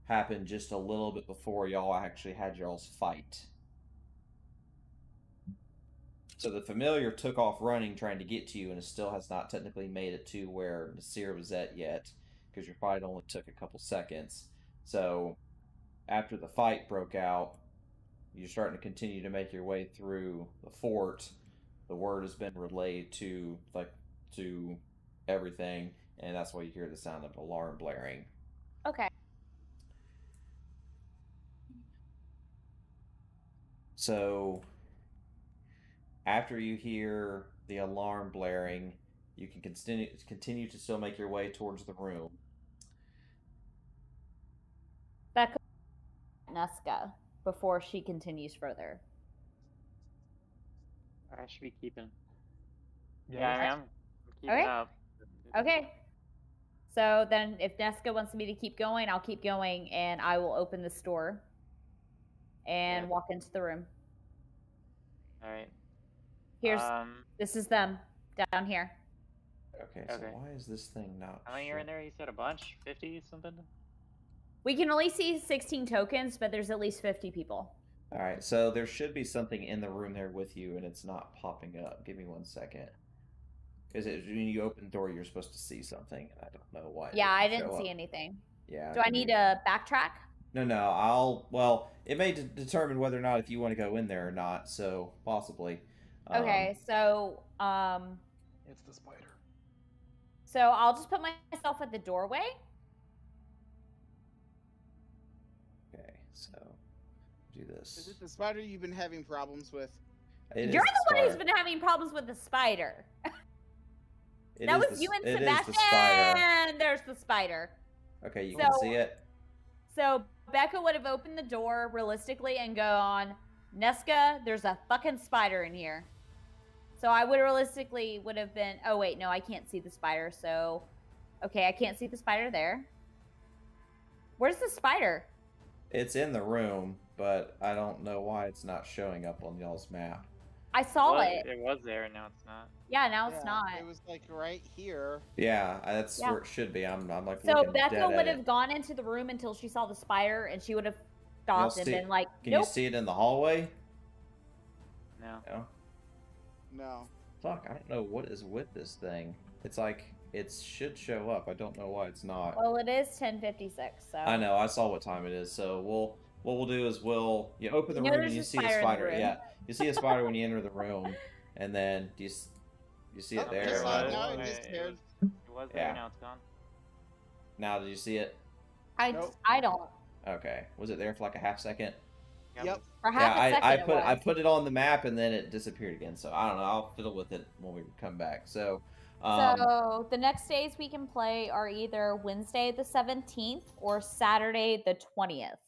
Speaker 1: happened just a little bit before y'all actually had y'all's fight. So the familiar took off running, trying to get to you, and it still has not technically made it to where Nasir was at yet, because your fight only took a couple seconds. So after the fight broke out, you're starting to continue to make your way through the fort. The word has been relayed to everything, and that's why you hear the sound of an alarm blaring.
Speaker 4: Okay.
Speaker 1: So after you hear the alarm blaring, you can continue to still make your way towards the room.
Speaker 4: Becca Nuska before she continues further.
Speaker 5: I should be keeping.
Speaker 3: Yeah,
Speaker 5: I mean, I'm keeping
Speaker 4: Okay.
Speaker 5: up.
Speaker 4: Okay. So then if Nesca wants me to keep going, I'll keep going and I will open this door and
Speaker 5: Yeah.
Speaker 4: walk into the room.
Speaker 5: All right.
Speaker 4: Here's this is them down here.
Speaker 1: Okay, so
Speaker 5: Okay.
Speaker 1: why is this thing not
Speaker 5: How many are in there? You said a bunch? 50 something?
Speaker 4: We can only see 16 tokens, but there's at least 50 people.
Speaker 1: All right, so there should be something in the room there with you, and it's not popping up. Give me 1 second. Because when you open the door, you're supposed to see something, and I don't know why.
Speaker 4: Yeah, I didn't see anything.
Speaker 1: Yeah.
Speaker 4: Do I need to backtrack?
Speaker 1: No. Well, it may determine whether or not if you want to go in there or not. So possibly.
Speaker 4: Okay, so
Speaker 3: It's the spider.
Speaker 4: so I'll just put myself at the doorway.
Speaker 1: Okay, so do this.
Speaker 2: Is it the spider you've been having problems with?
Speaker 1: It is
Speaker 4: You're the one who's
Speaker 1: spider.
Speaker 4: been having problems with the spider.
Speaker 1: It
Speaker 4: That
Speaker 1: is
Speaker 4: was
Speaker 1: the-
Speaker 4: you and
Speaker 1: it is
Speaker 4: Sebastian.
Speaker 1: the spider.
Speaker 4: There's the spider.
Speaker 1: Okay, you can
Speaker 4: So-
Speaker 1: see it.
Speaker 4: So Becca would have opened the door realistically and gone, Nesca, there's a fucking spider in here. So I would realistically would have been, oh wait, no, I can't see the spider. So, okay, I can't see the spider there. Where's the spider?
Speaker 1: It's in the room, but I don't know why it's not showing up on y'all's map.
Speaker 4: I saw
Speaker 5: Well,
Speaker 4: it.
Speaker 5: It was there, and now it's not.
Speaker 4: Yeah, now it's
Speaker 2: Yeah,
Speaker 4: not.
Speaker 2: It was like right here.
Speaker 1: Yeah, that's
Speaker 4: Yeah.
Speaker 1: where it should be. I'm like
Speaker 4: So
Speaker 1: looking
Speaker 4: Becca
Speaker 1: dead at
Speaker 4: would
Speaker 1: it.
Speaker 4: have gone into the room until she saw the spider and she would have stopped and
Speaker 1: see-
Speaker 4: been like,
Speaker 1: Can
Speaker 4: nope.
Speaker 1: you see it in the hallway?
Speaker 5: No.
Speaker 1: No.
Speaker 2: No.
Speaker 1: Fuck, I don't know what is with this thing. It's like it should show up. I don't know why it's not.
Speaker 4: Well, it is 10:56, so.
Speaker 1: I know. I saw what time it is. So what we'll do is you open the
Speaker 4: You know
Speaker 1: room
Speaker 4: there's
Speaker 1: and you
Speaker 4: a
Speaker 1: see the
Speaker 4: spider in the
Speaker 1: spider.
Speaker 4: room.
Speaker 1: Yeah, You see a spider when you enter the room, and then you see it
Speaker 2: Oh,
Speaker 1: there?
Speaker 2: just
Speaker 5: was.
Speaker 2: now it
Speaker 5: It
Speaker 2: disappeared.
Speaker 5: was there,
Speaker 1: Yeah.
Speaker 5: now it's gone.
Speaker 1: Now, did you see it?
Speaker 2: Nope.
Speaker 4: I don't.
Speaker 1: Okay. Was it there for like a half second?
Speaker 2: Yep.
Speaker 4: For half a second, it
Speaker 1: I
Speaker 4: was.
Speaker 1: put it on the map and then it disappeared again. So I don't know. I'll fiddle with it when we come back. So,
Speaker 4: So the next days we can play are either Wednesday the 17th or Saturday the 20th.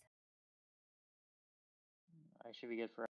Speaker 5: I should be good for